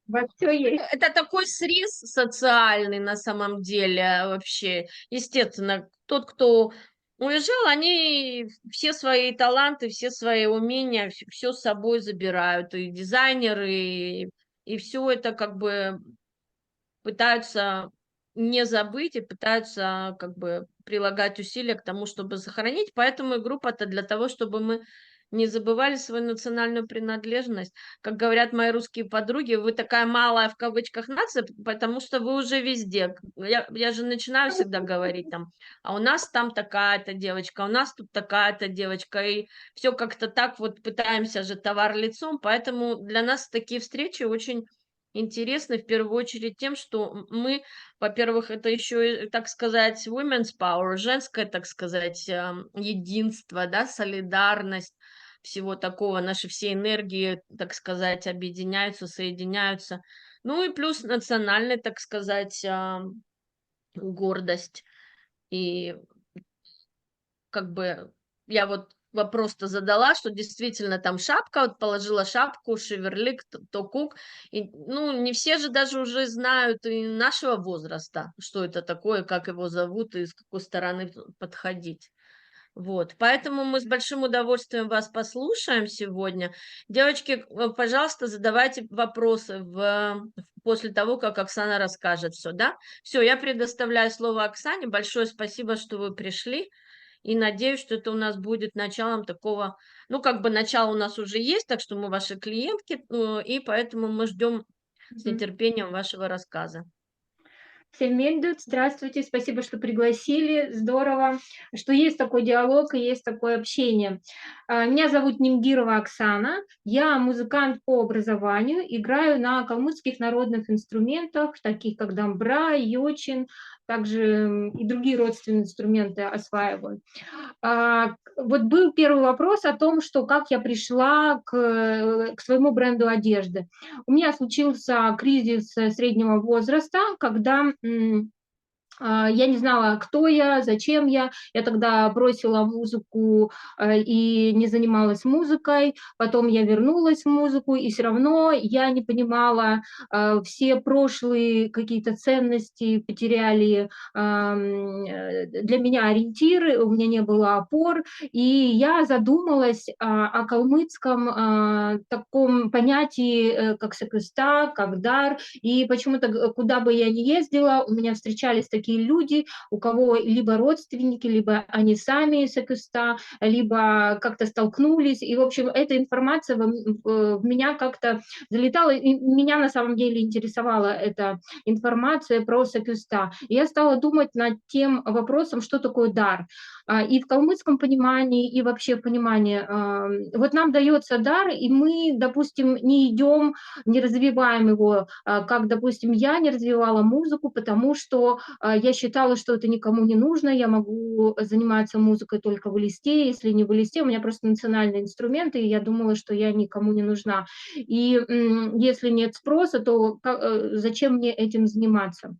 Во всё есть. Это такой срез социальный на самом деле вообще. Естественно, тот, кто уезжал, они все свои таланты, все свои умения, все с собой забирают. И дизайнеры, и всё это как бы пытаются не забыть и пытаются как бы прилагать усилия к тому, чтобы сохранить. Поэтому и группа-то для того, чтобы мы не забывали свою национальную принадлежность. Как говорят мои русские подруги: "Вы такая малая в кавычках нация, потому что вы уже везде". Я же начинаю всегда говорить там: "А у нас там такая-то девочка, у нас тут такая-то девочка". И все как-то так вот пытаемся же товар лицом. Поэтому для нас такие встречи очень интересны в первую очередь тем, что мы, во-первых, это еще и, так сказать, women's power, женское, так сказать, единство, да, солидарность, всего такого. Наши все энергии, так сказать, объединяются, соединяются. Ну и плюс национальная, так сказать, гордость. И как бы я вот вопрос-то задала, что действительно там шапка, вот положила шапку, шеверлик, то кук. И, ну, не все же даже уже знают и нашего возраста, что это такое, как его зовут и с какой стороны подходить. Вот, поэтому мы с большим удовольствием вас послушаем сегодня. Девочки, пожалуйста, задавайте вопросы после того, как Оксана расскажет все, да? Все, я предоставляю слово Оксане. Большое спасибо, что вы пришли. И надеюсь, что это у нас будет началом такого, ну, как бы начало у нас уже есть, так что мы ваши клиентки, и поэтому мы ждем с Мгм. нетерпением вашего рассказа. Всем мельдут, здравствуйте, спасибо, что пригласили, здорово, что есть такой диалог и есть такое общение. Меня зовут Нимгирова Оксана, я музыкант по образованию, играю на калмыцких народных инструментах, таких как дамбра, йочин, также и другие родственные инструменты осваиваю. Вот был первый вопрос о том, что как я пришла к своему бренду одежды. У меня случился кризис среднего возраста, когда я не знала, кто я, зачем я. Я тогда бросила музыку, и не занималась музыкой. Потом я вернулась в музыку, и все равно я не понимала, все прошлые какие-то ценности потеряли, для меня ориентиры, у меня не было опор. И я задумалась, о калмыцком, таком понятии, как сакыста, как дар. И почему-то, куда бы я ни ездила, у меня встречались такие люди, у кого либо родственники, либо они сами с Акуста, либо как-то столкнулись. И, в общем, эта информация в меня как-то залетала, и меня на самом деле интересовала эта информация про Сакюста. И я стала думать над тем вопросом, что такое дар. И в калмыцком понимании, и вообще в понимании, вот нам дается дар, и мы, допустим, не идем, не развиваем его, как, допустим, я не развивала музыку, потому что я считала, что это никому не нужно, я могу заниматься музыкой только в листе, если не в листе, у меня просто национальные инструменты, и я думала, что я никому не нужна. И если нет спроса, то зачем мне этим заниматься?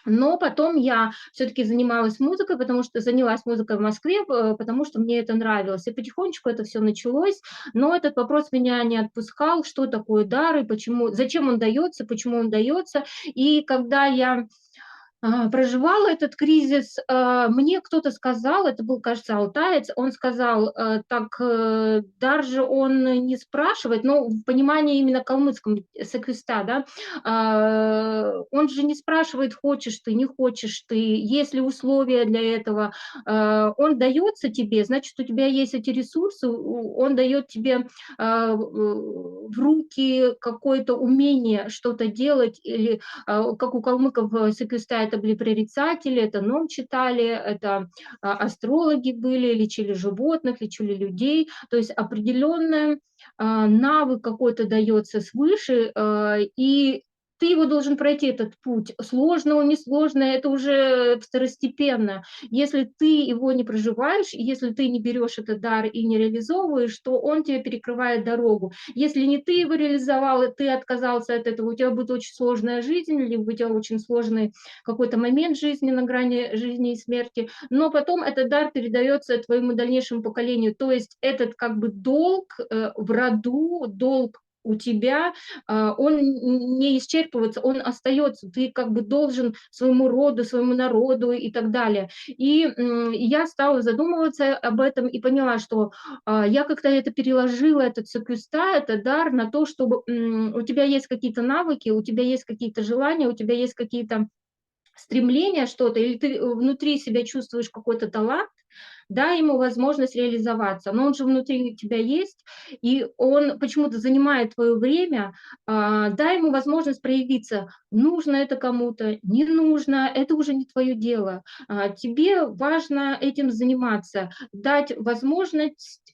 Но потом я все-таки занималась музыкой, потому что занялась музыкой в Москве, потому что мне это нравилось. И потихонечку это все началось, но этот вопрос меня не отпускал, что такое дар и почему, зачем он дается, почему он дается. И когда я проживала этот кризис, мне кто-то сказал, это был, кажется, алтаец, он сказал, так дар же он не спрашивает, но в понимании именно калмыцком, саквиста, да, он же не спрашивает, хочешь ты, не хочешь ты, есть ли условия для этого, он дается тебе, значит, у тебя есть эти ресурсы, он дает тебе в руки какое-то умение что-то делать или как у калмыков секреста это были прорицатели, это ном читали, это астрологи были, лечили животных, лечили людей. То есть определенный навык какой-то дается свыше, и ты его должен пройти, этот путь. Сложно он, несложно, это уже второстепенно. Если ты его не проживаешь, если ты не берешь этот дар и не реализовываешь, то он тебе перекрывает дорогу. Если не ты его реализовал, и ты отказался от этого, у тебя будет очень сложная жизнь, либо у тебя очень сложный какой-то момент жизни на грани жизни и смерти, но потом этот дар передается твоему дальнейшему поколению. То есть этот как бы долг в роду, долг у тебя, он не исчерпывается, он остается. Ты как бы должен своему роду, своему народу и так далее. И я стала задумываться об этом и поняла, что я как-то это переложила, этот сокюста, это дар на то, чтобы у тебя есть какие-то навыки, у тебя есть какие-то желания, у тебя есть какие-то стремления что-то, или ты внутри себя чувствуешь какой-то талант, дай ему возможность реализоваться. Но он же внутри тебя есть, и он почему-то занимает твое время, дай ему возможность проявиться. Нужно это кому-то, не нужно, это уже не твое дело. Тебе важно этим заниматься, дать возможность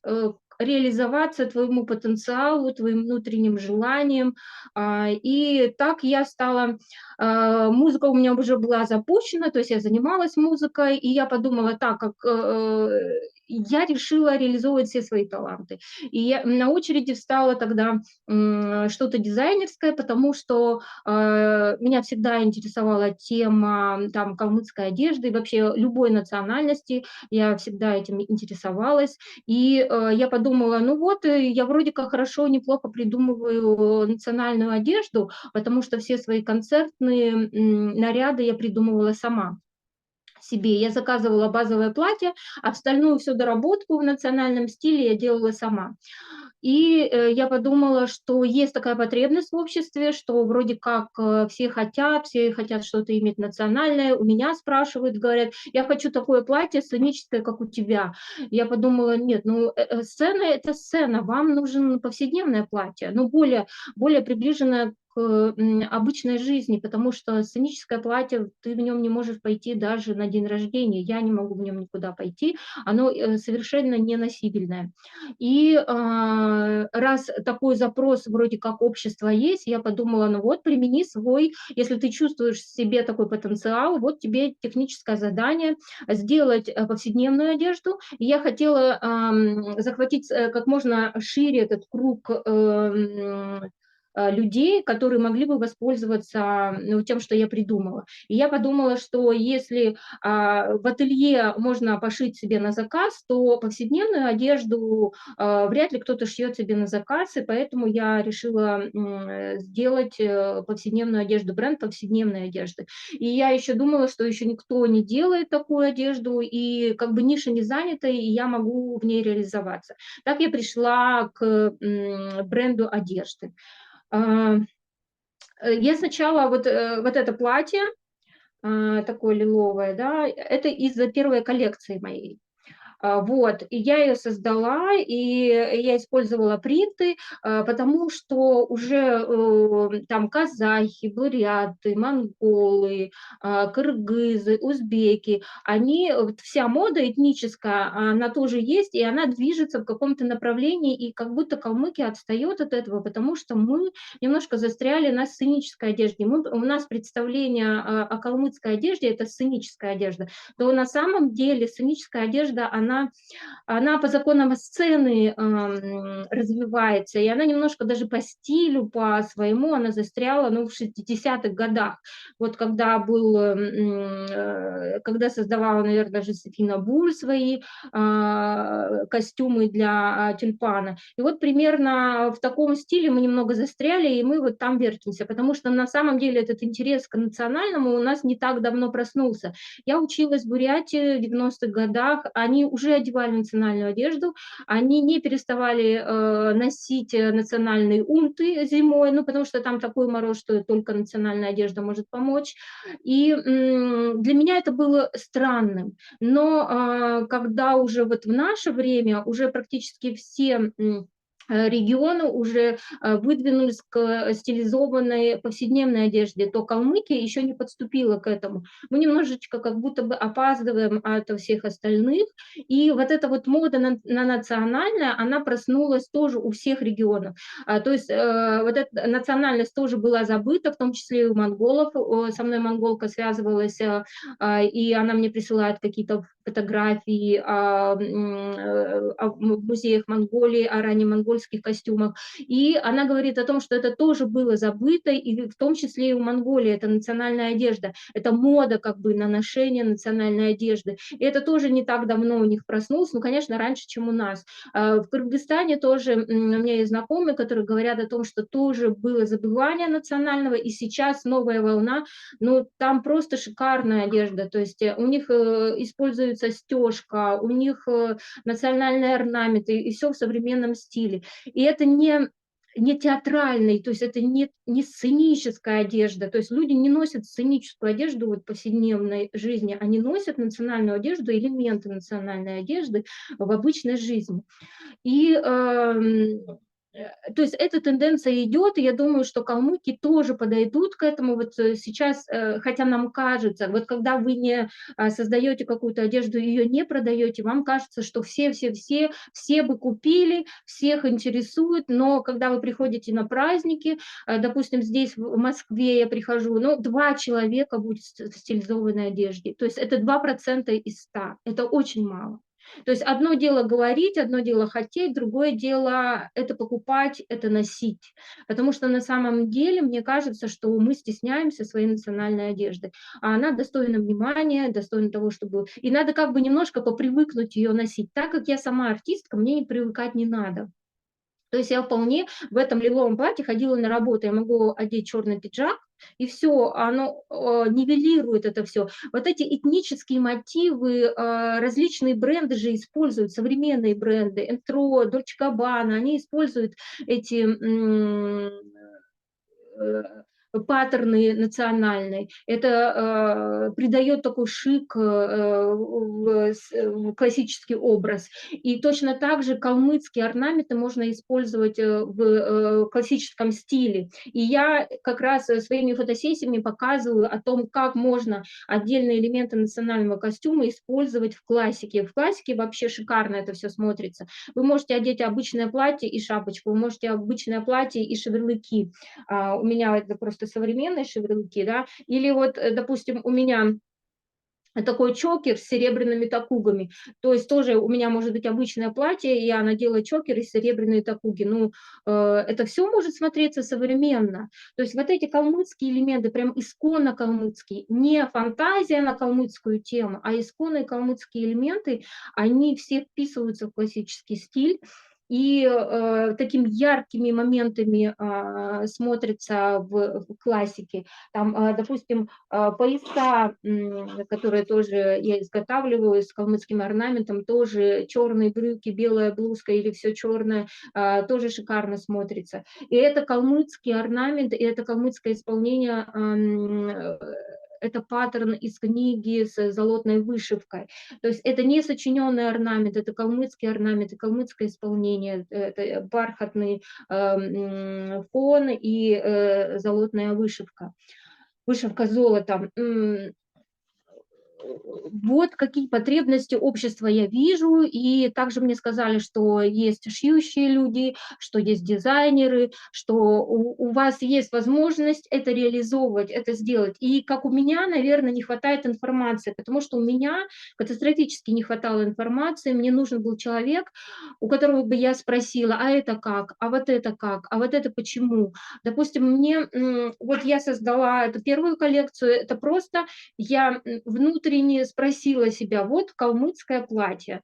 реализоваться твоему потенциалу, твоим внутренним желаниям. И так я стала музыка у меня уже была запущена, то есть я занималась музыкой, и я подумала так, как я решила реализовывать все свои таланты. И на очереди встала тогда что-то дизайнерское, потому что меня всегда интересовала тема там, калмыцкой одежды, и вообще любой национальности, я всегда этим интересовалась. И я подумала, ну вот, я вроде как хорошо, неплохо придумываю национальную одежду, потому что все свои концертные наряды я придумывала сама себе. Я заказывала базовое платье, а остальную всю доработку в национальном стиле я делала сама. И я подумала, что есть такая потребность в обществе, что вроде как все хотят что-то иметь национальное. У меня спрашивают, говорят, я хочу такое платье сценическое, как у тебя. Я подумала, нет, ну сцена – это сцена, вам нужно повседневное платье, но более приближенное к обычной жизни, потому что сценическое платье, ты в нем не можешь пойти даже на день рождения, я не могу в нем никуда пойти, оно совершенно неносибельное. И раз такой запрос вроде как общества есть, я подумала, ну вот, примени свой, если ты чувствуешь в себе такой потенциал, вот тебе техническое задание сделать повседневную одежду. И я хотела захватить как можно шире этот круг людей, которые могли бы воспользоваться тем, что я придумала. И я подумала, что если в ателье можно пошить себе на заказ, то повседневную одежду вряд ли кто-то шьет себе на заказ, и поэтому я решила сделать повседневную одежду, бренд повседневной одежды. И я еще думала, что еще никто не делает такую одежду, и как бы ниша не занята, и я могу в ней реализоваться. Так я пришла к бренду одежды. Я сначала вот это платье, такое лиловое, да, это из-за первой коллекции моей. Вот, и я ее создала, и я использовала принты, потому что уже там казахи, буряты, монголы, кыргызы, узбеки, они, вот вся мода этническая, она тоже есть, и она движется в каком-то направлении, и как будто калмыки отстает от этого, потому что мы немножко застряли на сценической одежде. У нас представление о калмыцкой одежде – это сценическая одежда, то на самом деле сценическая одежда, она по законам сцены развивается, и она немножко даже по стилю, по своему, она застряла, ну, в 60-х годах. Вот когда создавала, наверное, Жозефина Буль свои костюмы для тюльпана. И вот примерно в таком стиле мы немного застряли, и мы вот там вертимся, потому что на самом деле этот интерес к национальному у нас не так давно проснулся. Я училась в Бурятии в 90-х годах, они уже одевали национальную одежду, они не переставали носить национальные унты зимой, ну, потому что там такой мороз, что только национальная одежда может помочь. И для меня это было странным. Но когда уже вот в наше время уже практически все регионы уже выдвинулись к стилизованной повседневной одежде, то Калмыкия еще не подступила к этому. Мы немножечко как будто бы опаздываем от всех остальных, и вот эта вот мода на национальное, она проснулась тоже у всех регионов. То есть вот эта национальность тоже была забыта, в том числе и у монголов. Со мной монголка связывалась, и она мне присылает какие-то фотографии в музеях Монголии, о раннемонгольских костюмах. И она говорит о том, что это тоже было забыто, и в том числе и у Монголии это национальная одежда, это мода как бы на ношение национальной одежды. И это тоже не так давно у них проснулось, ну, конечно, раньше, чем у нас. В Кыргызстане тоже у меня есть знакомые, которые говорят о том, что тоже было забывание национального, и сейчас новая волна, но там просто шикарная одежда, то есть у них используется стежка, у них национальные орнаменты, и все в современном стиле. И это не театральный, то есть это не сценическая одежда, то есть люди не носят сценическую одежду вот в повседневной жизни, они носят национальную одежду, элементы национальной одежды в обычной жизни. И то есть эта тенденция идет, и я думаю, что калмыки тоже подойдут к этому. Вот сейчас, хотя нам кажется, вот когда вы не создаете какую-то одежду, ее не продаете, вам кажется, что все бы купили, всех интересует, но когда вы приходите на праздники, допустим, здесь в Москве я прихожу, ну, 2 человека будет в стилизованной одежде, то есть это 2% из 100, это очень мало. То есть одно дело говорить, одно дело хотеть, другое дело это покупать, это носить. Потому что на самом деле мне кажется, что мы стесняемся своей национальной одежды, а она достойна внимания, достойна того, чтобы... И надо как бы немножко попривыкнуть ее носить. Так как я сама артистка, мне не привыкать не надо. То есть я вполне в этом лиловом платье ходила на работу, я могу одеть черный пиджак, и все, оно нивелирует это все. Вот эти этнические мотивы, различные бренды же используют, современные бренды, Энтро, Дольче Габбана, они используют эти э, паттерны национальные. Это придает такой шик в классический образ. И точно так же калмыцкие орнаменты можно использовать в классическом стиле. И я как раз своими фотосессиями показываю о том, как можно отдельные элементы национального костюма использовать в классике. В классике вообще шикарно это все смотрится. Вы можете одеть обычное платье и шапочку, вы можете обычное платье и шеверлыки. У меня это просто современные шевелюрки, да, или вот, допустим, у меня такой чокер с серебряными такугами, то есть тоже у меня может быть обычное платье, и я надела чокер и серебряные такуги, ну, это все может смотреться современно, то есть вот эти калмыцкие элементы, прям исконно калмыцкие, не фантазия на калмыцкую тему, а исконные калмыцкие элементы, они все вписываются в классический стиль, и такими яркими моментами смотрятся в классике. Там, допустим, пояса, которые тоже я изготавливаю с калмыцким орнаментом, тоже черные брюки, белая блузка или все черное, тоже шикарно смотрится. И это калмыцкий орнамент, и это калмыцкое исполнение, это паттерн из книги с золотной вышивкой. То есть это не сочиненный орнамент, это калмыцкий орнамент, это калмыцкое исполнение, это бархатный фон и золотная вышивка. Вышивка золотом. Вот какие потребности общества я вижу, и также мне сказали, что есть шьющие люди, что есть дизайнеры, что у вас есть возможность это реализовывать, это сделать. И как у меня, наверное, не хватает информации, потому что у меня катастрофически не хватало информации, мне нужен был человек, у которого бы я спросила, а это как, а вот это как, а вот это почему. Допустим, вот я создала эту первую коллекцию, это просто я внутренне спросила себя, вот калмыцкое платье,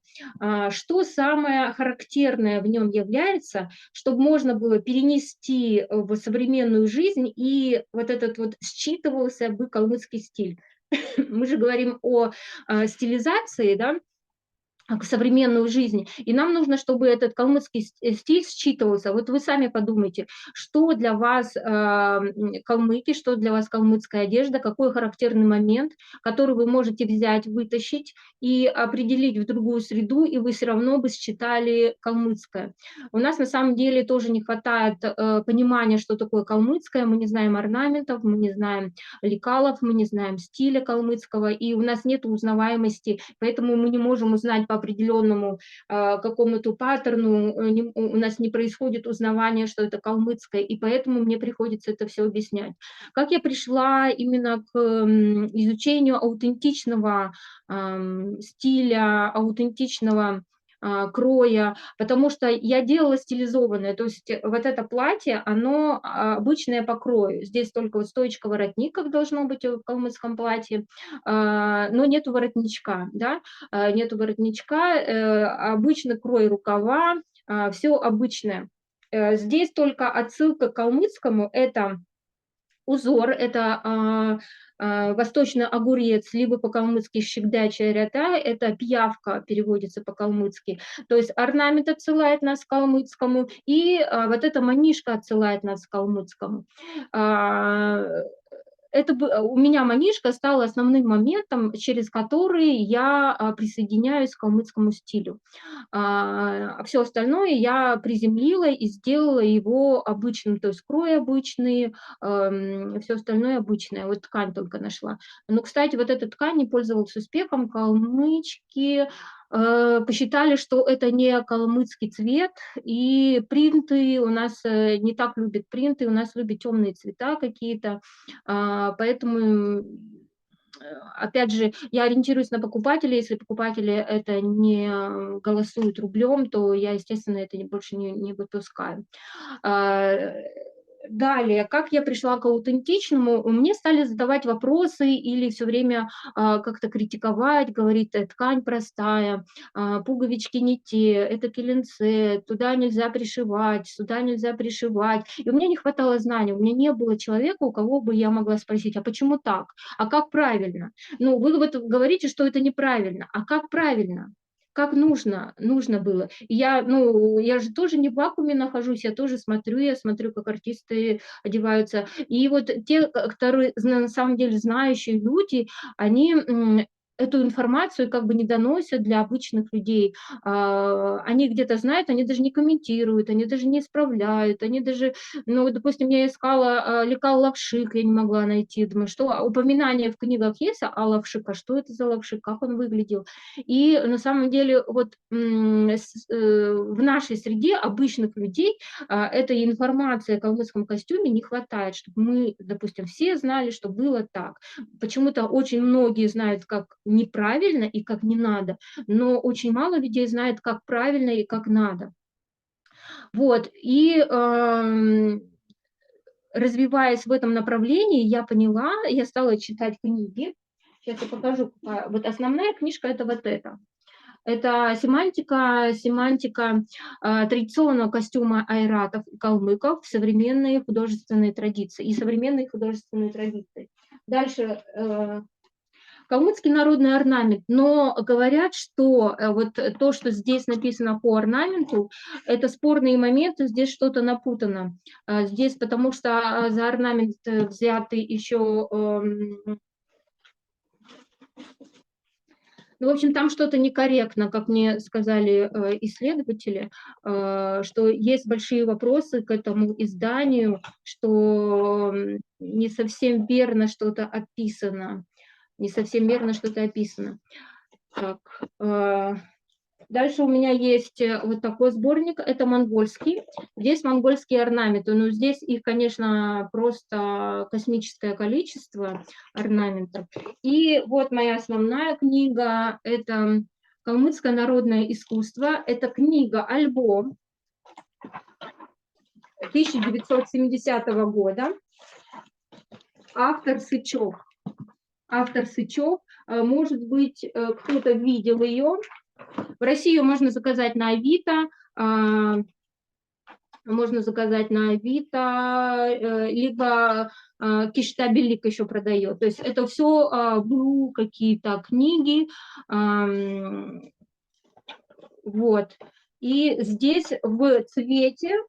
что самое характерное в нем является, чтобы можно было перенести в современную жизнь, и вот этот вот считывался бы калмыцкий стиль. Мы же говорим о стилизации, да, к современную жизнь. И нам нужно, чтобы этот калмыцкий стиль считывался. Вот вы сами подумайте, что для вас калмыки, что для вас калмыцкая одежда, какой характерный момент, который вы можете взять, вытащить и определить в другую среду, и вы все равно бы считали калмыцкое. У нас на самом деле тоже не хватает понимания, что такое калмыцкое. Мы не знаем орнаментов, мы не знаем лекалов, мы не знаем стиля калмыцкого, и у нас нет узнаваемости, поэтому мы не можем узнать по определенному какому-то паттерну, у нас не происходит узнавание, что это калмыцкое, и поэтому мне приходится это все объяснять. Как я пришла именно к изучению аутентичного стиля, аутентичного кроя, потому что я делала стилизованное, то есть вот это платье, оно обычное по крою, здесь только вот стоечка воротник, как должно быть в калмыцком платье, но нету воротничка, да, нету воротничка, обычный крой рукава, все обычное. Здесь только отсылка к калмыцкому, это узор, это восточный огурец, либо по-калмыцки щегдачая рята, это пиявка переводится по-калмыцки, то есть орнамент отсылает нас к калмыцкому, и вот эта манишка отсылает нас к калмыцкому. У меня манишка стала основным моментом, через который я присоединяюсь к калмыцкому стилю. Все остальное я приземлила и сделала его обычным, то есть крой обычный, все остальное обычное. Вот ткань только нашла. Но, кстати, вот эта ткань не пользовалась успехом. Калмычки посчитали, что это не калмыцкий цвет, и принты у нас не так любят принты, у нас любят темные цвета какие-то, поэтому опять же, я ориентируюсь на покупателей. Если покупатели это не голосуют рублем, то я, естественно, это больше не выпускаю. Далее, как я пришла к аутентичному, мне стали задавать вопросы или все время как-то критиковать, говорить, ткань простая, пуговички не те, это килинце, туда нельзя пришивать, сюда нельзя пришивать. И у меня не хватало знаний, у меня не было человека, у кого бы я могла спросить, а почему так? А как правильно? Ну, вы вот говорите, что это неправильно, а как правильно? Как нужно было. И я же тоже не в вакууме нахожусь, я тоже я смотрю, как артисты одеваются. И вот те, которые на самом деле знающие люди, они эту информацию как бы не доносят для обычных людей. Они где-то знают, они даже не комментируют, они даже не исправляют, они даже, ну, допустим, я искала лекал лавшик, я не могла найти, думаю, что упоминание в книгах есть о лавшика, что это за лавшик, как он выглядел. И на самом деле вот в нашей среде обычных людей этой информации о калмыцком костюме не хватает, чтобы мы, допустим, все знали, что было так. Почему-то очень многие знают, как неправильно и как не надо, но очень мало людей знает, как правильно и как надо. Вот, и развиваясь в этом направлении, я поняла, я стала читать книги. Сейчас я покажу. Вот основная книжка – это вот эта. Это семантика традиционного костюма айратов и калмыков в современные художественные традиции и современные художественные традиции. Дальше калмыцкий народный орнамент, но говорят, что вот то, что здесь написано по орнаменту, это спорные моменты, здесь что-то напутано. Здесь, потому что за орнамент взяты еще ну, в общем, там что-то некорректно, как мне сказали исследователи, что есть большие вопросы к этому изданию, что не совсем верно что-то описано. Не совсем верно что-то описано. Так, дальше у меня есть вот такой сборник, это монгольский. Здесь монгольские орнаменты, но здесь их, конечно, просто космическое количество орнаментов. И вот моя основная книга, это «Калмыцкое народное искусство». Это книга-альбом 1970 года. Автор Сычев. Может быть, кто-то видел ее. В Россию можно заказать на Авито, либо Киштабелик еще продает. То есть это все какие-то книги. Вот. И здесь в цвете,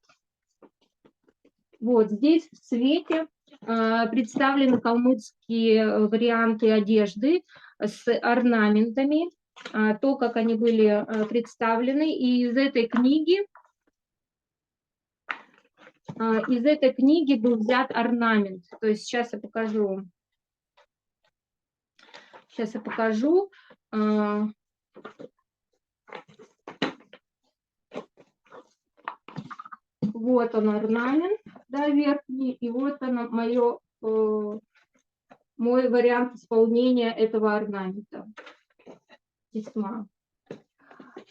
представлены калмыцкие варианты одежды с орнаментами, то, как они были представлены. И из этой книги был взят орнамент. То есть сейчас я покажу. Вот он орнамент, да, верхний, и вот оно мой вариант исполнения этого орнамента, письма.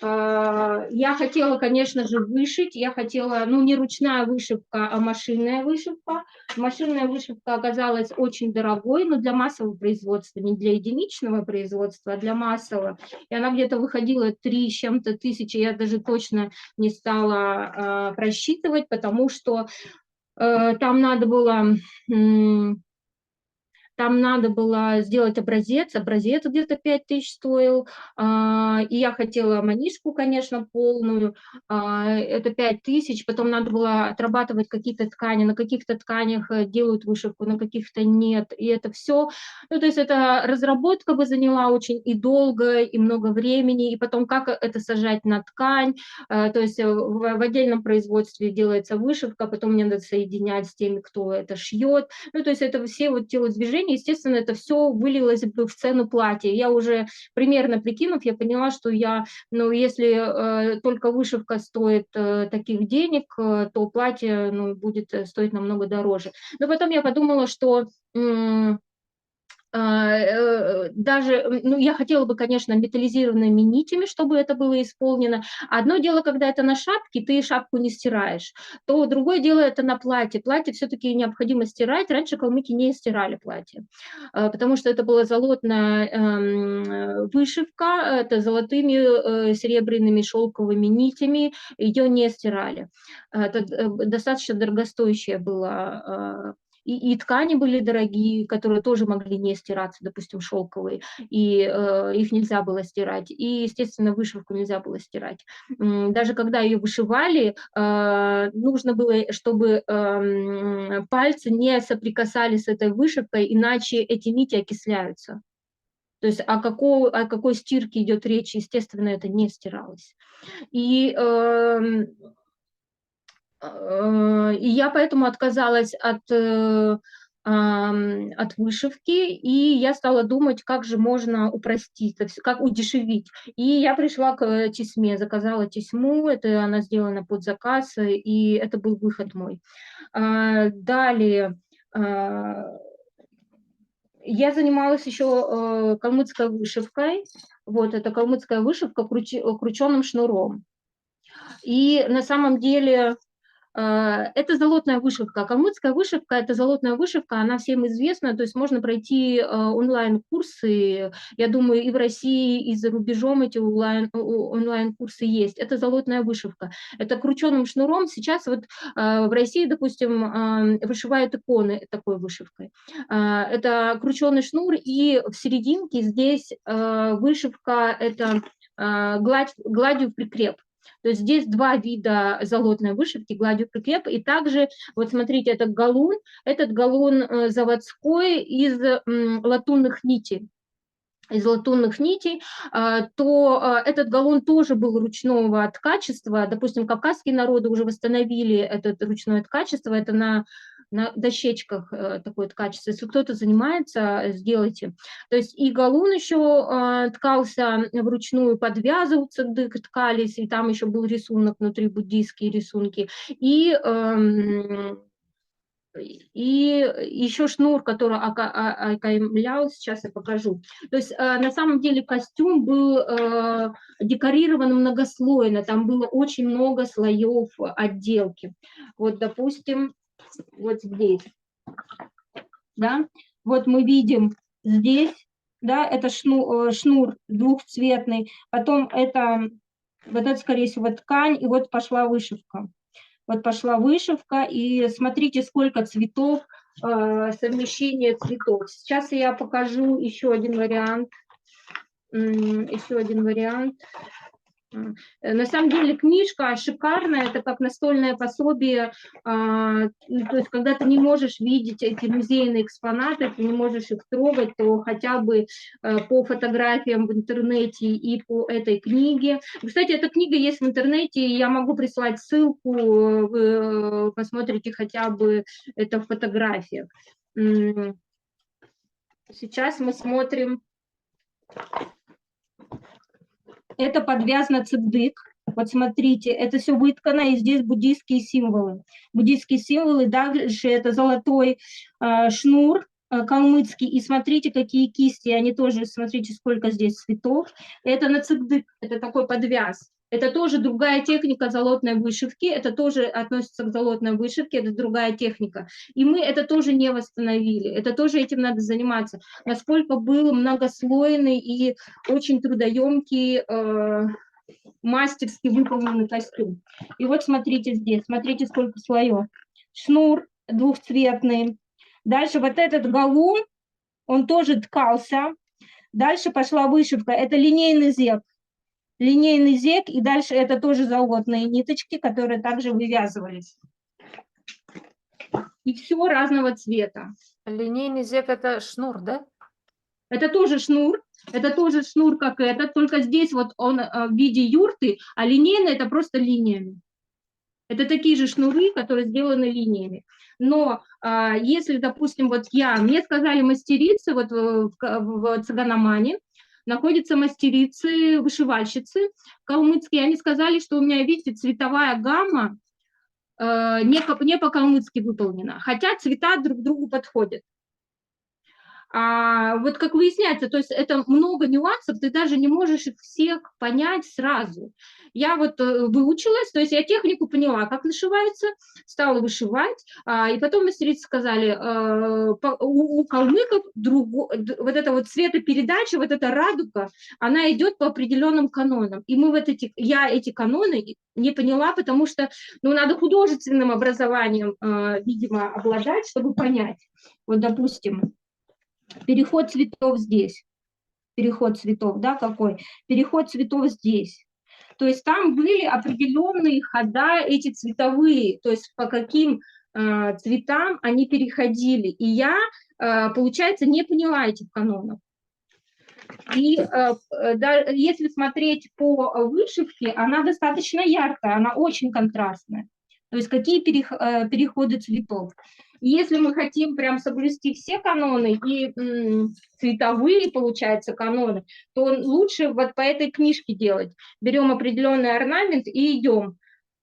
Я хотела, конечно же, вышить, я хотела, ну, не ручная вышивка, а машинная вышивка. Машинная вышивка оказалась очень дорогой, но для массового производства, не для единичного производства, а для массового. И она где-то выходила 3 с чем-то тысячи, я даже точно не стала просчитывать, потому что там надо было... Там надо было сделать образец где-то 5000 стоил, и я хотела манишку, конечно, полную, это 5000, потом надо было отрабатывать какие-то ткани, на каких-то тканях делают вышивку, на каких-то нет, и это все, ну, то есть это разработка бы заняла очень и долго, и много времени, и потом как это сажать на ткань, то есть в отдельном производстве делается вышивка, потом мне надо соединять с теми, кто это шьет, ну, то есть это все вот телодвижения, естественно, это все вылилось бы в цену платья. Я уже примерно прикинув, я поняла, что я, ну, если только вышивка стоит таких денег, то платье, ну, будет стоить намного дороже. Но потом я подумала, что даже, ну, я хотела бы, конечно, металлизированными нитями, чтобы это было исполнено. Одно дело, когда это на шапке, ты шапку не стираешь, то другое дело это на платье. Платье все-таки необходимо стирать. Раньше калмыки не стирали платье, потому что это была золотная вышивка, это золотыми, серебряными шелковыми нитями, ее не стирали. Это достаточно дорогостоящее было, и ткани были дорогие, которые тоже могли не стираться, допустим, шелковые, и их нельзя было стирать. И, естественно, вышивку нельзя было стирать. Даже когда ее вышивали, нужно было, чтобы пальцы не соприкасались с этой вышивкой, иначе эти нити окисляются. То есть о какой стирке идет речь, естественно, это не стиралось. И я поэтому отказалась от вышивки, и я стала думать, как же можно упростить, как удешевить. И я пришла к тесьме, заказала тесьму, это она сделана под заказ, и это был выход мой. Далее я занималась еще калмыцкой вышивкой. Вот, это калмыцкая вышивка крученым шнуром. И на самом деле это золотная вышивка. Калмыцкая вышивка – это золотная вышивка, она всем известна, то есть можно пройти онлайн-курсы, я думаю, и в России, и за рубежом эти онлайн-курсы есть. Это золотная вышивка. Это крученым шнуром. Сейчас вот в России, допустим, вышивают иконы такой вышивкой. Это крученый шнур, и в серединке здесь вышивка – это гладью прикреп. То есть здесь два вида золотной вышивки, гладью прикреп, и также, вот смотрите, этот галун заводской из латунных нитей. То этот галун тоже был ручного ткачества. Допустим, кавказские народы уже восстановили это ручное ткачество, это на дощечках такое ткачество. Если кто-то занимается, сделайте. То есть и галун еще ткался вручную, подвязываться ткались, и там еще был рисунок внутри, буддийские рисунки. И еще шнур, который окаймлял, сейчас я покажу. То есть на самом деле костюм был декорирован многослойно, там было очень много слоев отделки. Вот, допустим, вот здесь, да, вот мы видим здесь, да, это шнур двухцветный, потом вот это, скорее всего, ткань, и вот пошла вышивка. Вот пошла вышивка, и смотрите, сколько цветов, совмещение цветов. Сейчас я покажу еще один вариант. На самом деле книжка шикарная, это как настольное пособие, то есть когда ты не можешь видеть эти музейные экспонаты, ты не можешь их трогать, то хотя бы по фотографиям в интернете и по этой книге. Кстати, эта книга есть в интернете, я могу прислать ссылку, вы посмотрите хотя бы это в фотографиях. Сейчас мы смотрим. Это подвяз на цикдык. Вот смотрите, это все выткано, и здесь буддийские символы. Буддийские символы, дальше это золотой шнур калмыцкий. И смотрите, какие кисти, они тоже, смотрите, сколько здесь цветов. Это на цикдык, это такой подвяз. Это тоже другая техника золотной вышивки, это тоже относится к золотной вышивке, это другая техника. И мы это тоже не восстановили, это тоже этим надо заниматься. Насколько был многослойный и очень трудоемкий, мастерски выполненный костюм. И вот смотрите здесь, смотрите, сколько слоев. Шнур двухцветный. Дальше вот этот галун, он тоже ткался. Дальше пошла вышивка, это линейный зек. Линейный зек, и дальше это тоже золотные ниточки, которые также вывязывались. И все разного цвета. Линейный зек – это шнур, да? Это тоже шнур, как этот, только здесь вот он в виде юрты, а линейный это просто линиями. Это такие же шнуры, которые сделаны линиями. Но если, допустим, вот мне сказали мастерицы, вот в Цыганомане находятся мастерицы, вышивальщицы калмыцкие, они сказали, что у меня, видите, цветовая гамма не по-калмыцки выполнена, хотя цвета друг к другу подходят. Вот как выясняется, то есть это много нюансов, ты даже не можешь их всех понять сразу. Я вот выучилась, то есть я технику поняла, как нашивается, стала вышивать, и потом мастерицы сказали, у калмыков вот эта вот цветопередача, вот эта радуга, она идет по определенным канонам. И я эти каноны не поняла, потому что надо художественным образованием, видимо, обладать, чтобы понять. Вот, допустим, переход цветов здесь. Переход цветов, да, какой? Переход цветов здесь. То есть там были определенные хода эти цветовые, то есть по каким цветам они переходили. И я, получается, не поняла этих канонов. И если смотреть по вышивке, она достаточно яркая, она очень контрастная. То есть какие переходы цветов. И если мы хотим прям соблюсти все каноны и цветовые, получается, каноны, то лучше вот по этой книжке делать. Берем определенный орнамент и идем.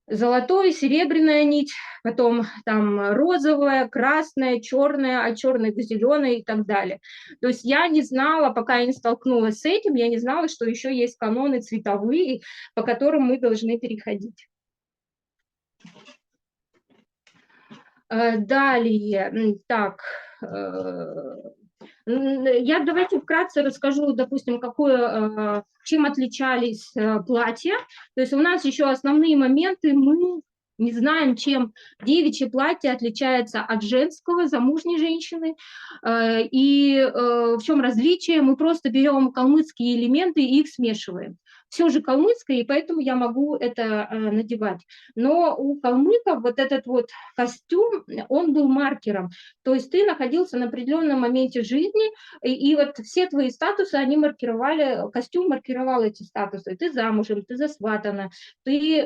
Золотая, серебряная нить, потом там розовая, красная, черная, от черной к зеленой и так далее. То есть я не знала, пока я не столкнулась с этим, я не знала, что еще есть каноны цветовые, по которым мы должны переходить. Далее, так, я давайте вкратце расскажу, допустим, чем отличались платья. То есть у нас еще основные моменты, мы не знаем, чем девичье платье отличается от женского, замужней женщины, и в чем различие. Мы просто берем калмыцкие элементы и их смешиваем. Все же калмыцкое, и поэтому я могу это надевать. Но у калмыков вот этот вот костюм, он был маркером. То есть ты находился на определенном моменте жизни, и вот все твои статусы, они маркировали, костюм маркировал эти статусы. Ты замужем, ты засватана, ты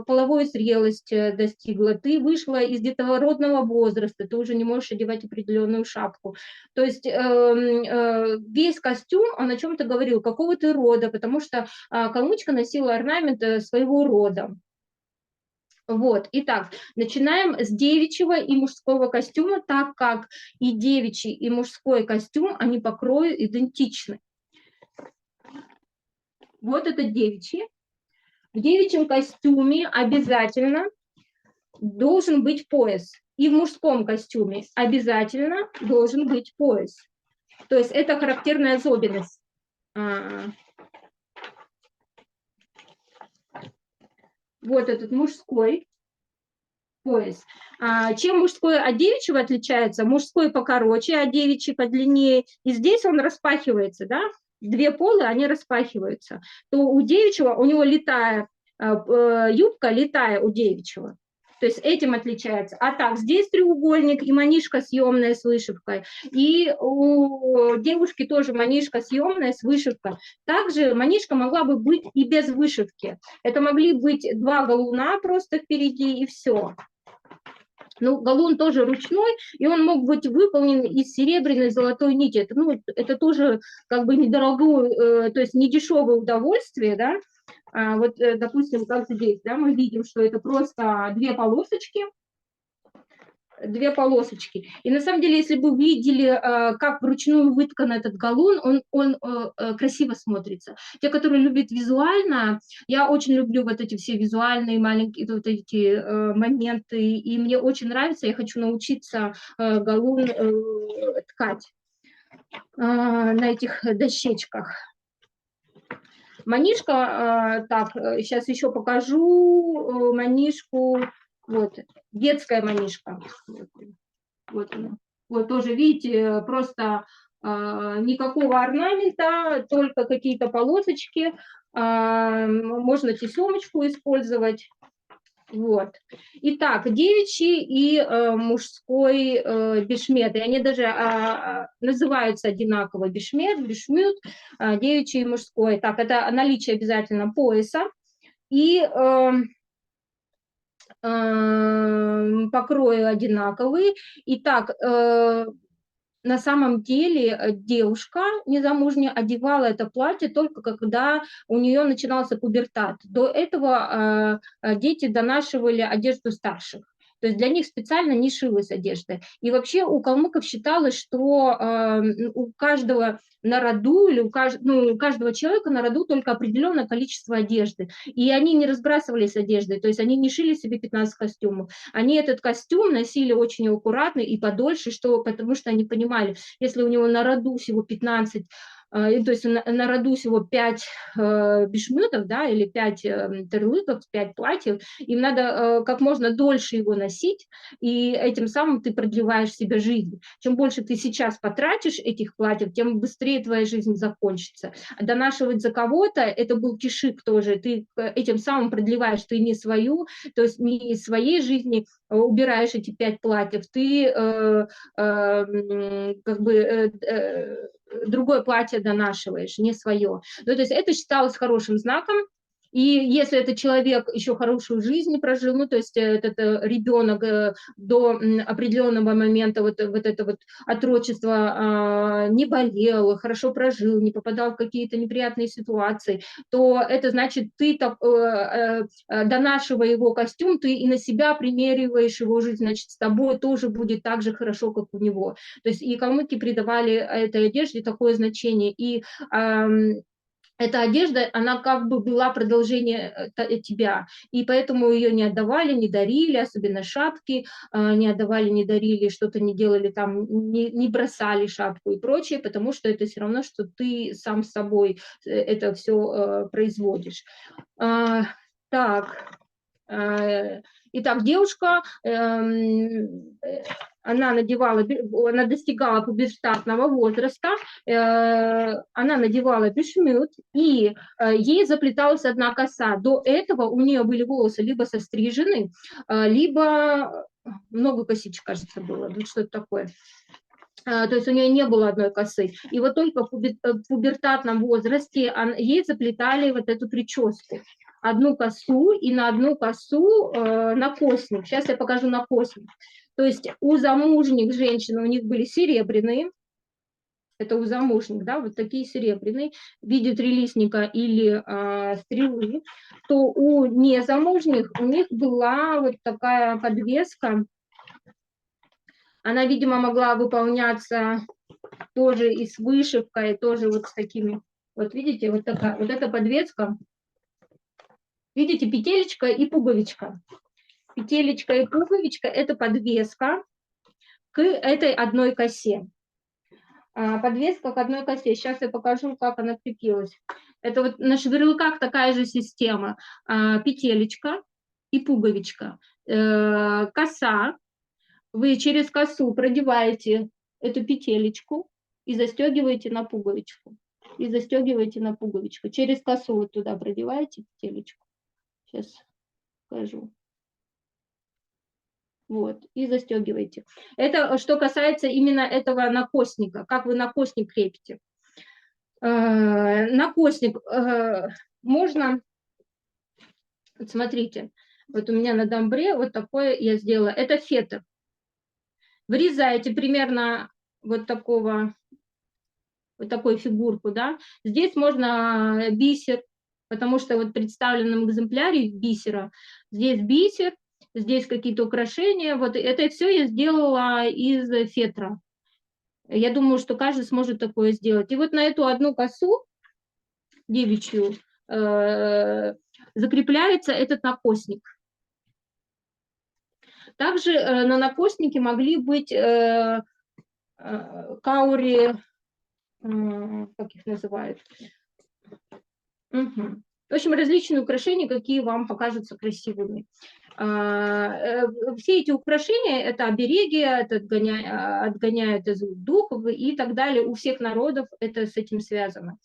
половую зрелость достигла, ты вышла из детородного возраста, ты уже не можешь одевать определенную шапку. То есть весь костюм, он о чем-то говорил, какого ты рода, потому что калмычка носила орнамент своего рода. Вот, итак, начинаем с девичьего и мужского костюма, так как и девичий, и мужской костюм, они по крою идентичны. Вот это девичий. В девичьем костюме обязательно должен быть пояс. И в мужском костюме обязательно должен быть пояс. То есть это характерная особенность. Вот этот мужской пояс. Чем мужской от девичьего отличается? Мужской покороче, а девичий подлиннее. И здесь он распахивается, да? Две полы, они распахиваются. То у девичьего, у него литая юбка, литая у девичьего. То есть этим отличается. А так, здесь треугольник и манишка съемная с вышивкой. И у девушки тоже манишка съемная с вышивкой. Также манишка могла бы быть и без вышивки. Это могли быть два галуна просто впереди и все. Ну, галун тоже ручной, и он мог быть выполнен из серебряной золотой нити. Это, ну, это тоже как бы недорогое, то есть недешевое удовольствие, да. Вот, допустим, как здесь, да, мы видим, что это просто две полосочки. И на самом деле, если бы вы видели, как вручную выткан этот галун, он красиво смотрится. Те, которые любят визуально, я очень люблю вот эти все визуальные маленькие вот эти моменты, и мне очень нравится, я хочу научиться галун ткать на этих дощечках. Манишка, так, сейчас еще покажу манишку, вот, детская манишка. Вот она. Вот тоже, видите, просто никакого орнамента, только какие-то полосочки. Можно тесемочку использовать. Вот. Итак, девичий и мужской бешмет. И они даже называются одинаково бешмет, бешмют, девичий и мужской. Так, это наличие обязательно пояса и покрои одинаковые. Итак, на самом деле девушка незамужняя одевала это платье только когда у нее начинался пубертат. До этого дети донашивали одежду старших. То есть для них специально не шилась одежда. И вообще у калмыков считалось, что у каждого на роду или у каждого человека на роду только определенное количество одежды. И они не разбрасывались одеждой, то есть они не шили себе 15 костюмов. Они этот костюм носили очень аккуратно и подольше, потому что они понимали, если у него на роду всего 15, то есть на роду всего 5 бешмютов, да, или 5 терлыков, 5 платьев, им надо как можно дольше его носить, и этим самым ты продлеваешь себе жизнь. Чем больше ты сейчас потратишь этих платьев, тем быстрее твоя жизнь закончится. А донашивать за кого-то, это был кишик тоже, ты этим самым продлеваешь ты не свою, то есть не из своей жизни убираешь эти 5 платьев, ты как бы другое платье донашиваешь, не свое. Ну, то есть это считалось хорошим знаком. И если этот человек еще хорошую жизнь прожил, ну, то есть этот ребенок до определенного момента вот это вот отрочество не болел, хорошо прожил, не попадал в какие-то неприятные ситуации, то это значит, ты, донашивая его костюм, ты и на себя примериваешь его жизнь, значит, с тобой тоже будет так же хорошо, как у него. То есть и калмыки придавали этой одежде такое значение. И эта одежда, она как бы была продолжение тебя, и поэтому ее не отдавали, не дарили, особенно шапки, не отдавали, не дарили, что-то не делали там, не бросали шапку и прочее, потому что это все равно, что ты сам с собой это все производишь. Так, итак, девушка, она достигала пубертатного возраста, она надевала бешмют, и ей заплеталась одна коса. До этого у нее были волосы либо сострижены, либо много косичек, кажется, было, что-то такое. То есть у нее не было одной косы. И вот только в пубертатном возрасте ей заплетали вот эту прическу. Одну косу и на одну косу накосник. Сейчас я покажу накосник. То есть у замужних женщин у них были серебряные, это у замужних, да, вот такие серебряные, в виде трилистника или стрелы, то у незамужних у них была вот такая подвеска. Она, видимо, могла выполняться тоже и с вышивкой, тоже вот с такими. Вот видите, вот такая, вот эта подвеска. Видите, петелечка и пуговичка. Петелечка и пуговичка – это подвеска к этой одной косе. Подвеска к одной косе. Сейчас я покажу, как она крепилась. Это вот на шеврелках такая же система. Петелечка и пуговичка. Коса. Вы через косу продеваете эту петелечку и застегиваете на пуговичку. И застегиваете на пуговичку. Через косу вот туда продеваете петелечку. Сейчас покажу. Вот, и застегиваете. Это что касается именно этого накосника, как вы накосник крепите. Накосник можно, вот смотрите, вот у меня на дамбре вот такое я сделала, это фетр. Вырезаете примерно вот такую фигурку, да. Здесь можно бисер, потому что вот в представленном экземпляре бисера. Здесь бисер, здесь какие-то украшения. Вот это все я сделала из фетра. Я думаю, что каждый сможет такое сделать. И вот на эту одну косу девичью закрепляется этот накосник. Также на накоснике могли быть каури, как их называют? Мгм. В общем, различные украшения, какие вам покажутся красивыми. Все эти украшения – это обереги, это отгоняют злых духов и так далее. У всех народов это с этим связано.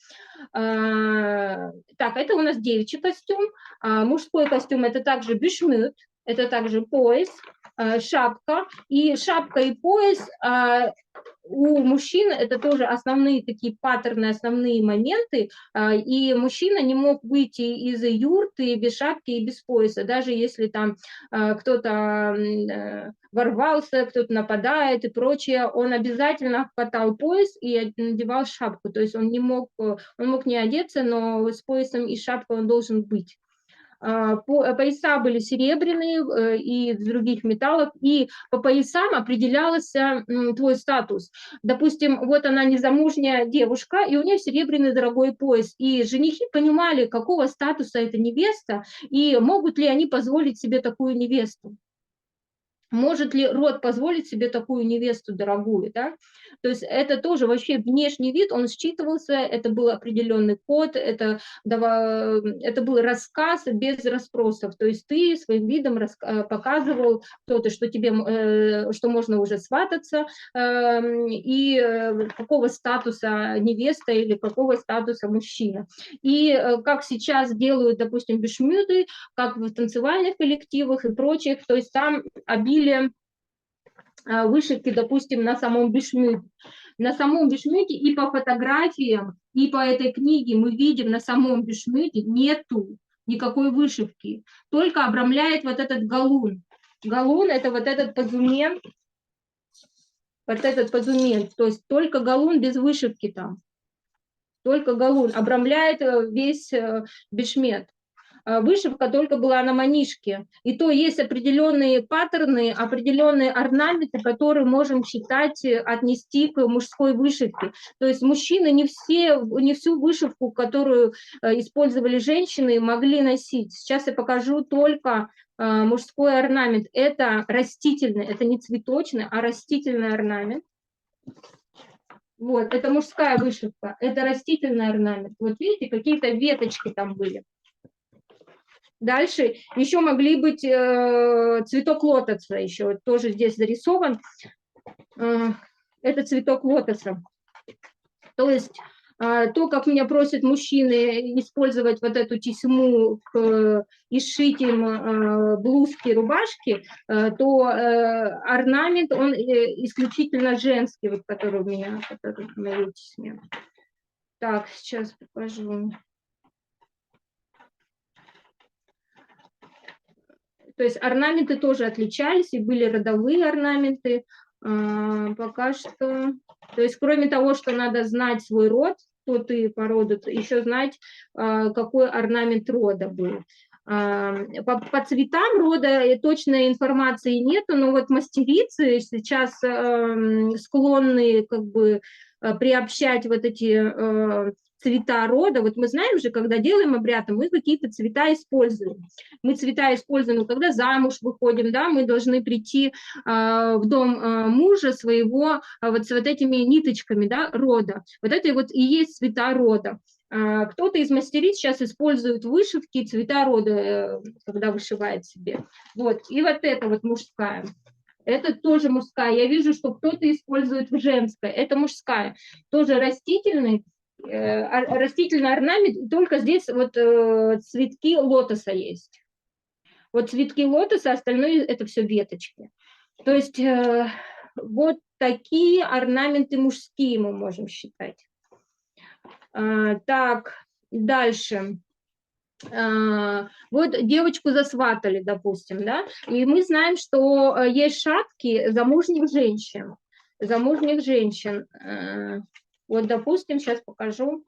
Так, это у нас девичий костюм. Мужской костюм – это также бешмют, это также пояс, шапка. И шапка и пояс у мужчин это тоже основные такие паттерны, основные моменты, и мужчина не мог выйти из юрты без шапки и без пояса, даже если там кто-то ворвался, кто-то нападает и прочее, он обязательно хватал пояс и надевал шапку, то есть он мог не одеться, но с поясом и шапкой он должен быть. Пояса были серебряные и из других металлов, и по поясам определялся твой статус. Допустим, вот она незамужняя девушка, и у нее серебряный дорогой пояс, и женихи понимали, какого статуса эта невеста, и могут ли они позволить себе такую невесту. Может ли род позволить себе такую невесту дорогую, да? То есть это тоже вообще внешний вид, он считывался, это был определенный код, это был рассказ без расспросов. То есть ты своим видом показывал кто-то, что тебе, что можно уже свататься, и какого статуса невеста или какого статуса мужчина. И как сейчас делают, допустим, бешмюды, как в танцевальных коллективах и прочих, то есть там обилие вышивки, допустим, на самом бешмюте. На самом бешмюте и по фотографиям, и по этой книге мы видим, на самом бешмюте нету никакой вышивки, только обрамляет вот этот галун. Галун – это вот этот позумент, то есть только галун без вышивки там. Только галун обрамляет весь бешмет. Вышивка только была на манишке. И то есть определенные паттерны, определенные орнаменты, которые можем считать, отнести к мужской вышивке. То есть мужчины не всю вышивку, которую использовали женщины, могли носить. Сейчас я покажу только мужской орнамент. Это растительный, это не цветочный, а растительный орнамент. Вот, это мужская вышивка, это растительный орнамент. Вот видите, какие-то веточки там были. Дальше еще могли быть цветок лотоса, еще тоже здесь зарисован. Это цветок лотоса. То есть то, как меня просят мужчины использовать вот эту тесьму и сшить им блузки, рубашки, то орнамент, он исключительно женский, вот который у меня, который в моей тесьме. Так, сейчас покажу. То есть орнаменты тоже отличались, и были родовые орнаменты. Пока что... То есть кроме того, что надо знать свой род, кто ты по роду, еще знать, какой орнамент рода был. По цветам рода точной информации нету, но вот мастерицы сейчас склонны как бы приобщать вот эти цвета рода. Вот мы знаем же, когда делаем обряд, мы какие-то цвета используем. Мы цвета используем, когда замуж выходим, да, мы должны прийти в дом мужа своего вот с вот этими ниточками, да, рода. Вот это вот и есть цвета рода. Кто-то из мастериц сейчас использует вышивки, цвета рода, когда вышивает себе. Вот, и вот это вот мужская. Это тоже мужская. Я вижу, что кто-то использует в женской. Это мужская. Тоже растительный орнамент, и только здесь вот цветки лотоса есть. Вот цветки лотоса, остальное это все веточки. То есть вот такие орнаменты мужские мы можем считать. Так, дальше. Вот девочку засватали, допустим, да, и мы знаем, что есть шапки замужних женщин. Замужних женщин. Вот, допустим, сейчас покажу.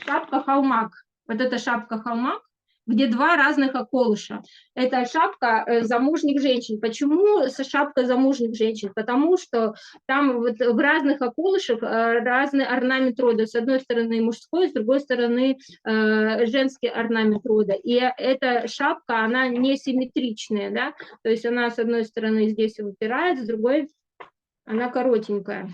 Шапка халмак. Вот эта шапка халмак, где два разных околыша. Это шапка замужних женщин. Почему шапка замужних женщин? Потому что там вот в разных околышах разный орнамент рода. С одной стороны мужской, с другой стороны женский орнамент рода. И эта шапка, она несимметричная, да? То есть она с одной стороны здесь выпирает, с другой она коротенькая.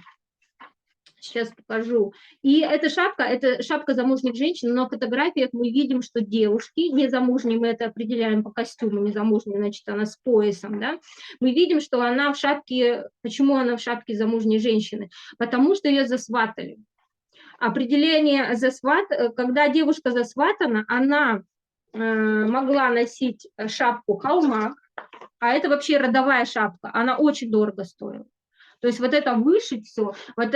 Сейчас покажу. И эта шапка замужних женщин, но на фотографиях мы видим, что девушки, незамужние, мы это определяем по костюму, незамужние, значит, она с поясом, да, мы видим, что она в шапке, почему она в шапке замужней женщины? Потому что ее засватали. Определение когда девушка засватана, она могла носить шапку халмак, а это вообще родовая шапка, она очень дорого стоила. То есть вот это вышить все, вот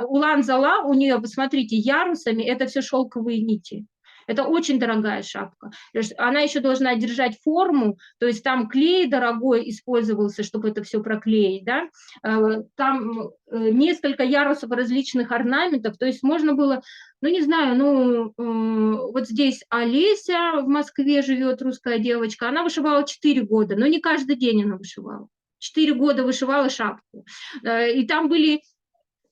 улан-зала у нее, посмотрите, ярусами, это все шелковые нити. Это очень дорогая шапка. Она еще должна держать форму, то есть там клей дорогой использовался, чтобы это все проклеить, да? Там несколько ярусов различных орнаментов, то есть можно было, ну не знаю, вот здесь Олеся в Москве живет, русская девочка, она вышивала 4 года, но не каждый день она вышивала. 4 года вышивала шапку. И там были...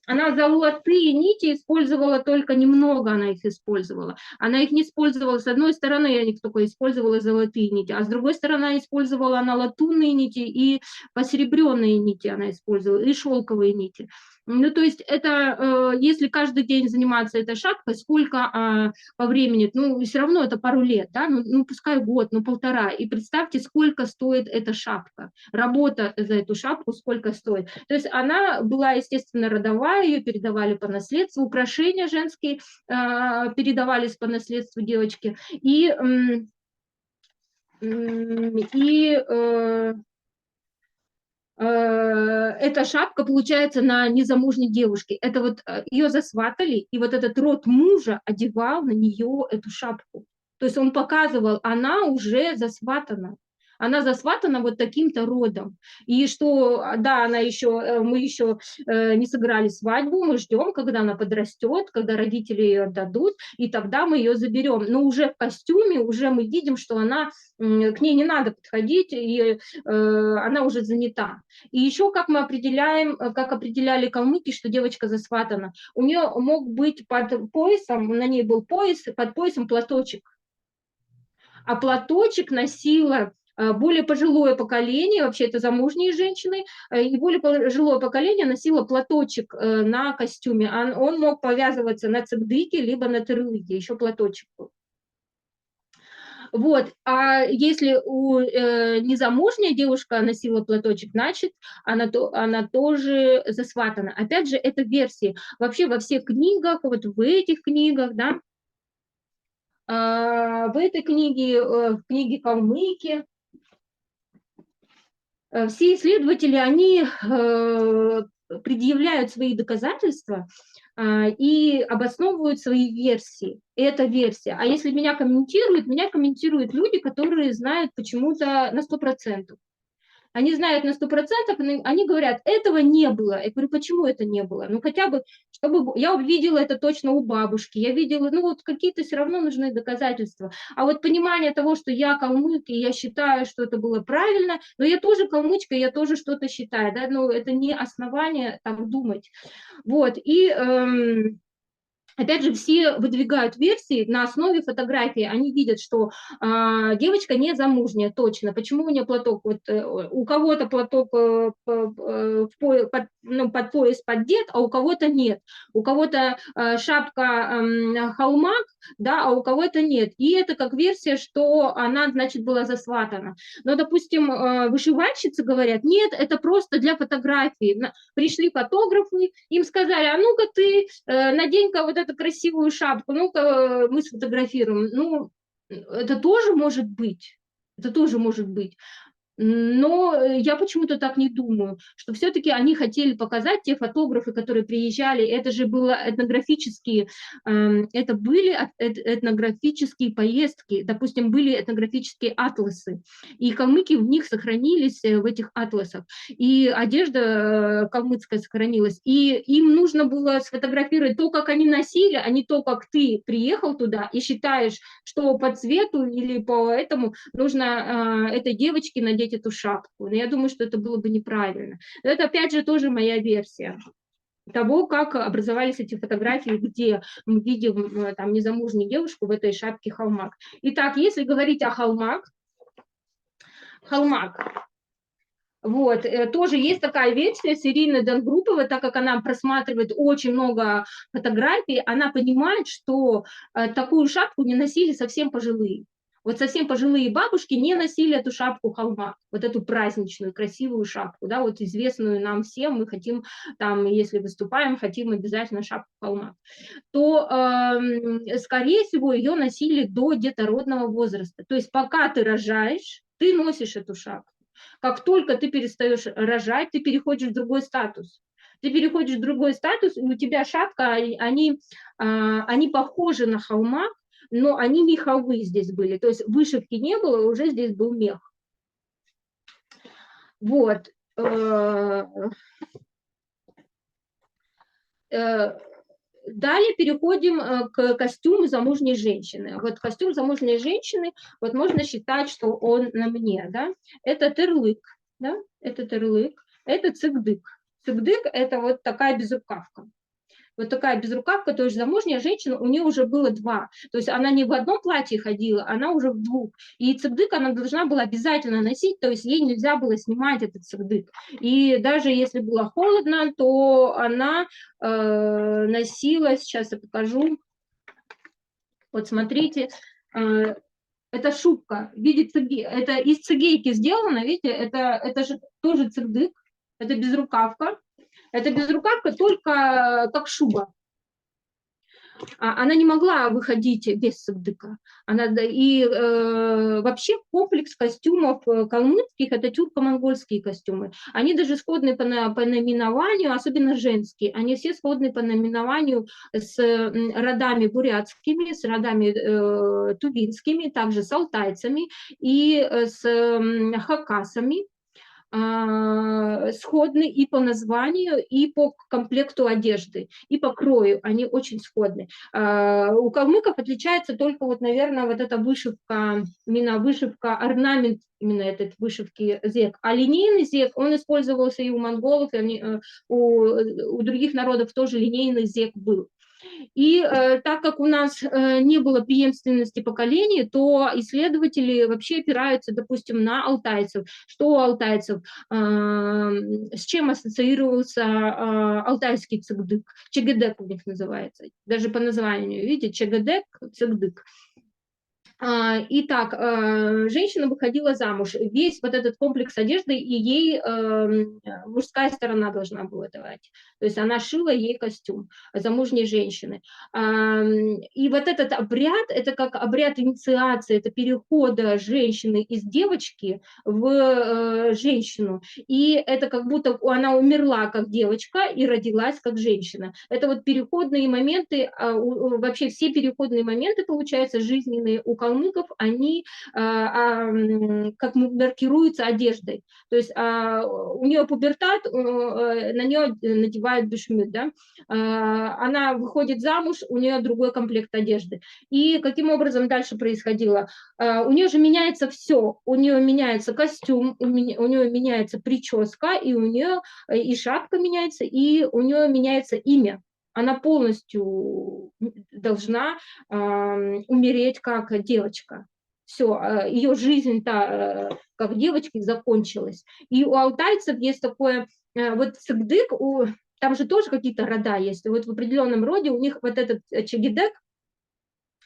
Она золотые нити использовала только немного, она их использовала. Она их не использовала, с одной стороны, я их только использовала золотые нити, а с другой стороны, использовала она латунные нити и посеребренные нити она использовала, и шелковые нити. Ну, то есть это, если каждый день заниматься этой шапкой, сколько по времени, ну, все равно это пару лет, да, ну пускай год, ну, полтора, и представьте, сколько стоит эта шапка, работа за эту шапку сколько стоит. То есть она была, естественно, родовая, ее передавали по наследству, украшения женские передавались по наследству девочки, и эта шапка получается на незамужней девушке. Это вот ее засватали, и вот этот род мужа одевал на нее эту шапку. То есть он показывал, она уже засватана. Она засватана вот таким-то родом. И что, да, мы еще не сыграли свадьбу, мы ждем, когда она подрастет, когда родители ее отдадут, и тогда мы ее заберем. Но уже в костюме, уже мы видим, что к ней не надо подходить, и она уже занята. И еще как мы определяем, как определяли калмыки, что девочка засватана. У нее мог быть под поясом, на ней был пояс, под поясом платочек. А платочек носила более пожилое поколение, вообще это замужние женщины, и более пожилое поколение носило платочек на костюме. Он мог повязываться на цыгдыке, либо на тырлыке, еще платочек был. Вот, а если незамужняя девушка носила платочек, значит, она тоже засватана. Опять же, это версии. Вообще во всех книгах, вот в этих книгах, да, в этой книге, в книге «Калмыки», все исследователи, они предъявляют свои доказательства и обосновывают свои версии. Это версия. А если меня комментируют люди, которые знают почему-то на 100%. Они знают на 100%, они говорят, этого не было. Я говорю, почему это не было? Ну, хотя бы, чтобы... Я увидела это точно у бабушки, я видела, ну, вот какие-то все равно нужны доказательства. А вот понимание того, что я калмык, и я считаю, что это было правильно, но я тоже калмычка, я тоже что-то считаю, да, но это не основание так думать. Вот, и... Опять же, все выдвигают версии на основе фотографии. Они видят, что девочка не замужняя, точно. Почему у нее платок? Вот, у кого-то платок под пояс поддет, а у кого-то нет. У кого-то шапка халмак, да, а у кого-то нет. И это как версия, что она, значит, была засватана. Но, допустим, вышивальщицы говорят, нет, это просто для фотографии. Пришли фотографы, им сказали, а ну-ка ты надень-ка вот эту красивую шапку, ну-ка мы сфотографируем. Ну, это тоже может быть. Это тоже может быть. Но я почему-то так не думаю, что все-таки они хотели показать, те фотографы, которые приезжали, это же было этнографические, это были этнографические поездки, допустим, были этнографические атласы, и калмыки в них сохранились, в этих атласах, и одежда калмыцкая сохранилась, и им нужно было сфотографировать то, как они носили, а не то, как ты приехал туда и считаешь, что по цвету или по этому нужно этой девочке надеть эту шапку. Но я думаю, что это было бы неправильно. Но это, опять же, тоже моя версия того, как образовались эти фотографии, где мы видим там незамужнюю девушку в этой шапке халмак. Итак, если говорить о халмак, вот, тоже есть такая версия с Ириной Дангруповой, так как она просматривает очень много фотографий, она понимает, что такую шапку не носили совсем пожилые. Вот совсем пожилые бабушки не носили эту шапку халмак, вот эту праздничную, красивую шапку, да, вот известную нам всем, мы хотим, там, если выступаем, хотим обязательно шапку халмак, то, скорее всего, ее носили до детородного возраста. То есть пока ты рожаешь, ты носишь эту шапку. Как только ты перестаешь рожать, ты переходишь в другой статус. Ты переходишь в другой статус, и у тебя шапка, они похожи на халмак, но они меховые здесь были. То есть вышивки не было, уже здесь был мех. Вот. Далее переходим к костюму замужней женщины. Вот костюм замужней женщины, вот можно считать, что он на мне, да. Это терлык, да, это терлык, это цыгдык. Цыгдык – это вот такая безрукавка. Вот такая безрукавка, то есть замужняя женщина, у нее уже было два. То есть она не в одном платье ходила, она уже в двух. И цыгдык она должна была обязательно носить, то есть ей нельзя было снимать этот цыгдык. И даже если было холодно, то она носила, сейчас я покажу, вот смотрите, это шубка в виде это из цигейки сделано, видите, это же тоже цыгдык, это безрукавка. Это безрукавка только как шуба. Она не могла выходить без цыгдыка. Вообще комплекс костюмов калмыцких – это тюрко-монгольские костюмы. Они даже сходны по наименованию, особенно женские. Они все сходны по наименованию с родами бурятскими, с родами тувинскими, также с алтайцами и с хакасами. Сходны и по названию, и по комплекту одежды, и по крою, они очень сходны. У калмыков отличается только вот, наверное, вот эта вышивка, именно вышивка, орнамент именно этот вышивки зек. А линейный зек, он использовался и у монголов, и у других народов тоже линейный зек был. И так как у нас не было преемственности поколений, то исследователи вообще опираются, допустим, на алтайцев. Что у алтайцев? С чем ассоциировался алтайский цыгдык? Чегедек у них называется. Даже по названию, видите, чегедек, цыгдык. Итак, женщина выходила замуж. Весь вот этот комплекс одежды и ей мужская сторона должна была давать. То есть она шила ей костюм замужней женщины. И вот этот обряд, это как обряд инициации, это перехода женщины из девочки в женщину. И это как будто она умерла как девочка и родилась как женщина. Это вот переходные моменты, вообще все переходные моменты, получается, жизненные у калмыков, они как маркируются одеждой. То есть у нее пубертат, на нее надевают бешмет, да? Она выходит замуж, у нее другой комплект одежды. И каким образом дальше происходило? У нее же меняется все. У нее меняется костюм, у нее меняется прическа, и у нее и шапка меняется, и у нее меняется имя. Она полностью должна умереть как девочка. Все, ее жизнь-то как девочки закончилась. И у алтайцев есть такое, вот цыгдык, там же тоже какие-то рода есть. Вот в определенном роде у них вот этот чегедек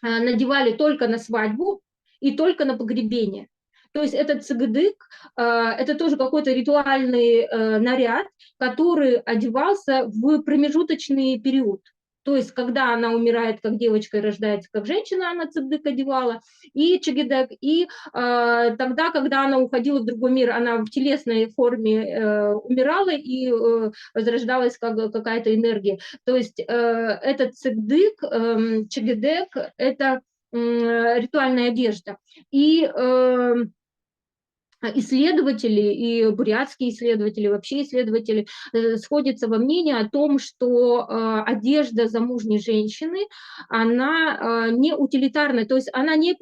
надевали только на свадьбу и только на погребение. То есть этот цыгдык, это тоже какой-то ритуальный наряд, который одевался в промежуточный период. То есть, когда она умирает как девочка и рождается как женщина, она цыгдык одевала, и чагедек. И тогда, когда она уходила в другой мир, она в телесной форме умирала и возрождалась как какая-то энергия. То есть этот цыгдык, чагедек, это ритуальная одежда. И исследователи, и бурятские исследователи, вообще исследователи сходятся во мнении о том, что одежда замужней женщины, она не утилитарная, то есть она не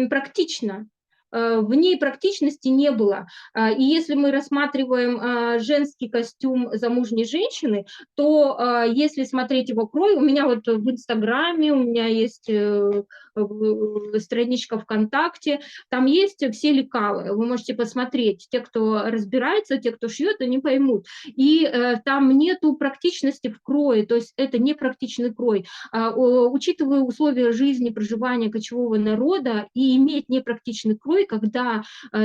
практична. В ней практичности не было. И если мы рассматриваем женский костюм замужней женщины, то если смотреть его крой, у меня вот в Инстаграме, у меня есть страничка ВКонтакте, там есть все лекалы, вы можете посмотреть. Те, кто разбирается, те, кто шьет, они поймут. И там нету практичности в крое, то есть это не практичный крой. Учитывая условия жизни, проживания кочевого народа, и иметь непрактичный крой, когда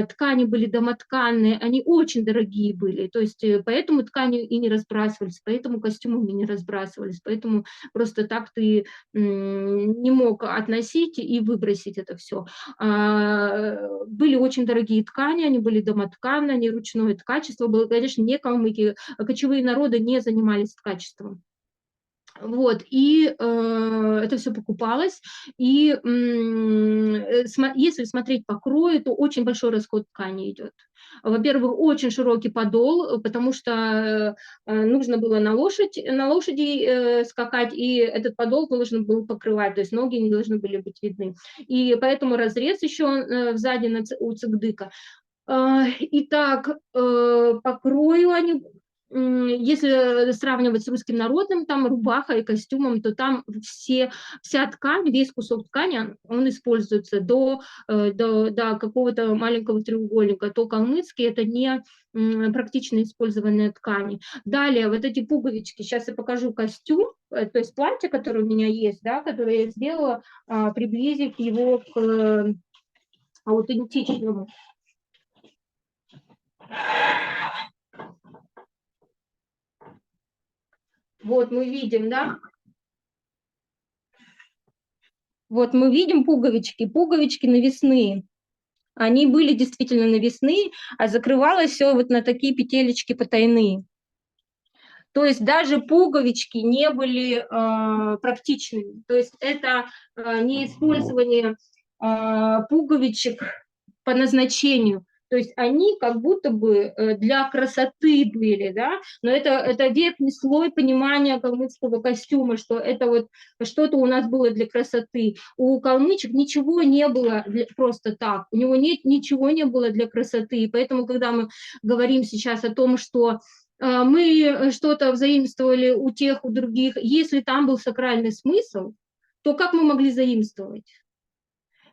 ткани были домотканные, они очень дорогие были, то есть поэтому ткани и не разбрасывались, поэтому костюмами не разбрасывались, поэтому просто так ты не мог относить и выбросить это все. Были очень дорогие ткани, они были домотканные, они ручное качество было, конечно, не калмыки, кочевые народы не занимались ткачеством. Вот, и это все покупалось, и если смотреть по крою, то очень большой расход ткани идет. Во-первых, очень широкий подол, потому что нужно было на лошади скакать, и этот подол должен был покрывать, то есть ноги не должны были быть видны. И поэтому разрез еще сзади у цыгдыка. Итак, по крою они, если сравнивать с русским народным, там рубаха и костюмом, то там вся ткань, весь кусок ткани, он используется до какого-то маленького треугольника. То калмыцкий это не практично использованные ткани. Далее вот эти пуговички, сейчас я покажу костюм, то есть платье, которое у меня есть, да, которое я сделала, приблизив его к аутентичному. Вот мы видим, да? Вот мы видим пуговички навесные. Они были действительно навесные, а закрывалось все вот на такие петелечки потайные. То есть даже пуговички не были практичными. То есть это не использование пуговичек по назначению. То есть они как будто бы для красоты были, да, но это верхний слой понимания калмыцкого костюма, что это вот что-то у нас было для красоты. У калмычек ничего не было просто так, у него ничего не было для красоты, и поэтому, когда мы говорим сейчас о том, что мы что-то взаимствовали у тех, у других, если там был сакральный смысл, то как мы могли заимствовать?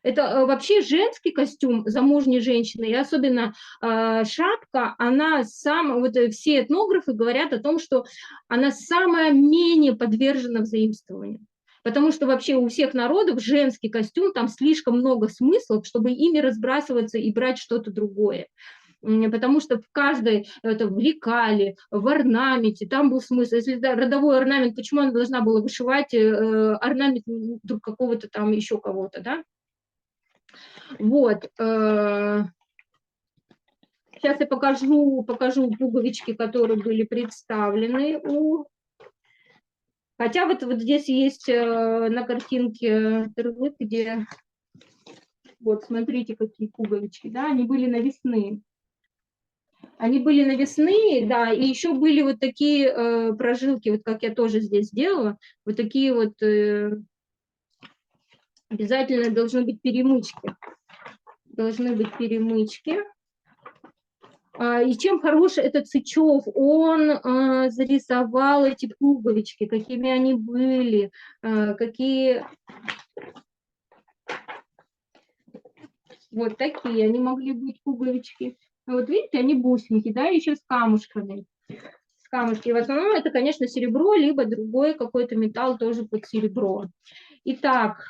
Это вообще женский костюм замужней женщины, и особенно шапка, она вот все этнографы говорят о том, что она самая менее подвержена взаимствованию. Потому что вообще у всех народов женский костюм, там слишком много смыслов, чтобы ими разбрасываться и брать что-то другое. Потому что в каждой, в лекале, в орнаменте, там был смысл. Если родовой орнамент, почему она должна была вышивать орнамент какого-то там еще кого-то, да? Вот. Сейчас я покажу пуговички, которые были представлены. Хотя вот здесь есть на картинке тырлык, где... Вот, смотрите, какие пуговички, да, они были навесные. Они были навесные, да, и еще были вот такие прожилки, вот как я тоже здесь сделала, вот такие вот обязательно должны быть перемычки. Должны быть перемычки. И чем хорош этот Сычев, он зарисовал эти пуговички, какими они были, какие... Вот такие они могли быть пуговички. Вот видите, они бусинки, да, еще с камушками. С камушки. В основном это, конечно, серебро, либо другой какой-то металл тоже под серебро. Итак,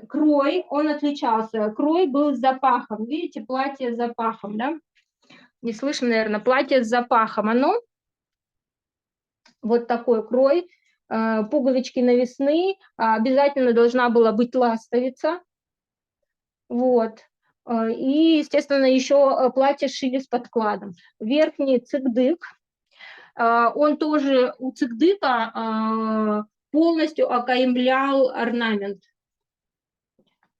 крой, он отличался. Крой был с запахом. Видите, платье с запахом, да? Не слышно, наверное, платье с запахом. Оно Вот такой крой. Пуговички навесные. Обязательно должна была быть ластовица. Вот. И, естественно, еще платье шили с подкладом. Верхний цикдык. Он тоже у цикдыка полностью окаймлял орнамент.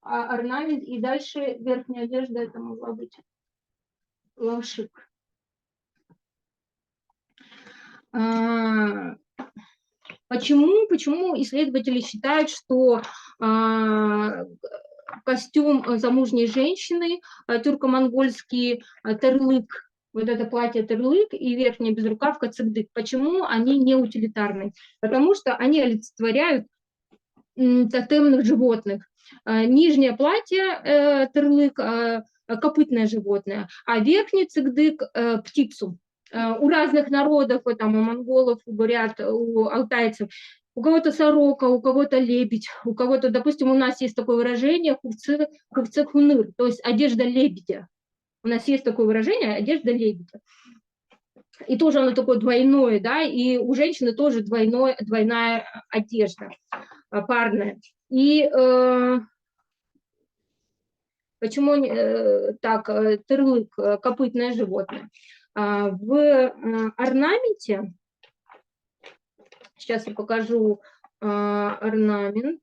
Орнамент, и дальше верхняя одежда, это могла быть лавшик. Почему исследователи считают, что костюм замужней женщины, тюрко-монгольский терлык, вот это платье терлык и верхняя безрукавка цикдык, почему они не утилитарны? Потому что они олицетворяют тотемных животных. Нижнее платье терлык копытное животное, а верхний цикдык птицу. У разных народов, там, у монголов, у бурят, у алтайцев, у кого-то сорока, у кого-то лебедь, у кого-то, допустим, у нас есть такое выражение хувце хуныр, то есть одежда лебедя. У нас есть такое выражение одежда лебедя. И тоже оно такое двойное, да, и у женщины тоже двойная одежда, парная. И почему так терлык, копытное животное? В орнаменте, сейчас я покажу орнамент.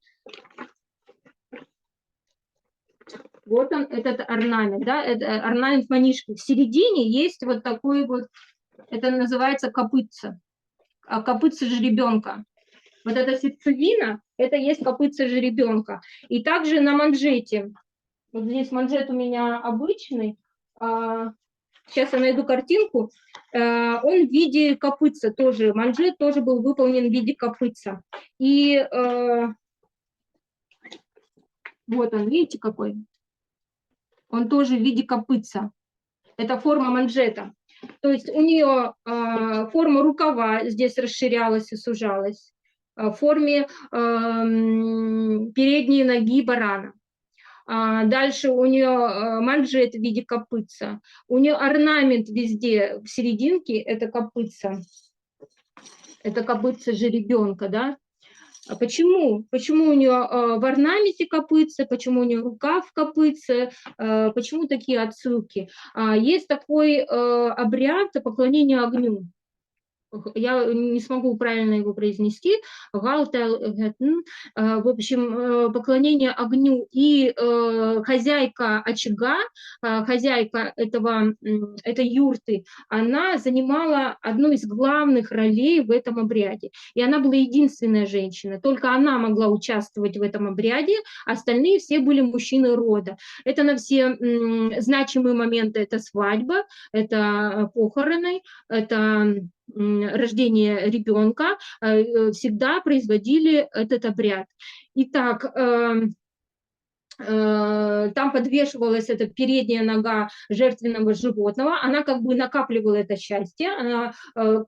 Вот он, этот орнамент, да, это орнамент манишки. В середине есть вот такой вот, это называется копытце, копытце жеребенка. Вот эта сердцевина, это есть копытце жеребенка. И также на манжете, вот здесь манжет у меня обычный, сейчас я найду картинку, он в виде копытца тоже, манжет тоже был выполнен в виде копытца. И вот он, видите какой? Он тоже в виде копытца. Это форма манжета. То есть у нее форма рукава здесь расширялась и сужалась, в форме передней ноги барана. Дальше у нее манжет в виде копытца. У нее орнамент везде в серединке, это копытца. Это копытце жеребенка, да? А почему? Почему у нее в орнаменте копытце, почему у нее рукав в копытце, почему такие отсылки? Есть такой обряд поклонения огню. Я не смогу правильно его произнести, в общем, поклонение огню, и хозяйка очага, хозяйка этой юрты, она занимала одну из главных ролей в этом обряде, и она была единственная женщина, только она могла участвовать в этом обряде, остальные все были мужчины рода. Это на все значимые моменты, это свадьба, это похороны, это рождения ребенка, всегда производили этот обряд. Итак, там подвешивалась эта передняя нога жертвенного животного, она как бы накапливала это счастье, она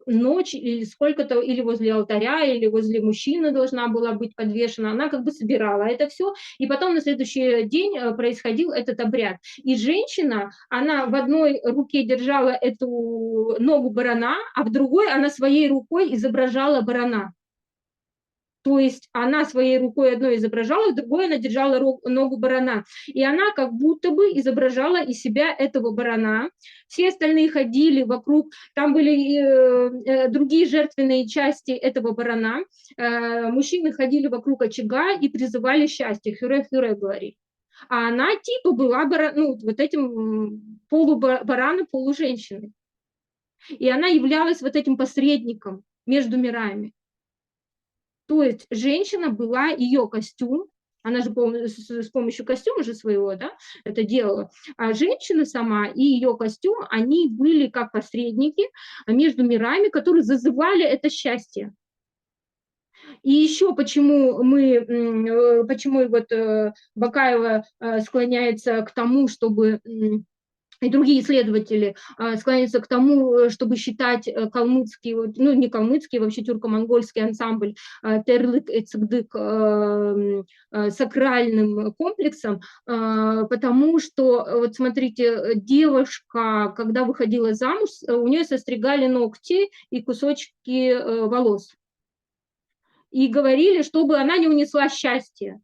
ночь или сколько-то, или возле алтаря, или возле мужчины должна была быть подвешена, она как бы собирала это все, и потом на следующий день происходил этот обряд. И женщина, она в одной руке держала эту ногу барана, а в другой она своей рукой изображала барана. То есть она своей рукой одной изображала, другой она держала ногу барана. И она как будто бы изображала из себя этого барана. Все остальные ходили вокруг, там были другие жертвенные части этого барана. Мужчины ходили вокруг очага и призывали счастье, хюре-хюре говорили. А она типа была вот этим полубараном, полуженщиной. И она являлась вот этим посредником между мирами. То есть женщина была, ее костюм, она же с помощью костюма же своего, да, это делала, а женщина сама и ее костюм, они были как посредники между мирами, которые зазывали это счастье. И еще почему вот Бакаева склоняется к тому, чтобы и другие исследователи склоняются к тому, чтобы считать калмыцкий, ну не калмыцкий, вообще тюрко-монгольский ансамбль Терлык-Эцэгдык сакральным комплексом, потому что, вот смотрите, девушка, когда выходила замуж, у нее состригали ногти и кусочки волос. И говорили, чтобы она не унесла счастье.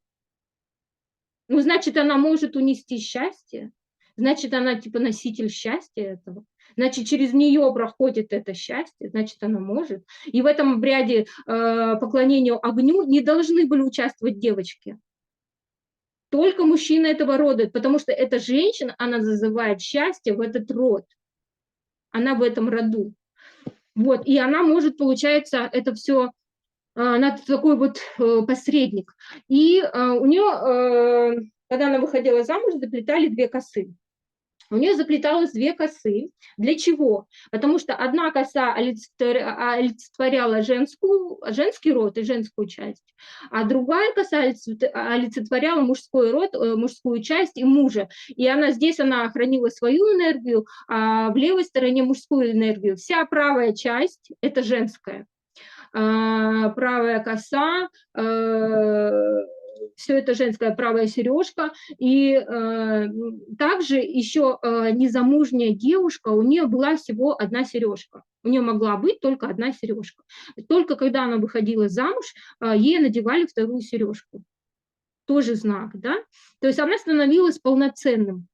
Ну, значит, она может унести счастье. Значит, она типа носитель счастья этого. Значит, через нее проходит это счастье, значит, она может. И в этом обряде поклонению огню не должны были участвовать девочки. Только мужчины этого рода, потому что эта женщина, она зазывает счастье в этот род. Она в этом роду. Вот, и она может, получается, это все, она такой вот посредник. И у нее, когда она выходила замуж, заплетали 2 косы. У нее заплеталось 2 косы. Для чего? Потому что одна коса олицетворяла женский род и женскую часть, а другая коса олицетворяла мужской род, мужскую часть и мужа. И здесь она хранила свою энергию, а в левой стороне мужскую энергию. Вся правая часть – это женская. Правая коса, все это женская правая сережка. И также еще незамужняя девушка, у нее была всего 1 сережка. У нее могла быть только 1 сережка. Только когда она выходила замуж, ей надевали 2-ю сережку. Тоже знак, да? То есть она становилась полноценным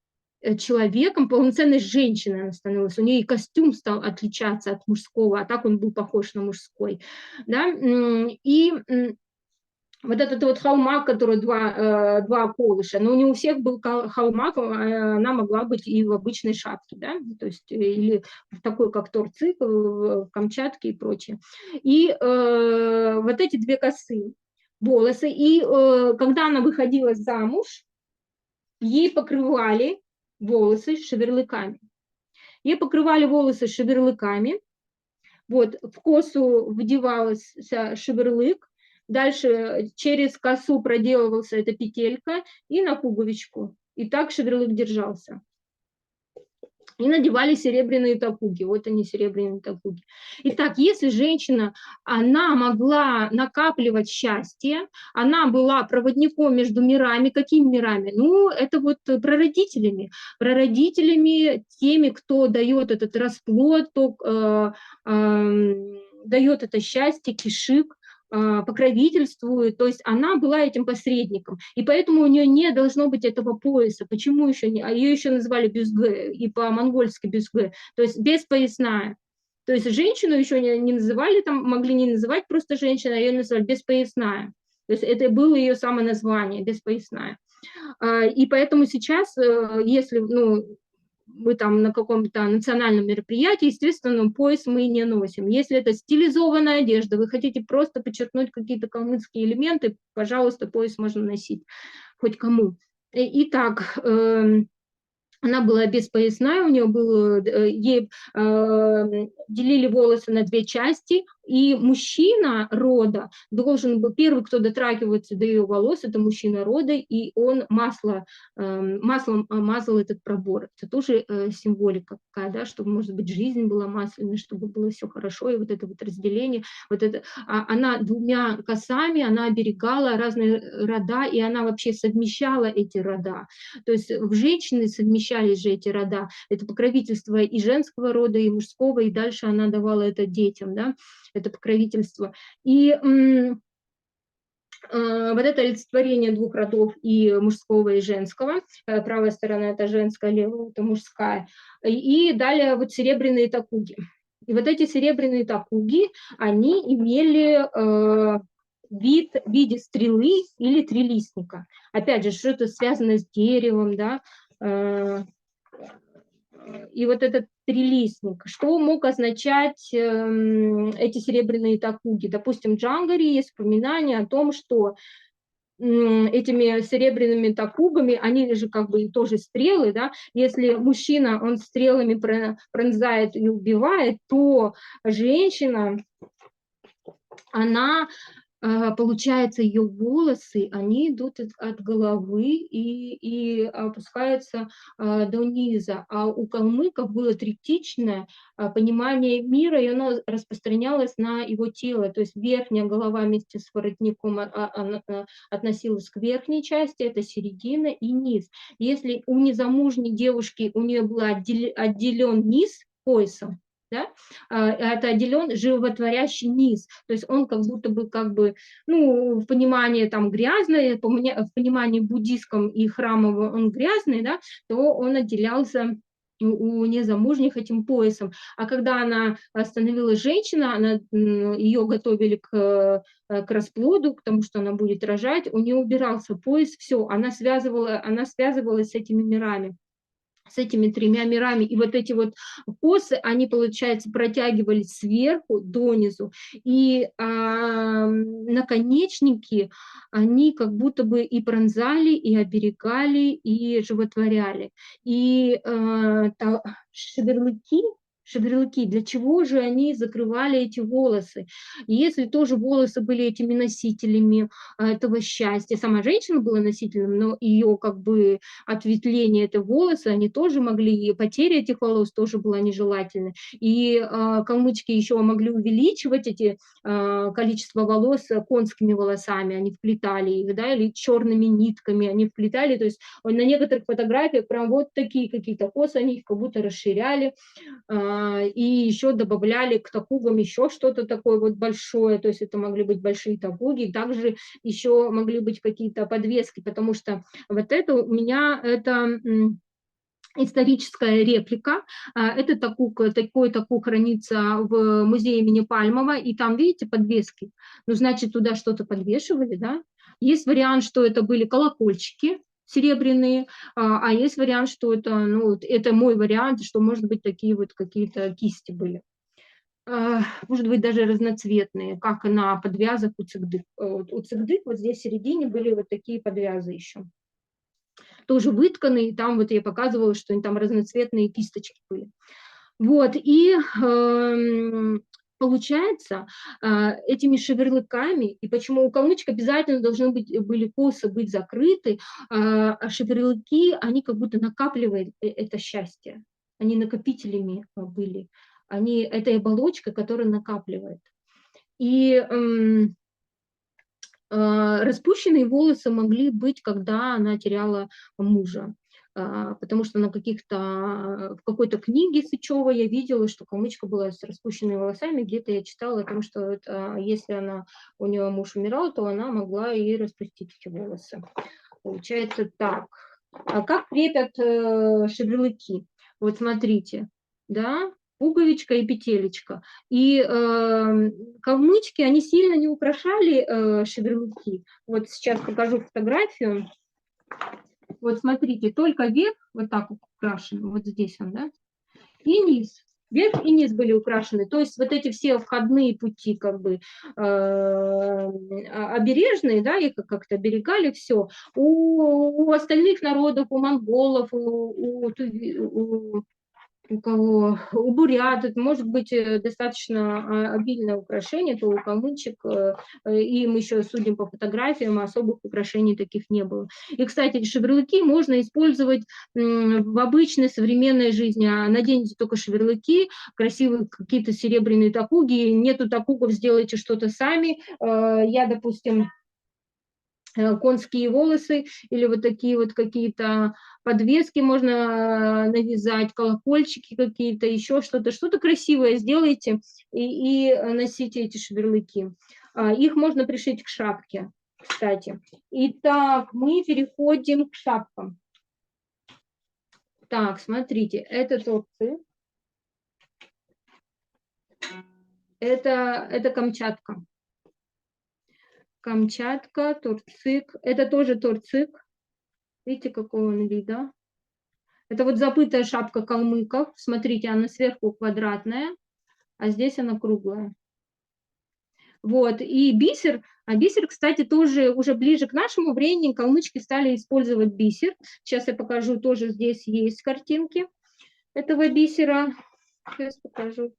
человеком, полноценной женщиной она становилась. У нее и костюм стал отличаться от мужского, а так он был похож на мужской. Да? И вот этот вот халмак, который 2 колыша, но не у всех был халмак, она могла быть и в обычной шапке, да, то есть или в такой, как торцик, в Камчатке и прочее. И вот эти 2 косы, волосы, и когда она выходила замуж, ей покрывали волосы шеверлыками. Ей покрывали волосы шеверлыками, вот, в косу вдевался шеверлык, дальше через косу проделывался эта петелька и на пуговичку. И так шеверлык держался. И надевали серебряные тапуги. Вот они, серебряные тапуги. Итак, если женщина, она могла накапливать счастье, она была проводником между мирами. Какими мирами? Ну, это вот прародителями. Прародителями, теми, кто дает этот расплод, кто дает это счастье, кишик, покровительствует, то есть она была этим посредником, и поэтому у нее не должно быть этого пояса. Почему еще не? Ее еще называли бюзгэ, и по-монгольски бюзгэ, то есть беспоясная. То есть женщину еще не называли, там могли не называть просто женщина, а ее называли беспоясная. То есть это было ее самое название, беспоясная. И поэтому сейчас, если мы там на каком-то национальном мероприятии, естественно, пояс мы не носим. Если это стилизованная одежда, вы хотите просто подчеркнуть какие-то калмыцкие элементы, пожалуйста, пояс можно носить хоть кому. Итак, она была беспоясная, у нее было, ей делили волосы на 2 части, и мужчина рода должен был, первый, кто дотрагивается до ее волос, это мужчина рода, и он маслом мазал этот пробор. Это тоже символика какая, да, чтобы, может быть, жизнь была масляной, чтобы было все хорошо, и вот это вот разделение, вот это, она 2 косами, она оберегала разные рода, и она вообще совмещала эти рода. То есть в женщины совмещались же эти рода, это покровительство и женского рода, и мужского, и дальше она давала это детям, да, это покровительство. И вот это олицетворение 2 родов, и мужского, и женского. Правая сторона – это женская, левая – это мужская. И далее вот серебряные тапуги. И вот эти серебряные тапуги, они имели вид в виде стрелы или трилистника. Опять же, что-то связано с деревом, да, и вот этот трилистник, что мог означать эти серебряные тапуги? Допустим, в Джангаре есть упоминание о том, что этими серебряными тапугами, они же как бы тоже стрелы, да, если мужчина, он стрелами пронзает и убивает, то женщина, она получается, ее волосы, они идут от головы и опускаются до низа. А у калмыков было третичное понимание мира, и оно распространялось на его тело. То есть верхняя голова вместе с воротником относилась к верхней части, это середина и низ. Если у незамужней девушки у нее был отделен низ поясом, да, это отделен животворящий низ, то есть он как будто бы, ну, в понимании там грязный, в понимании буддийском и храмовом он грязный, да, то он отделялся у незамужних этим поясом. А когда она становилась женщина, ее готовили к расплоду, к тому, что она будет рожать, у нее убирался пояс, все, она связывалась с этими мирами, с этими тремя мирами. И вот эти вот косы, они, получается, протягивались сверху донизу. И наконечники, они как будто бы и пронзали, и оберегали, и животворяли. И шеверлыки, для чего же они закрывали эти волосы? Если тоже волосы были этими носителями этого счастья, сама женщина была носителем, но ее как бы ответвление это волосы, они тоже могли, и потеря этих волос тоже была нежелательна. И калмычки еще могли увеличивать эти количество волос конскими волосами, они вплетали их, да, или черными нитками они вплетали, то есть на некоторых фотографиях прям вот такие какие-то косы, они их как будто расширяли, и еще добавляли к такугам еще что-то такое вот большое, то есть это могли быть большие такуги, также еще могли быть какие-то подвески, потому что вот это у меня это историческая реплика. Это такой такуг хранится в музее имени Пальмова, и там, видите, подвески. Ну, значит, туда что-то подвешивали, да? Есть вариант, что это были колокольчики серебряные, а есть вариант, что это, ну, это мой вариант, что, может быть, такие вот какие-то кисти были. Может быть, даже разноцветные, как на подвязах у цигдык. У цигдык вот здесь в середине были вот такие подвязы еще. Тоже вытканные, там вот я показывала, что там разноцветные кисточки были. Вот, и получается, этими шеверлыками, и почему у калмычек обязательно должны были косы быть закрыты, а шеверлыки, они как будто накапливают это счастье, они накопителями были, они этой оболочкой, которая накапливает. И распущенные волосы могли быть, когда она теряла мужа, потому что в какой-то книге Сычева я видела, что калмычка была с распущенными волосами, где-то я читала о том, что если у нее муж умирал, то она могла и распустить эти волосы. Получается так. А как крепят шевелыки? Вот смотрите, да, пуговичка и петелечка. И калмычки, они сильно не украшали шевелюки. Вот сейчас покажу фотографию. Вот смотрите, только верх вот так украшен, вот здесь он, да, и низ. Верх и низ были украшены. То есть вот эти все входные пути как бы обережные, да, их как-то оберегали все. У остальных народов, у монголов, у кого, у бурят, это может быть достаточно обильное украшение, то у калмычек, и мы еще судим по фотографиям, особых украшений таких не было. И, кстати, шеверлыки можно использовать в обычной современной жизни. Наденьте только шеверлыки, красивые какие-то серебряные такуги, нету такугов, сделайте что-то сами. Я, допустим, конские волосы или вот такие вот какие-то подвески можно навязать, колокольчики какие-то, еще что-то красивое сделайте и носите эти шеверлыки. Их можно пришить к шапке, кстати. Итак, мы переходим к шапкам. Так, смотрите, это торцы. Это Камчатка. Камчатка, торцик. Это тоже торцик. Видите, какого он вида? Это вот забытая шапка калмыков. Смотрите, она сверху квадратная, а здесь она круглая. Вот, и бисер, бисер, кстати, тоже уже ближе к нашему времени калмычки стали использовать бисер. Сейчас я покажу, тоже здесь есть картинки этого бисера. Сейчас покажу.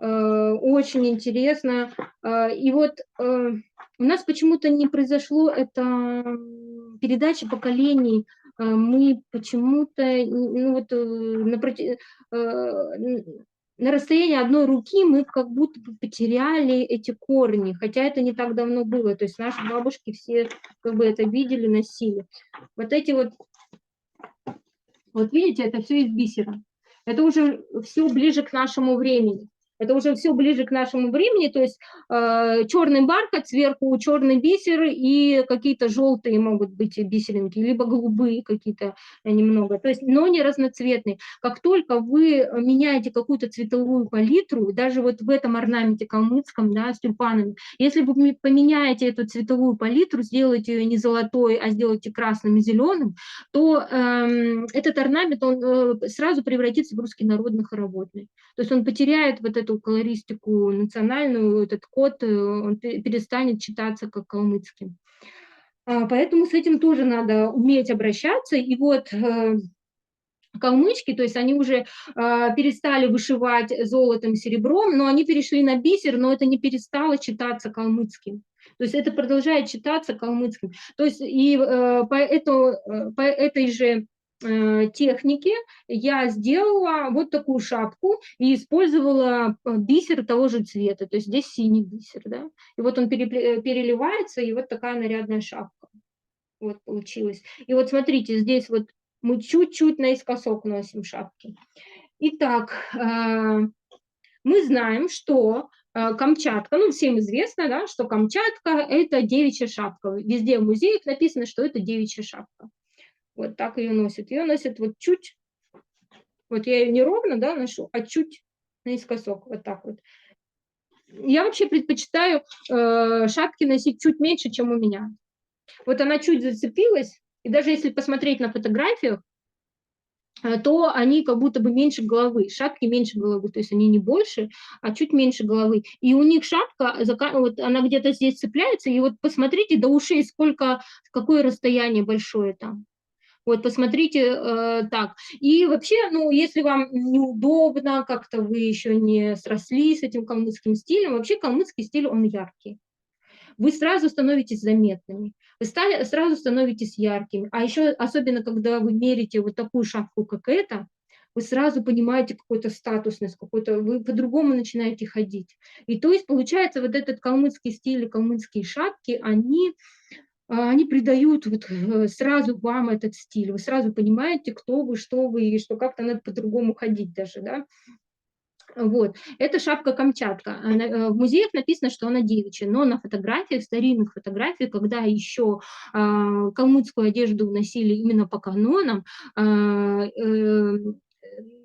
очень интересно. И вот у нас почему-то не произошло это передача поколений. Мы почему-то ну, вот, на расстоянии одной руки мы как будто бы потеряли эти корни, хотя это не так давно было. То есть наши бабушки все как бы это видели, носили. Вот эти вот видите, это все из бисера. Это уже все ближе к нашему времени. Это уже все ближе к нашему времени, то есть черный бархат, сверху черный бисер и какие-то желтые могут быть бисеринки, либо голубые какие-то немного, то есть, но не разноцветные. Как только вы меняете какую-то цветовую палитру, даже вот в этом орнаменте калмыцком, да, с тюльпанами, если вы поменяете эту цветовую палитру, сделаете ее не золотой, а сделаете красным и зеленым, то этот орнамент, он сразу превратится в русский народный хороводный. То есть он потеряет вот эту колористику национальную, этот код, он перестанет читаться как калмыцкий. Поэтому с этим тоже надо уметь обращаться. И вот калмычки, то есть они уже перестали вышивать золотом, серебром, но они перешли на бисер, но это не перестало читаться калмыцким. То есть это продолжает читаться калмыцким. То есть и по этой же технике я сделала вот такую шапку и использовала бисер того же цвета. То есть здесь синий бисер, да. И вот он переливается, и вот такая нарядная шапка. Вот получилась. И вот смотрите, здесь вот мы чуть-чуть наискосок носим шапки. Итак, мы знаем, что Камчатка, ну, всем известно, да, что Камчатка – это девичья шапка. Везде в музеях написано, что это девичья шапка. Вот так ее носят. Ее носят вот чуть, вот я ее не ровно, да, ношу, а чуть наискосок, вот так вот. Я вообще предпочитаю шапки носить чуть меньше, чем у меня. Вот она чуть зацепилась, и даже если посмотреть на фотографиях, то они как будто бы меньше головы, шапки меньше головы, то есть они не больше, а чуть меньше головы. И у них шапка, вот она где-то здесь цепляется, и вот посмотрите до ушей, какое расстояние большое там. Вот, посмотрите так. И вообще, ну, если вам неудобно, как-то вы еще не срослись с этим калмыцким стилем, вообще калмыцкий стиль, он яркий. Вы сразу становитесь заметными, вы сразу становитесь яркими. А еще, особенно, когда вы мерите вот такую шапку, как эта, вы сразу понимаете какую-то статусность, вы по-другому начинаете ходить. И то есть, получается, вот этот калмыцкий стиль, калмыцкие шапки, они придают вот сразу вам этот стиль. Вы сразу понимаете, кто вы, и что как-то надо по-другому ходить даже, да. Вот. Это шапка Камчатка. В музеях написано, что она девичья, но на фотографиях, старинных фотографиях, когда еще калмыцкую одежду носили именно по канонам,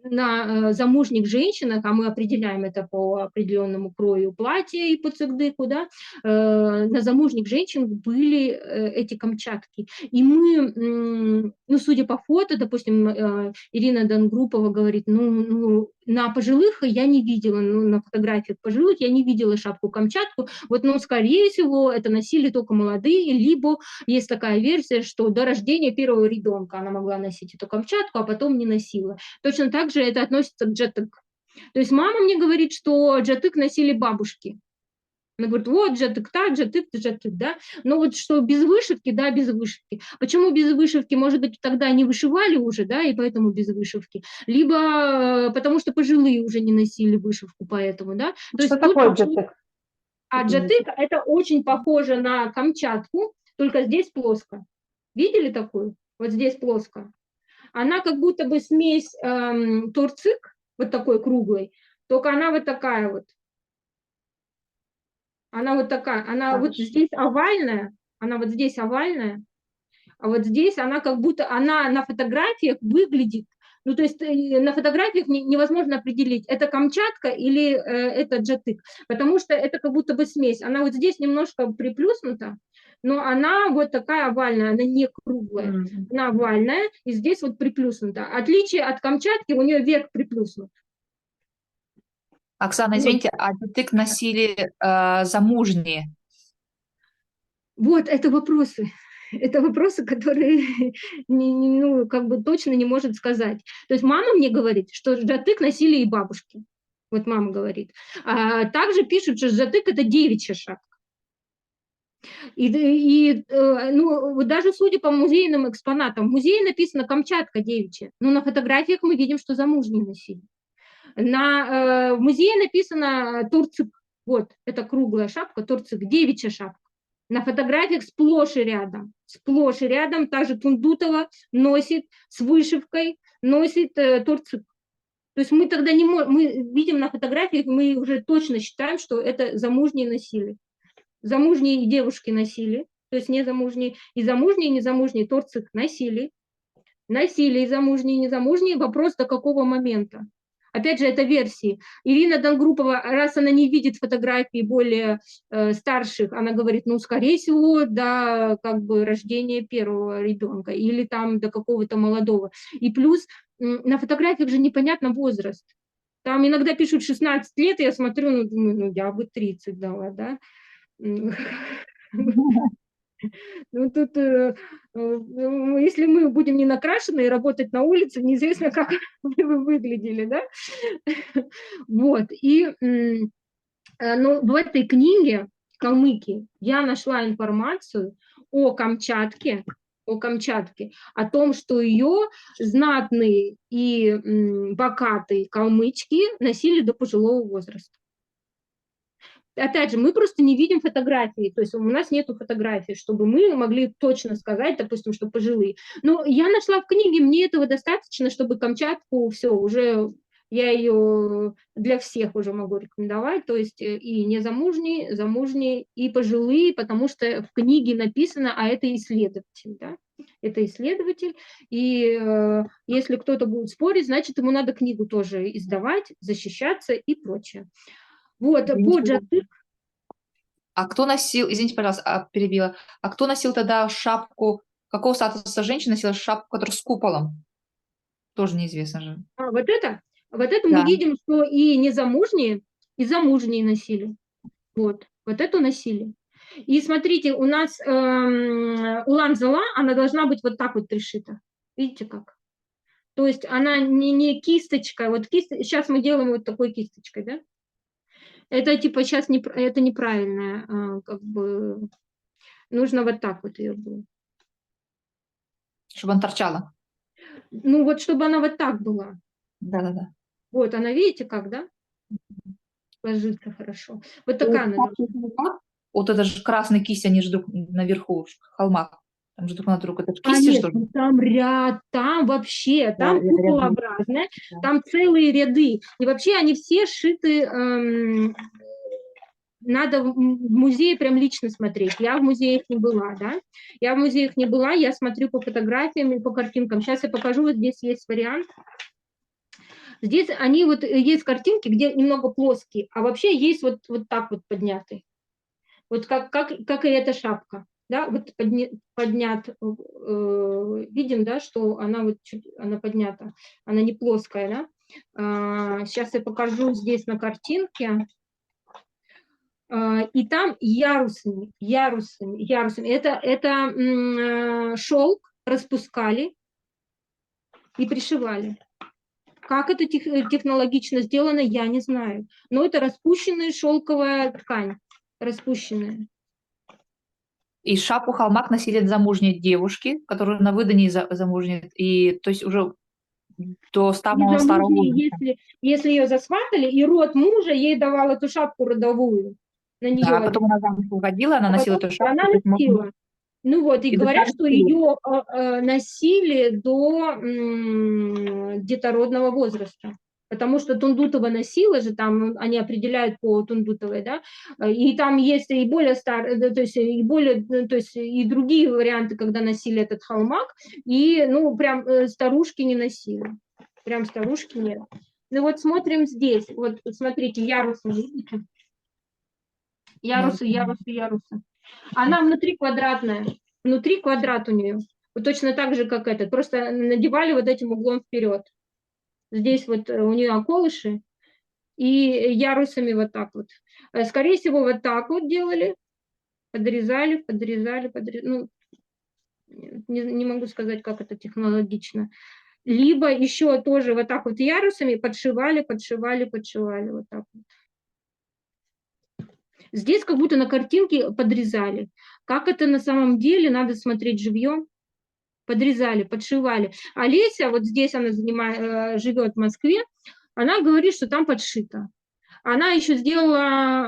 на замужних женщинах, а мы определяем это по определенному крою платья и по цикдыку, да, на замужних женщин были эти камчатки. И мы, ну, судя по фото, допустим, Ирина Дангруппова говорит, на пожилых я не видела, на фотографиях пожилых я не видела шапку-камчатку, вот, но, скорее всего, это носили только молодые, либо есть такая версия, что до рождения первого ребенка она могла носить эту камчатку, а потом не носила. Точно так же это относится к джатык. То есть мама мне говорит, что джатык носили бабушки. Она говорит, вот джатык так, джатык, да. Но вот что без вышивки, да, без вышивки. Почему без вышивки? Может быть, тогда не вышивали уже, да, и поэтому без вышивки. Либо потому что пожилые уже не носили вышивку, поэтому, да. То Что есть такое тут... джатык? А джатык – это очень похоже на Камчатку, только здесь плоско. Видели такую? Вот здесь плоско. Она как будто бы смесь торцик, вот такой круглый, только она вот такая вот. Она вот такая, она вот здесь овальная, а вот здесь она как будто, она на фотографиях выглядит, ну, то есть на фотографиях невозможно определить, это Камчатка или это джатык, потому что это как будто бы смесь. Она вот здесь немножко приплюснута, но она вот такая овальная, она не круглая, она овальная, и здесь вот приплюснута. Отличие от Камчатки, у нее верх приплюснут. Оксана, извините, а джатык носили замужние? Вот, это вопросы. Это вопросы, которые ну, как бы точно не может сказать. То есть мама мне говорит, что джатык носили и бабушки. Вот мама говорит. Также пишут, что затык – это девичья шапка. Ну, вот даже судя по музейным экспонатам, в музее написано «Камчатка девичья», но на фотографиях мы видим, что замужние носили. В музее написано «Турцик». Вот, это круглая шапка, турцик, девичья шапка. На фотографиях сплошь и рядом также Тундутова носит с вышивкой, носит турцик. То есть мы тогда не можем, мы видим на фотографиях, мы уже точно считаем, что это замужние носили. Замужние и девушки носили, то есть незамужние, и замужние, и незамужние турцик носили. Носили и замужние, и незамужние. Вопрос, до какого момента. Опять же, это версии. Ирина Дангруппова, раз она не видит фотографии более старших, она говорит, ну, скорее всего, до как бы рождения первого ребенка или там до какого-то молодого. И плюс на фотографиях же непонятно возраст. Там иногда пишут 16 лет, и я смотрю, ну, думаю, ну, я бы 30 дала, да. Ну, тут, если мы будем не накрашены и работать на улице, неизвестно, как вы выглядели, да? Вот, но в этой книге «Калмыки» я нашла информацию о Камчатке, о том, что ее знатные и богатые калмычки носили до пожилого возраста. Опять же, мы просто не видим фотографии, то есть у нас нету фотографий, чтобы мы могли точно сказать, допустим, что пожилые. Но я нашла в книге, мне этого достаточно, чтобы Камчатку, все, уже я ее для всех уже могу рекомендовать, то есть и незамужние, замужние, и пожилые, потому что в книге написано, а это исследователь, да? Это исследователь, и если кто-то будет спорить, значит, ему надо книгу тоже издавать, защищаться и прочее. Вот, А кто носил, извините, пожалуйста, перебила, а кто носил тогда шапку, какого статуса женщина носила шапку, которая с куполом? Тоже неизвестно же. Вот это Да. мы видим, что и незамужние, и замужние носили. Вот это носили. И смотрите, у нас улан-зала, она должна быть вот так вот пришита. Видите как? То есть она не кисточка, вот сейчас мы делаем вот такой кисточкой, да? Это типа сейчас это неправильное, как бы нужно вот так вот ее было. Чтобы она торчала. Ну вот чтобы она вот так была. Да. Вот она, видите как, да? Ложится хорошо. Вот такая она. Вот это же красные кисти, они же друг наверху, в холмах. Там же друг на друга. Это же кисти, Нет, что ли? там ряд, там вообще, там куполообразное, там целые ряды. И вообще они все сшиты, надо в музее прям лично смотреть. Я в музеях не была, да? Я в музеях не была, я смотрю по фотографиям и по картинкам. Сейчас я покажу, вот здесь есть вариант. Здесь они вот, есть картинки, где немного плоские, а вообще есть вот так вот поднятые. Вот как и эта шапка. Да, вот поднят, видим, да, что она вот чуть, она поднята, она не плоская, да. Сейчас я покажу здесь на картинке. И там ярусами. Это шелк распускали и пришивали. Как это технологично сделано, я не знаю. Но это распущенная шелковая ткань, распущенная. И шапку халмак носили замужние девушки, которые на выдании замужние, и то есть уже до самого старого возраста. Если ее засватали, и род мужа ей давал эту шапку родовую. На нее Да, потом она замуж выходила, она носила эту шапку. Она носила. Ну вот, и говорят, что ее носили до детородного возраста. Потому что Тундутова носила же, там они определяют по Тундутовой, да, и там есть и более старые, то есть и другие варианты, когда носили этот халмак, и, ну, прям старушки не носили, прям старушки нет. Ну вот смотрим здесь, вот смотрите, ярусы, видите? Ярусы. Она внутри квадратная, внутри квадрат у нее, вот точно так же, как этот, просто надевали вот этим углом вперед. Здесь вот у нее околыши, и ярусами вот так вот. Скорее всего, вот так вот делали, подрезали. Ну, не могу сказать, как это технологично. либо еще тоже вот так вот ярусами подшивали, вот так вот. Здесь как будто на картинке подрезали. Как это на самом деле, надо смотреть живьем. Подрезали, подшивали. Олеся, вот здесь она живет в Москве, она говорит, что там подшито. Она еще сделала,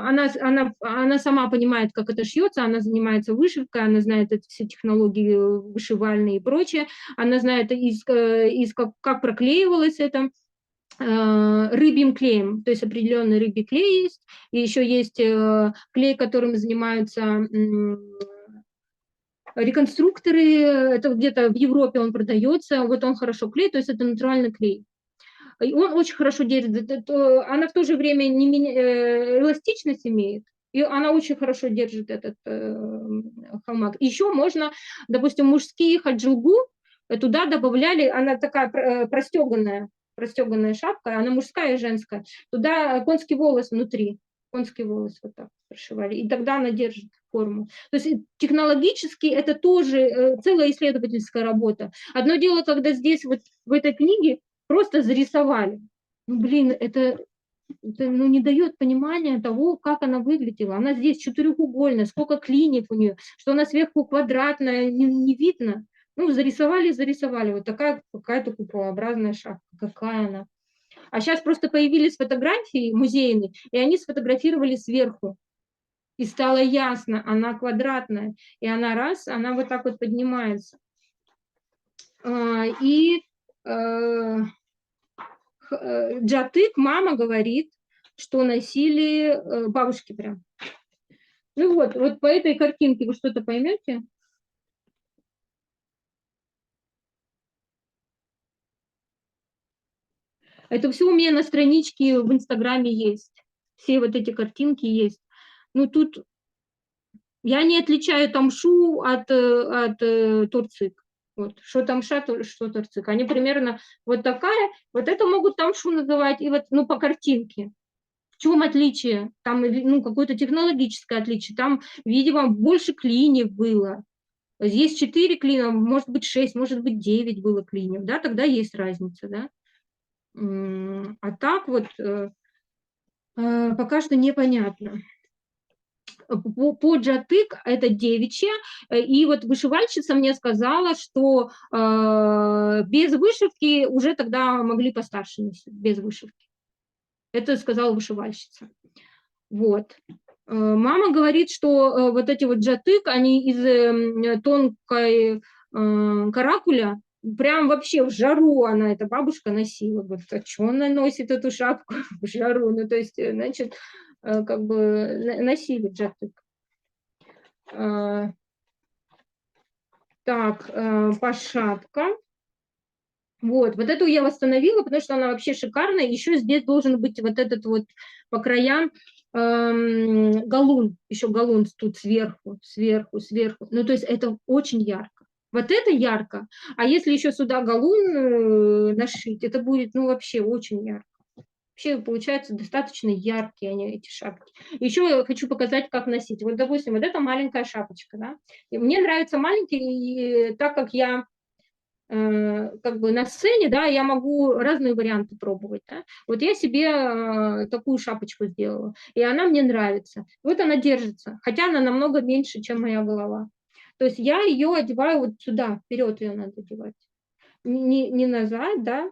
она сама понимает, как это шьется, она занимается вышивкой, она знает эти все технологии вышивальные и прочее, она знает, как проклеивалось это рыбьим клеем, то есть определенный рыбий клей есть, и еще есть клей, которым занимаются реконструкторы, это где-то в Европе он продается, вот он хорошо клеит, то есть это натуральный клей. И он очень хорошо держит. Она в то же время эластичность имеет, и она очень хорошо держит этот халмак. Еще можно, допустим, мужские хаджулгу туда добавляли, она такая простеганная шапка, она мужская и женская. Туда конский волос внутри, конский волос вот так прошивали, и тогда она держит форму. То есть технологически это тоже целая исследовательская работа. Одно дело, когда здесь вот в этой книге просто зарисовали. Ну, блин, это не дает понимания того, как она выглядела. Она здесь четырехугольная, сколько клиньев у нее, что она сверху квадратная, не видно. Ну, зарисовали. Вот такая какая-то куполообразная шапка. Какая она. А сейчас просто появились фотографии музейные, и они сфотографировали сверху. И стало ясно, она квадратная. И она вот так вот поднимается. И джатык, мама говорит, что носили бабушки прям. Ну вот по этой картинке вы что-то поймете? Это все у меня на страничке в Инстаграме есть. Все вот эти картинки есть. Ну тут я не отличаю тамшу от торцик. Вот, что тамша, что торцик. Они примерно вот такая, вот это могут тамшу называть, и вот, ну, по картинке. В чем отличие? Там, ну, какое-то технологическое отличие. Там, видимо, больше клиньев было. Здесь 4 клина, может быть 6, может быть 9 было клиньев, да, тогда есть разница, да. А так вот пока что непонятно. По джатык это девичья, и вот вышивальщица мне сказала, что без вышивки уже тогда могли постарше носить, без вышивки. Это сказала вышивальщица. Вот. Мама говорит, что вот эти вот джатык, они из тонкой каракуля, прям вообще в жару она, эта бабушка, носила. Говорит, а что она носит эту шапку в жару? Ну, то есть, значит, как бы носили джатык. Так, по шапкам. Вот эту я восстановила, потому что она вообще шикарная. Еще здесь должен быть вот этот вот по краям галун, еще галун тут сверху. Ну, то есть это очень ярко. Вот это ярко. А если еще сюда галун нашить, это будет, ну, вообще очень ярко. Вообще, получаются достаточно яркие они, эти шапки. Еще я хочу показать, как носить. Вот, допустим, вот эта маленькая шапочка, да. И мне нравятся маленькие, и так как я как бы на сцене, да, я могу разные варианты пробовать, да. Вот я себе такую шапочку сделала, и она мне нравится. Вот она держится, хотя она намного меньше, чем моя голова. То есть я ее одеваю вот сюда, вперед ее надо одевать. Не назад, да,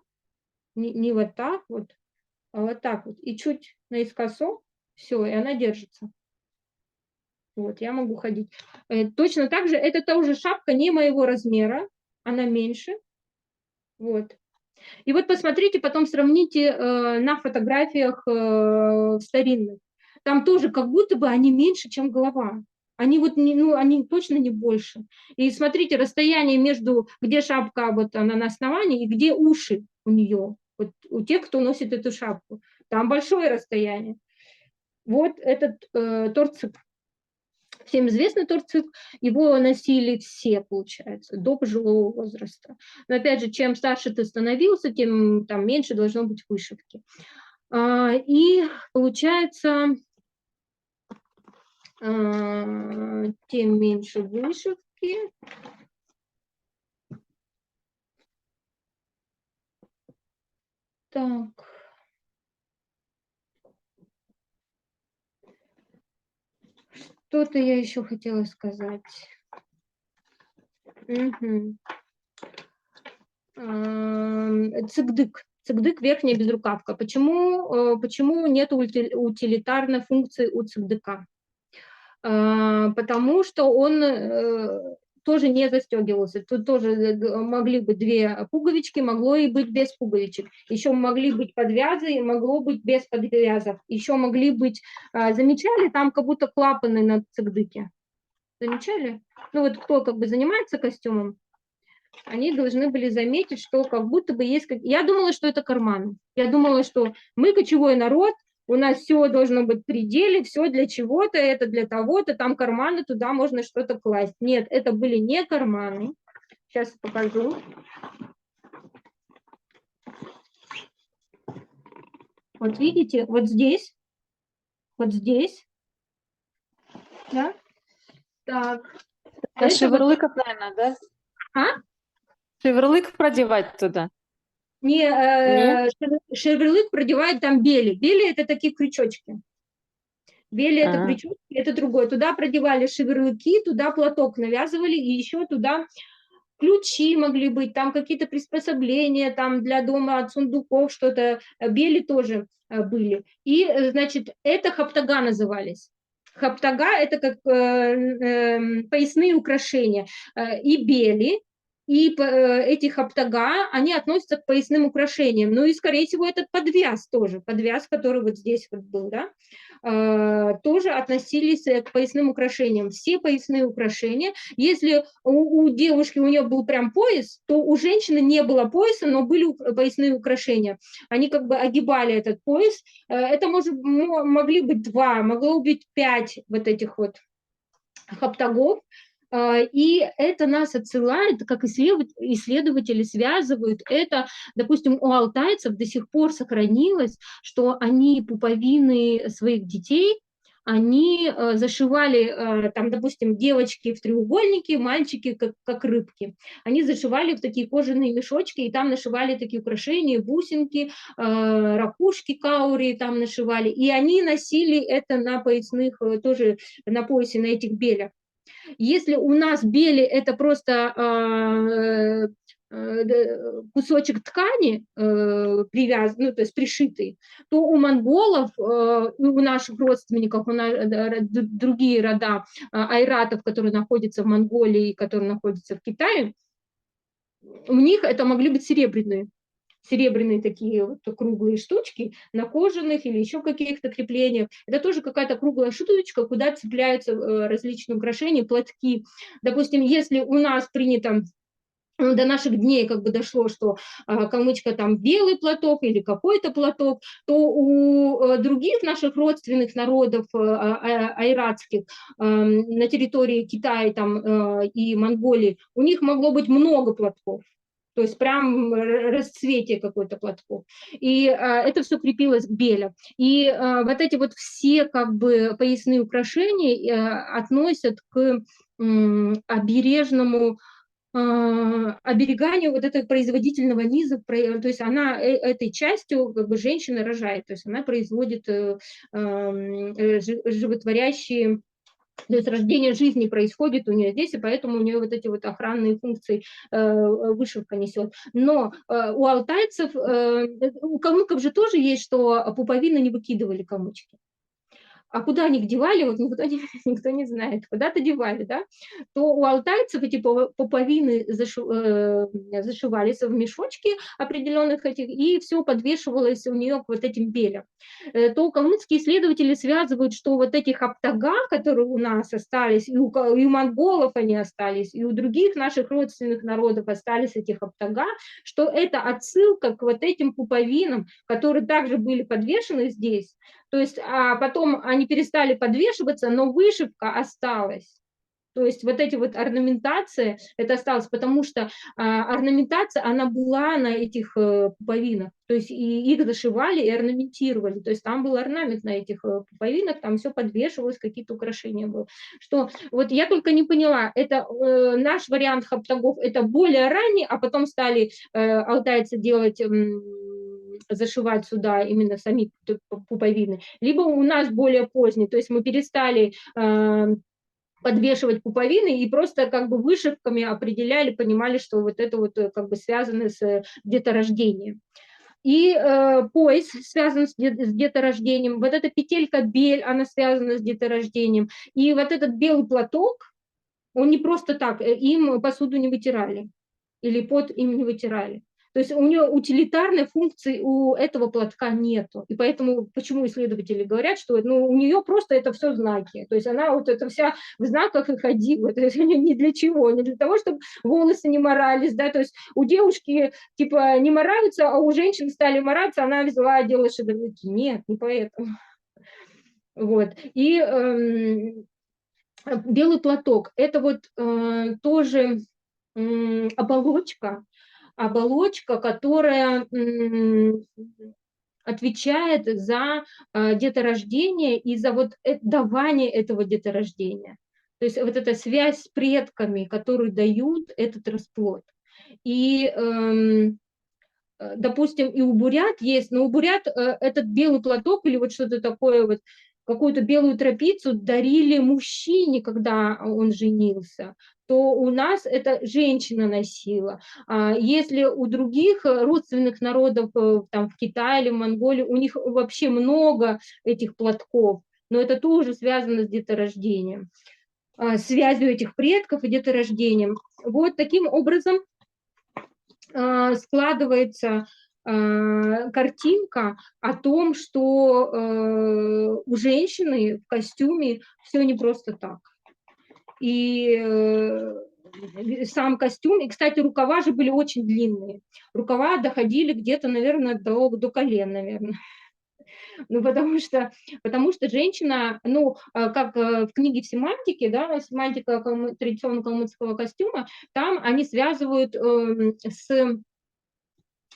не вот так вот, а вот так вот. И чуть наискосок, все, и она держится. Вот, я могу ходить. Точно так же, это тоже шапка не моего размера, она меньше. Вот. И вот посмотрите, потом сравните на фотографиях старинных. Там тоже как будто бы они меньше, чем голова. Они вот они точно не больше. И смотрите, расстояние между, где шапка вот она на основании, и где уши у нее. Вот у тех, кто носит эту шапку. Там большое расстояние. Вот этот торцик. Всем известный торцик, его носили все, получается, до пожилого возраста. Но опять же, чем старше ты становился, тем там меньше должно быть вышивки. И получается, тем меньше вышивки. Так. Что-то я еще хотела сказать. Мгм. Цыгдык. Цыгдык — верхняя безрукавка. Почему нет утилитарной функции у цыгдыка? Потому что он тоже не застегивался. Тут тоже могли быть 2 пуговички, могло и быть без пуговичек. Еще могли быть подвязы, и могло быть без подвязов. Еще могли быть, замечали, там как будто клапаны на цыгдыке. Замечали? Ну вот кто как бы занимается костюмом, они должны были заметить, что как будто бы есть... Я думала, что это карманы. Я думала, что мы кочевой народ, у нас все должно быть в пределе, все для чего-то, это для того-то, там карманы, туда можно что-то класть. Нет, это были не карманы. Сейчас покажу. Вот видите, вот здесь, да? Так. Это Это вот... шеверлыков, наверное, да? А? Шеверлык продевать туда. Не, Нет? шеверлык продевает там бели. Бели — это такие крючочки. Бели — это А. крючочки, это другое. Туда продевали шеверлыки, туда платок навязывали, и еще туда ключи могли быть, там какие-то приспособления там для дома от сундуков, что-то. Бели тоже были. И, значит, это хаптага назывались. Хаптага — это как поясные украшения. И бели, и эти хаптага, они относятся к поясным украшениям. Ну и, скорее всего, этот подвяз тоже, подвяз, который вот здесь вот был, да, тоже относились к поясным украшениям. Все поясные украшения. Если у девушки, у нее был прям пояс, то у женщины не было пояса, но были поясные украшения. Они как бы огибали этот пояс. Это могли быть 2, могло быть 5 вот этих вот хаптагов. И это нас отсылает, как исследователи связывают это, допустим, у алтайцев до сих пор сохранилось, что они пуповины своих детей, они зашивали, там, допустим, девочки в треугольники, мальчики как рыбки. Они зашивали в такие кожаные мешочки, и там нашивали такие украшения, бусинки, ракушки, каури там нашивали. И они носили это на поясных, тоже на поясе, на этих белях. Если у нас бели — это просто кусочек ткани привязан, ну, то есть пришитый, то у монголов, у наших родственников, другие рода айратов, которые находятся в Монголии, которые находятся в Китае, у них это могли быть серебряные такие вот круглые штучки на кожаных или еще каких-то креплениях. Это тоже какая-то круглая штучка, куда цепляются различные украшения, платки. Допустим, если у нас принято до наших дней как бы дошло, что калмычка там белый платок или какой-то платок, то у других наших родственных народов айратских на территории Китая там, и Монголии у них могло быть много платков. То есть прям расцветие какой-то платков. И это все крепилось к белям. И вот эти вот все как бы поясные украшения относят к обереганию вот этого производительного низа, то есть она этой частью как бы женщина рожает, то есть она производит животворящие, то есть рождение жизни происходит у нее здесь, и поэтому у нее вот эти вот охранные функции вышивка несет. Но у алтайцев, у калмыков же тоже есть, что пуповины не выкидывали калмычки. А куда они их девали, вот никто не знает, куда-то девали, да, то у алтайцев эти пуповины зашивались в мешочки определенных этих, и все подвешивалось у нее к вот этим белям. То калмыцкие исследователи связывают, что вот эти хаптага, которые у нас остались, и у монголов они остались, и у других наших родственных народов остались эти хаптага, что это отсылка к вот этим пуповинам, которые также были подвешены здесь. То есть, а потом они перестали подвешиваться, но вышивка осталась. То есть вот эти вот орнаментации, это осталось, потому что орнаментация, она была на этих пуповинах. То есть и их зашивали и орнаментировали. То есть там был орнамент на этих пуповинах, там все подвешивалось, какие-то украшения были. Что вот я только не поняла, это наш вариант хаптагов, это более ранний, а потом стали алтайцы делать зашивать сюда именно сами пуповины, либо у нас более поздний, то есть мы перестали подвешивать пуповины и просто как бы вышивками определяли, понимали, что вот это вот как бы связано с деторождением. И пояс связан с деторождением, вот эта петелька бель, она связана с деторождением, и вот этот белый платок, он не просто так, им посуду не вытирали, или пот им не вытирали. То есть у нее утилитарной функции у этого платка нету. И поэтому, почему исследователи говорят, что у нее просто это все знаки. То есть она вот это вся в знаках и ходила. То есть ни для чего, не для того, чтобы волосы не морались. Да? То есть у девушки типа не мораются, а у женщин стали мораться, она взяла, делала шедеврики. Нет, не поэтому. Вот. И белый платок – это вот тоже оболочка, которая отвечает за деторождение и за вот давание этого деторождения. То есть вот эта связь с предками, которую дают этот расплод. И, допустим, и у бурят есть, но у бурят этот белый платок или вот что-то такое вот, какую-то белую тряпицу дарили мужчине, когда он женился, то у нас это женщина носила. Если у других родственных народов, там в Китае или в Монголии, у них вообще много этих платков, но это тоже связано с деторождением, связью этих предков и деторождением. Вот таким образом складывается картинка о том, что у женщины в костюме все не просто так. И сам костюм, и, кстати, рукава же были очень длинные. Рукава доходили где-то, наверное, до колен, наверное. Ну, потому что женщина, как в книге в семантике, да, семантика традиционного калмыцкого костюма, там они связывают с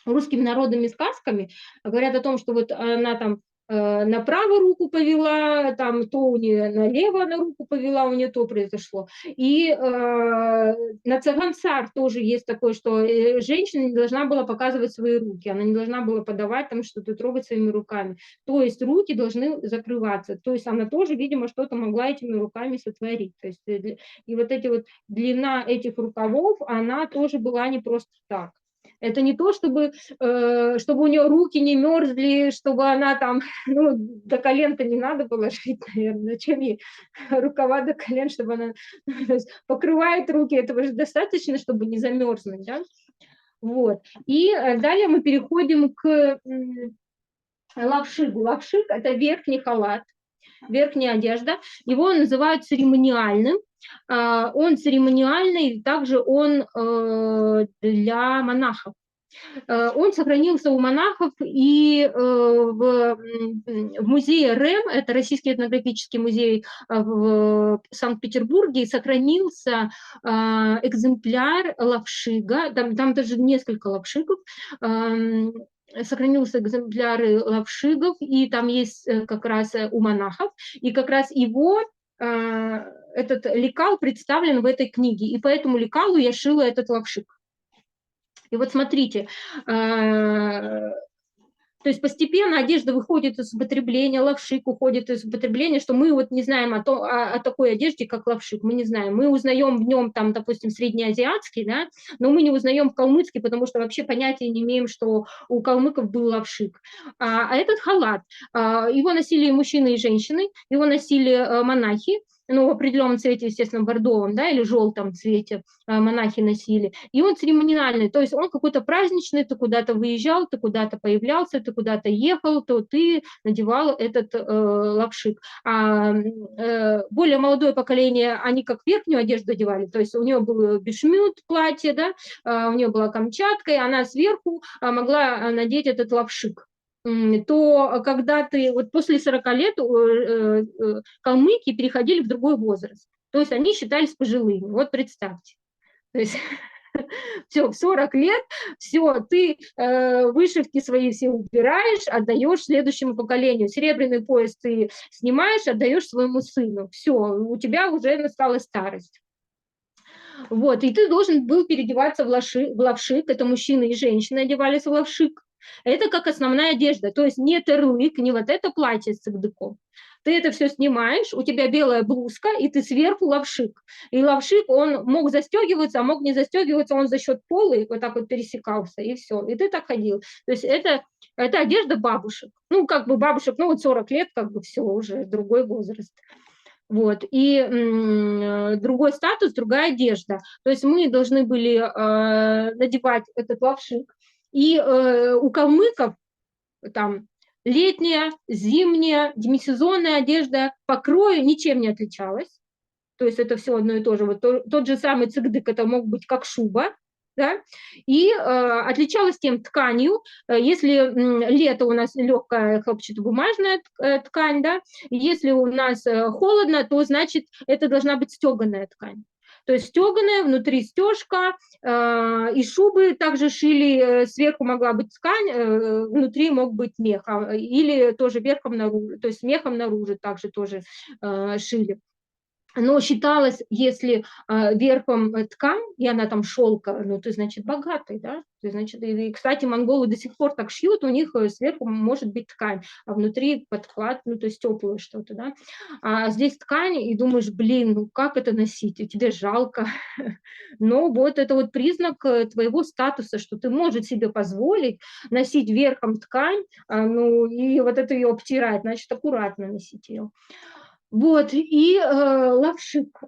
русскими народными сказками, говорят о том, что вот она там на правую руку повела, там то у нее налево на руку повела, у нее то произошло. И на Цагансар тоже есть такое, что женщина не должна была показывать свои руки, она не должна была подавать там что-то, трогать своими руками. То есть руки должны закрываться. То есть она тоже, видимо, что-то могла этими руками сотворить. То есть, и вот эти вот длина этих рукавов, она тоже была не просто так. Это не то, чтобы у нее руки не мерзли, чтобы она там, до колен-то не надо было шить, наверное, зачем ей рукава до колен, чтобы она покрывает руки, этого же достаточно, чтобы не замерзнуть, да? Вот. И далее мы переходим к лавшигу. Лавшиг – это верхний халат, верхняя одежда. Его называют церемониальным. Он церемониальный, также он для монахов. Он сохранился у монахов, и в музее РЭМ, это Российский этнографический музей в Санкт-Петербурге, сохранился экземпляр лавшига, там даже несколько лавшигов, сохранился экземпляры лавшигов, и там есть как раз у монахов, и как раз его, этот лекал представлен в этой книге, и по этому лекалу я шила этот лавшиг. И вот смотрите, то есть постепенно одежда выходит из употребления, лавшик уходит из употребления, что мы вот не знаем о такой одежде, как лавшик, мы не знаем. Мы узнаем в нем, там, допустим, среднеазиатский, да, но мы не узнаем в калмыцкий, потому что вообще понятия не имеем, что у калмыков был лавшик. А этот халат, его носили и мужчины, и женщины, его носили монахи, в определенном цвете, естественно, бордовом, да, или желтом цвете монахи носили. И он церемониальный, то есть он какой-то праздничный, ты куда-то выезжал, ты куда-то появлялся, ты куда-то ехал, то ты надевал этот лавшик. А более молодое поколение, они как верхнюю одежду одевали, то есть у нее был бешмют, платье, да, у нее была камчатка, и она сверху могла надеть этот лавшик. То когда ты, вот после 40 лет калмыки переходили в другой возраст. То есть они считались пожилыми. Вот представьте. То есть все, в 40 лет, все, ты вышивки свои все убираешь, отдаешь следующему поколению. Серебряный пояс ты снимаешь, отдаешь своему сыну. Все, у тебя уже настала старость. Вот, и ты должен был переодеваться в лавшик, это мужчины и женщины одевались в лавшик. Это как основная одежда, то есть не терлык, не вот это платье с цигдыком. Ты это все снимаешь, у тебя белая блузка, и ты сверху лавшик. И лавшик, он мог застегиваться, а мог не застегиваться, он за счет полы вот так вот пересекался, и все. И ты так ходил. То есть это одежда бабушек. Ну, как бы бабушек, ну, вот 40 лет, как бы все, уже другой возраст. Вот. И другой статус, другая одежда. То есть мы должны были надевать этот лавшик. И у калмыков там летняя, зимняя, демисезонная одежда по крою ничем не отличалась. То есть это все одно и то же. Вот тот же самый цигдык, это мог быть как шуба, да, и отличалась тем тканью. Если лето у нас легкая хлопчатобумажная ткань, да, если у нас холодно, то значит это должна быть стеганая ткань. То есть стеганая, внутри стежка, и шубы также шили, сверху могла быть ткань, внутри мог быть мех, или тоже верхом наружу, то есть мехом наружу также тоже шили. Но считалось, если верхом ткань, и она там шелка, ну, ты, значит, богатый, да? Ты, значит, и, кстати, монголы до сих пор так шьют, у них сверху может быть ткань, а внутри подклад, ну, то есть теплое что-то, да? А здесь ткань, и думаешь, блин, ну, как это носить? Тебе жалко. Но вот это вот признак твоего статуса, что ты можешь себе позволить носить верхом ткань, ну, и вот это ее обтирать, значит, аккуратно носить ее. Вот, и лавшик.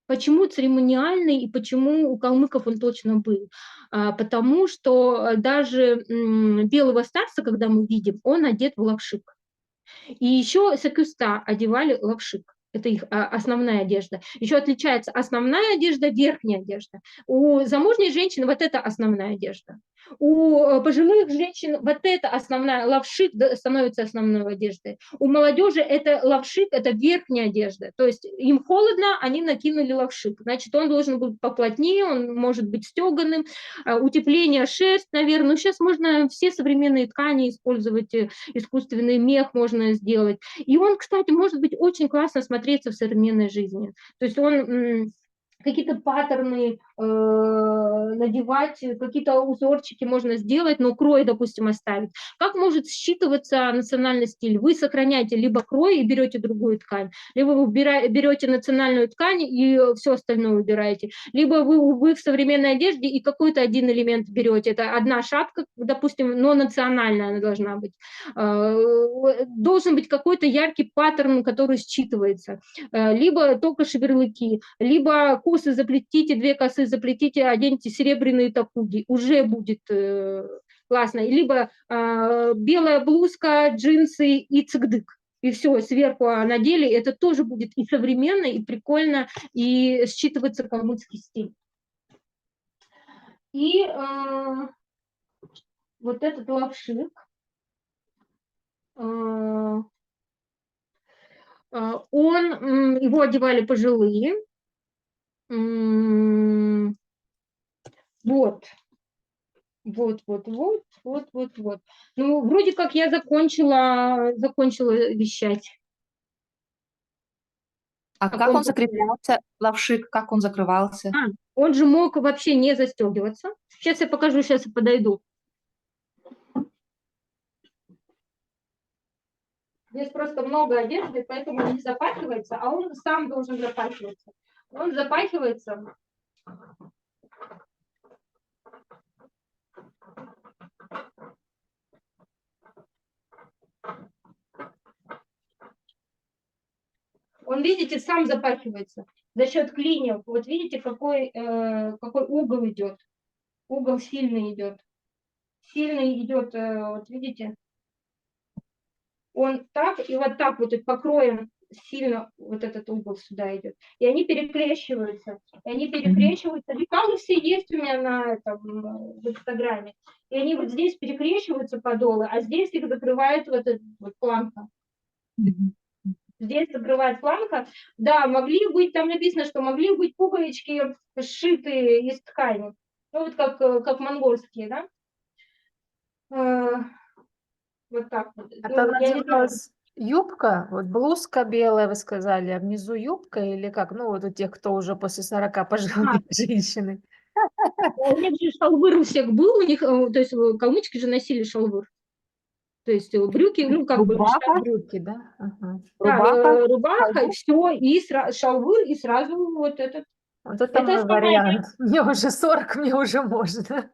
Почему церемониальный и почему у калмыков он точно был? Потому что даже белого старца, когда мы видим, он одет в лавшик. И еще сакюста одевали лавшик. Это их основная одежда. Еще отличается основная одежда, верхняя одежда. У замужней женщины вот это основная одежда. У пожилых женщин вот это основная, лавшик становится основной одеждой. У молодежи это лавшик, это верхняя одежда. То есть им холодно, они накинули лавшик. Значит, он должен быть поплотнее, он может быть стеганым. Утепление шерсть, наверное. Ну, сейчас можно все современные ткани использовать, искусственный мех можно сделать. И он, кстати, может быть очень классно смотреться в современной жизни. То есть он какие-то паттерны надевать, какие-то узорчики можно сделать, но крой, допустим, оставить. Как может считываться национальный стиль? Вы сохраняете либо крой и берете другую ткань, либо вы берете национальную ткань и все остальное убираете, либо вы в современной одежде и какой-то один элемент берете. Это одна шапка, допустим, но национальная она должна быть. Должен быть какой-то яркий паттерн, который считывается. Либо только шеверлыки, либо косы заплетите, 2 косы заплетите, оденьте серебряные такуги, уже будет классно. Либо белая блузка, джинсы и цигдык. И все, сверху надели, это тоже будет и современно, и прикольно, и считывается калмыцкий стиль. И вот этот лавшик, его одевали пожилые. Вот. Ну, вроде как я закончила вещать. А как он закреплялся, лавшик, как он закрывался? Он же мог вообще не застегиваться. Сейчас я покажу, сейчас я подойду. Здесь просто много одежды, поэтому он не запахивается, а он сам должен запахиваться. Он запахивается. Он, видите, сам запахивается за счет клиньев. Вот видите, какой угол идет. Угол сильный идет. Сильный идет, вот видите. Он так и вот так вот по кроям сильно вот этот угол сюда идет. И они перекрещиваются. Лекалы все есть у меня в Инстаграме. И они вот здесь перекрещиваются подолы, а здесь их закрывает вот эта вот планка. Здесь закрывает планка. Да, могли быть, там написано, что могли быть пуговички сшитые из ткани. Ну, вот как монгольские, да? Вот так вот. Это называлась юбка, вот блузка белая, вы сказали, а внизу юбка или как? Ну, вот у тех, кто уже после 40 пожилые женщины. У них же шалвыр у всех был, у них, то есть калмычки же носили шалвыр. То есть брюки, ну, как бы, Рубаха? Брюки, да? Ага. да, Рубаха, рубаха, и халат. все, и шалвыр, и сразу вот этот. Вот это Это мой основание, вариант. Мне уже 40, мне уже можно.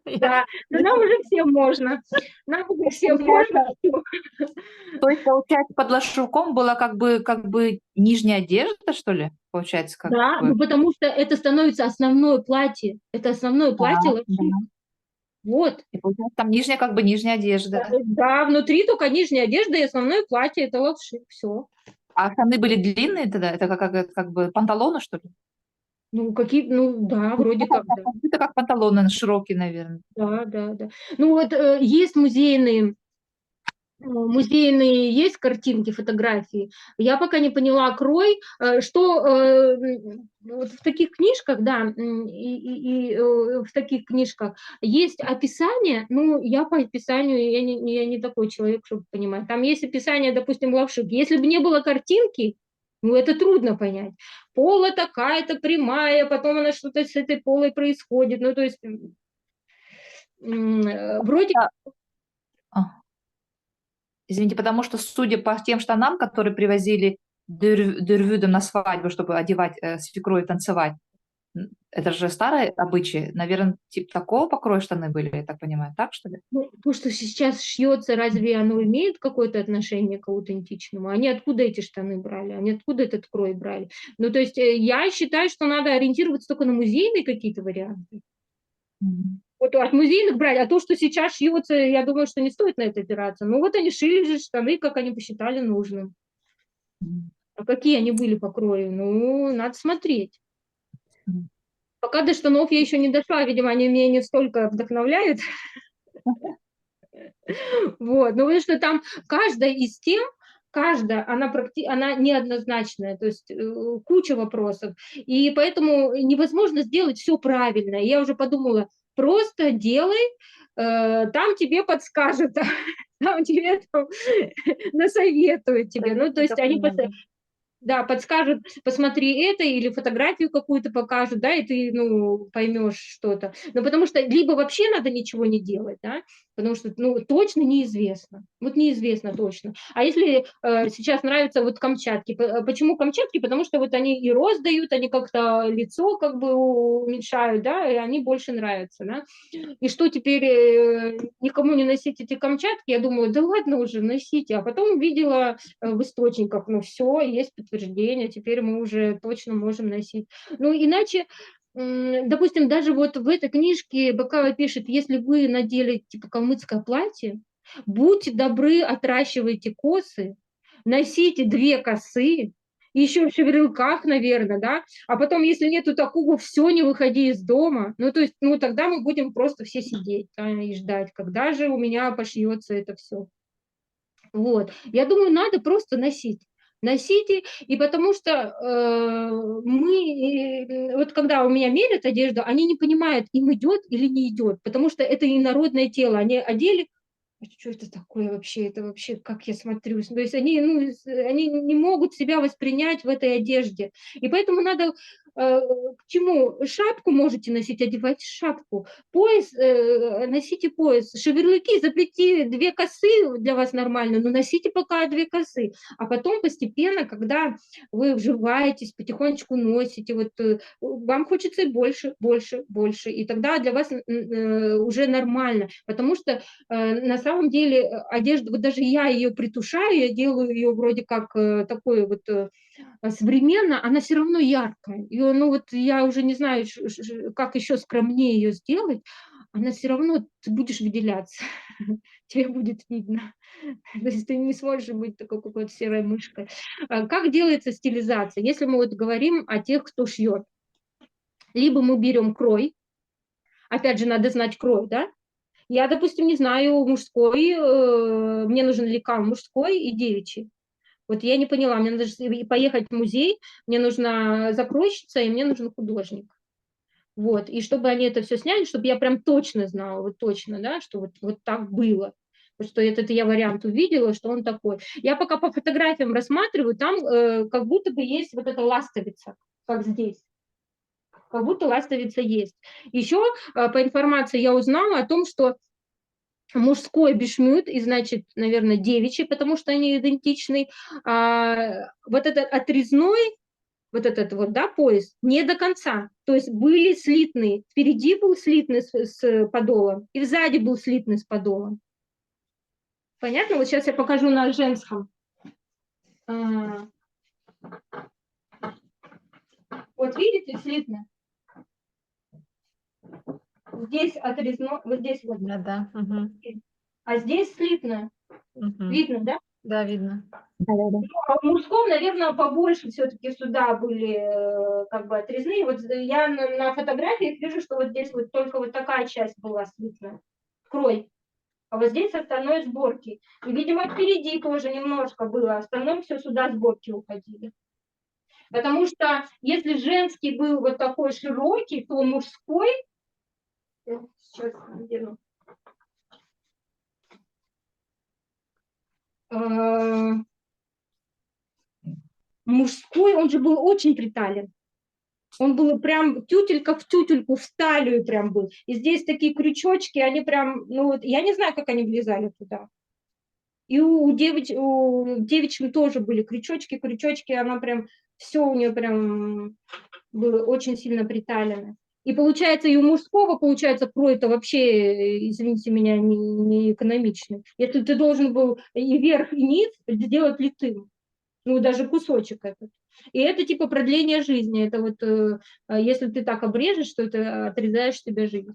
Я- да. Но нам уже всем можно. Нам уже всем можно. То есть, получается, под лашуком была как бы нижняя одежда, что ли? Получается, как Да, бы. ну потому что это становится основное платье. Это основное Да, платье да. лапши. Вот. И получается, там нижняя как бы нижняя одежда. Да, внутри только нижняя одежда и основное платье это лапши. Все. А штаны были длинные тогда? Это как бы панталоны, что ли? Ну, какие, ну да, вроде как, да. Это как панталоны, широкие, наверное. Да, да, да. Ну вот есть музейные есть картинки, фотографии. Я пока не поняла крой, что вот в таких книжках, да, в таких книжках есть описание, ну, я по описанию, я не такой человек, чтобы понимать. Там есть описание, допустим, лапшик. Если бы не было картинки, ну, это трудно понять. Пола такая-то прямая, потом она что-то с этой полой происходит. Ну, то есть вроде А, а, Извините, потому что, судя по тем штанам, которые привозили дырвюдом на свадьбу, чтобы одевать свекровь и танцевать, это же старые обычаи. Наверное, типа такого покроя штаны были, я так понимаю. Так, что ли? ну, то, что сейчас шьется, разве оно имеет какое-то отношение к аутентичному? Они откуда эти штаны брали? Они откуда этот крой брали? Ну, то есть я считаю, что надо ориентироваться только на музейные какие-то варианты. Мгм. Вот от музейных брать, а то, что сейчас шьется, я думаю, что не стоит на это опираться. Ну, вот они шили же штаны, как они посчитали нужным. Мгм. А какие они были по крою? Ну, надо смотреть. Мгм. Пока до штанов я еще не дошла, видимо, они меня не столько вдохновляют. Вот, ну, потому что там каждая из тем, каждая, она неоднозначная, то есть куча вопросов. И поэтому невозможно сделать все правильно. Я уже подумала, просто делай, там тебе подскажут, там тебе там насоветуют тебе. Ну, то есть Советников они много. да, подскажут, посмотри это, или фотографию какую-то покажут, да, и ты, ну, поймешь что-то. Ну, потому что либо вообще надо ничего не делать, да, потому что, ну, точно неизвестно. Вот неизвестно точно. А если сейчас нравятся вот камчатки, почему камчатки? Потому что вот они и рост дают, они как-то лицо как бы уменьшают, да, и они больше нравятся, да. И что теперь никому не носить эти камчатки? Я думаю, да ладно уже, носите. А потом увидела в источниках, ну все, есть подтверждение, теперь мы уже точно можем носить. Ну иначе, допустим, даже вот в этой книжке Бакава пишет, если вы надели типа калмыцкое платье, будьте добры, отращивайте косы, носите 2 косы, еще в шевелюрках, наверное, да, а потом, если нету такого, все, не выходи из дома. Ну, то есть, ну, тогда мы будем просто все сидеть, да, и ждать, когда же у меня пошьется это все. Вот. Я думаю, надо просто носить. Носите, и потому что вот когда у меня мерят одежду, они не понимают, им идет или не идет, потому что это инородное тело. Они одели, что это такое вообще? Это вообще, как я смотрюсь? То есть они, ну, они не могут себя воспринять в этой одежде. И поэтому надо к чему? Шапку можете носить, одевайте шапку. Пояс, носите пояс. Шеверлыки, заплети 2 косы для вас нормально, но носите пока 2 косы. А потом постепенно, когда вы вживаетесь, потихонечку носите, вот вам хочется и больше, больше, больше. И тогда для вас уже нормально. Потому что на самом деле одежда, вот даже я ее притушаю, я делаю ее вроде как такой вот современно, она все равно яркая. Ее, ну вот я уже не знаю, как еще скромнее ее сделать, она все равно, ты будешь выделяться, тебе будет видно. То есть ты не сможешь быть такой какой-то серой мышкой. Как делается стилизация? Если мы вот говорим о тех, кто шьет, либо мы берем крой, опять же, надо знать крой, да, я, допустим, не знаю мужской, мне нужен лекал мужской и девичий. Вот я не поняла, мне надо поехать в музей, мне нужна закройщица и мне нужен художник. Вот, и чтобы они это все сняли, чтобы я прям точно знала, вот точно, да, что вот так было. Вот что этот я вариант увидела, что он такой. Я пока по фотографиям рассматриваю, там как будто бы есть вот эта ластовица, как здесь. как будто ластовица есть. Еще по информации я узнала о том, что мужской бешмют и, значит, наверное, девичий, потому что они идентичны, вот этот отрезной, вот этот вот, да, пояс, не до конца. То есть были слитные. Впереди был слитный с подолом, и сзади был слитный с подолом. Понятно? Вот сейчас я покажу на женском. Вот видите, слитно? Здесь отрезно, вот здесь вот. Да. Мгм. А здесь слитно. Мгм. Видно, да? Да, видно. А в мужском, наверное, побольше все-таки сюда были как бы отрезные. Вот я на фотографиях вижу, что вот здесь вот только вот такая часть была слитная. Крой. А вот здесь остальное сборки. И, видимо, впереди тоже немножко было. Остальное все сюда сборки уходили. Потому что если женский был вот такой широкий, то мужской... Сейчас надену. Мужской, он же был очень притален. Он был прям тютелька в тютельку, в талию прям был. И здесь такие крючочки, они прям, ну вот, я не знаю, как они влезали туда. И у девичьим тоже были крючочки, она прям, все у нее прям было очень сильно приталено. И получается, и у мужского, получается, крой-то вообще, извините меня, не экономичный. Если ты должен был и верх, и низ сделать литым, ну, даже кусочек этот. И это типа продление жизни. Это вот, если ты так обрежешь, то это отрезаешь себе жизнь.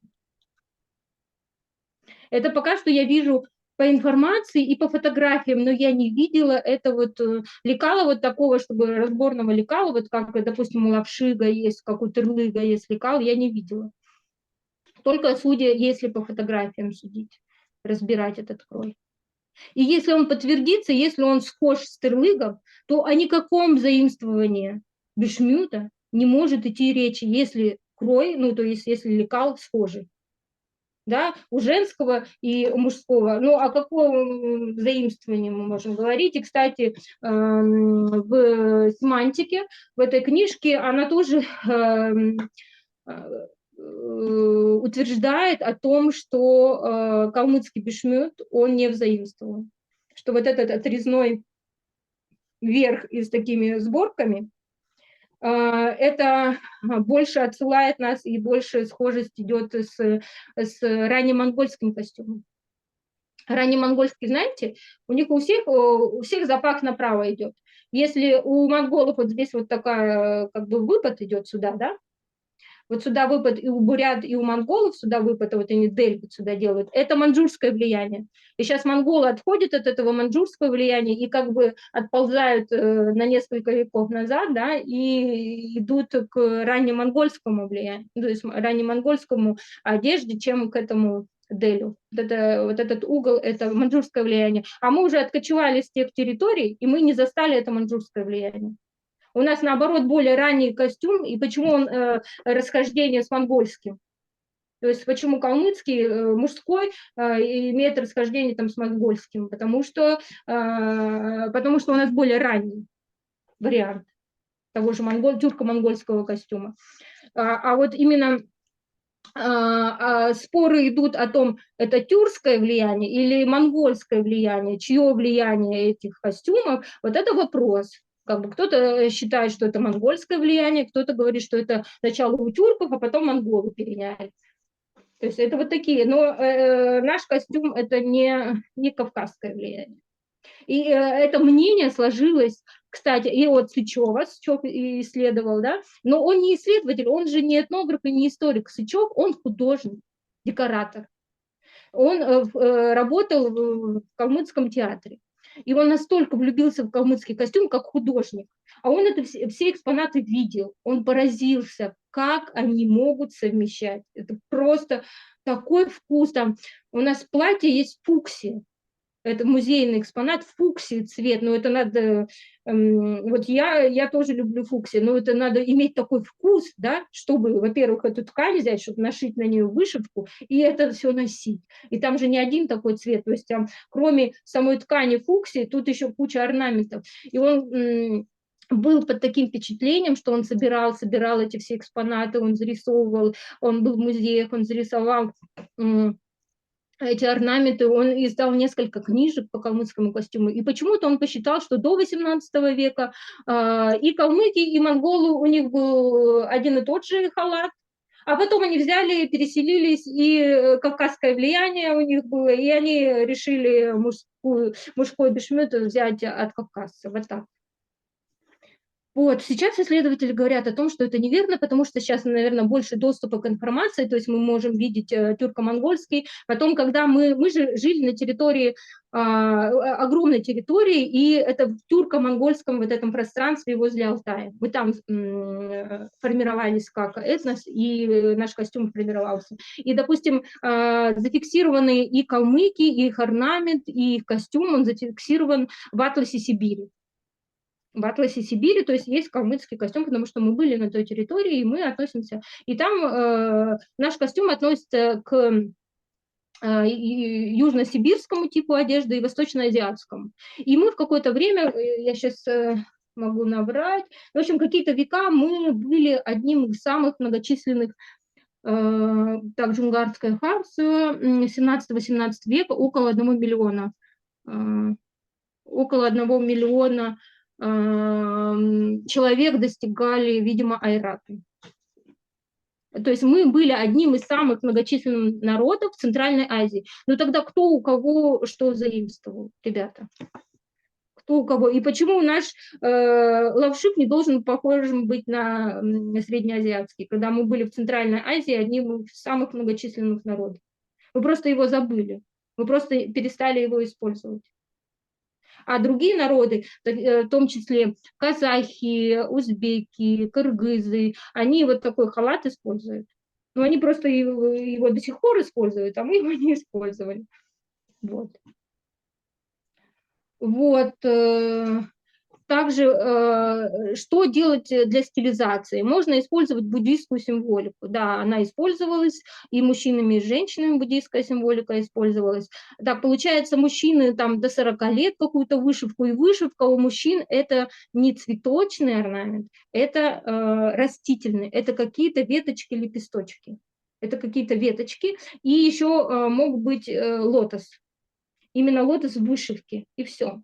Это пока что я вижу по информации и по фотографиям, но я не видела это вот лекала вот такого, чтобы разборного лекала, вот как, допустим, у лапшига есть, как у тырлыга есть лекал, я не видела. Только судя, если по фотографиям судить, разбирать этот крой. И если он подтвердится, если он схож с тырлыгом, то о никаком заимствовании бешмюта не может идти речи, если крой, ну то есть если лекал схожий. Да, у женского и у мужского. Ну, о каком заимствовании мы можем говорить? И, кстати, в семантике, в этой книжке, она тоже утверждает о том, что калмыцкий бешмет, он не взаимствован. Что вот этот отрезной верх и с такими сборками, это больше отсылает нас и больше схожесть идет с раннемонгольским костюмом. Раннемонгольский, знаете, у них у всех запах направо идет. Если у монголов вот здесь вот такая, как бы выпад идет сюда, да, вот сюда выпад и у бурят, и у монголов сюда выпад, вот они дель вот сюда делают, это маньчжурское влияние. И сейчас монголы отходят от этого маньчжурского влияния и как бы отползают на несколько веков назад, да, и идут к раннемонгольскому влиянию, то есть раннемонгольскому одежде, чем к этому делю. Вот этот угол, это маньчжурское влияние. А мы уже откочевали с тех территорий, и мы не застали это маньчжурское влияние. У нас, наоборот, более ранний костюм, и почему он расхождение с монгольским? То есть почему калмыцкий мужской имеет расхождение там с монгольским? Потому что у нас более ранний вариант того же тюрко-монгольского костюма. А вот именно споры идут о том, это тюркское влияние или монгольское влияние, чье влияние этих костюмов, вот это вопрос. Как бы кто-то считает, что это монгольское влияние, кто-то говорит, что это начало у тюрков, а потом монголы переняли. То есть это вот такие. Но наш костюм это не кавказское влияние. И это мнение сложилось, кстати, и от Сычева, Сычев исследовал, да, но он не исследователь, он же не этнограф и не историк. Сычев, он художник, декоратор. Он работал в калмыцком театре. И он настолько влюбился в калмыцкий костюм, как художник. А он это все экспонаты видел. Он поразился, как они могут совмещать. Это просто такой вкус. Там у нас платье есть фуксия. Это музейный экспонат, фуксии цвет, но это надо, вот я тоже люблю фуксии, но это надо иметь такой вкус, да, чтобы, во-первых, эту ткань взять, чтобы нашить на нее вышивку, и это все носить. И там же не один такой цвет, то есть там, кроме самой ткани фуксии, тут еще куча орнаментов. И он был под таким впечатлением, что он собирал эти все экспонаты, он зарисовывал, он был в музеях, он зарисовал эти орнаменты, он издал несколько книжек по калмыцкому костюму, и почему-то он посчитал, что до XVIII века и калмыки, и монголы, у них был один и тот же халат, а потом они взяли, переселились, и кавказское влияние у них было, и они решили мужской бешмет взять от кавказцев, вот так. Вот, сейчас исследователи говорят о том, что это неверно, потому что сейчас, наверное, больше доступа к информации, то есть мы можем видеть тюрко-монгольский. Потом, когда мы же жили на территории, огромной территории, и это в тюрко-монгольском вот этом пространстве возле Алтая. Мы там формировались как этнос, и наш костюм формировался. И, допустим, зафиксированы и калмыки, и их орнамент, и их костюм, он зафиксирован в атласе Сибири. В атласе Сибири, то есть калмыцкий костюм, потому что мы были на той территории, и мы относимся. И там наш костюм относится к южносибирскому типу одежды и восточноазиатскому. И мы в какое-то время, я сейчас могу наврать, в общем, какие-то века мы были одним из самых многочисленных, так, Джунгарское ханство 17-18 века, около 1 миллиона. Около 1 миллиона человек достигали, видимо, айраты. То есть мы были одним из самых многочисленных народов в Центральной Азии. Но тогда кто у кого что заимствовал, ребята? Кто у кого? И почему наш лавшик не должен похожим быть на среднеазиатский, когда мы были в Центральной Азии одним из самых многочисленных народов? Мы просто его забыли, мы просто перестали его использовать. А другие народы, в том числе казахи, узбеки, кыргызы, они вот такой халат используют. Но они просто его до сих пор используют, а мы его не использовали. Вот. Вот. Также, что делать для стилизации? Можно использовать буддийскую символику. Да, она использовалась и мужчинами, и женщинами буддийская символика использовалась. Так, получается, мужчины там до 40 лет какую-то вышивку, и вышивка у мужчин это не цветочный орнамент, это растительный, это какие-то веточки, лепесточки. Это какие-то веточки, и еще мог быть лотос. Именно лотос в вышивке, и все.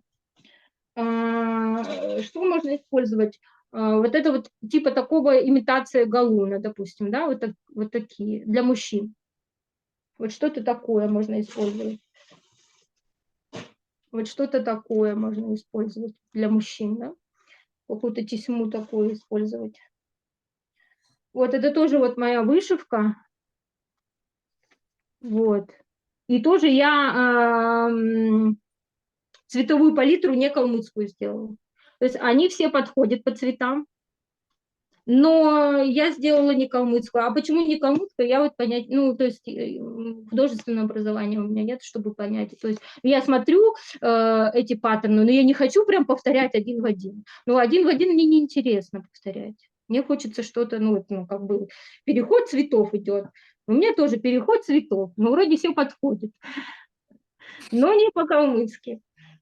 Что можно использовать? Вот это вот типа такого имитация галуна, допустим, да, вот такие для мужчин. Вот что-то такое можно использовать. Вот что-то такое можно использовать для мужчин, да? Какую-то тесьму такую использовать. Вот это тоже вот моя вышивка. Вот. И тоже я цветовую палитру не калмыцкую сделала. То есть они все подходят по цветам, но я сделала не калмыцкую. А почему не калмыцкую, я вот понять, ну, то есть художественное образование у меня нет, чтобы понять. То есть я смотрю эти паттерны, но я не хочу прям повторять один в один. Ну, один в один мне неинтересно повторять. Мне хочется что-то, ну, как бы переход цветов идет. У меня тоже переход цветов, но вроде все подходит, но не по-калмыцки.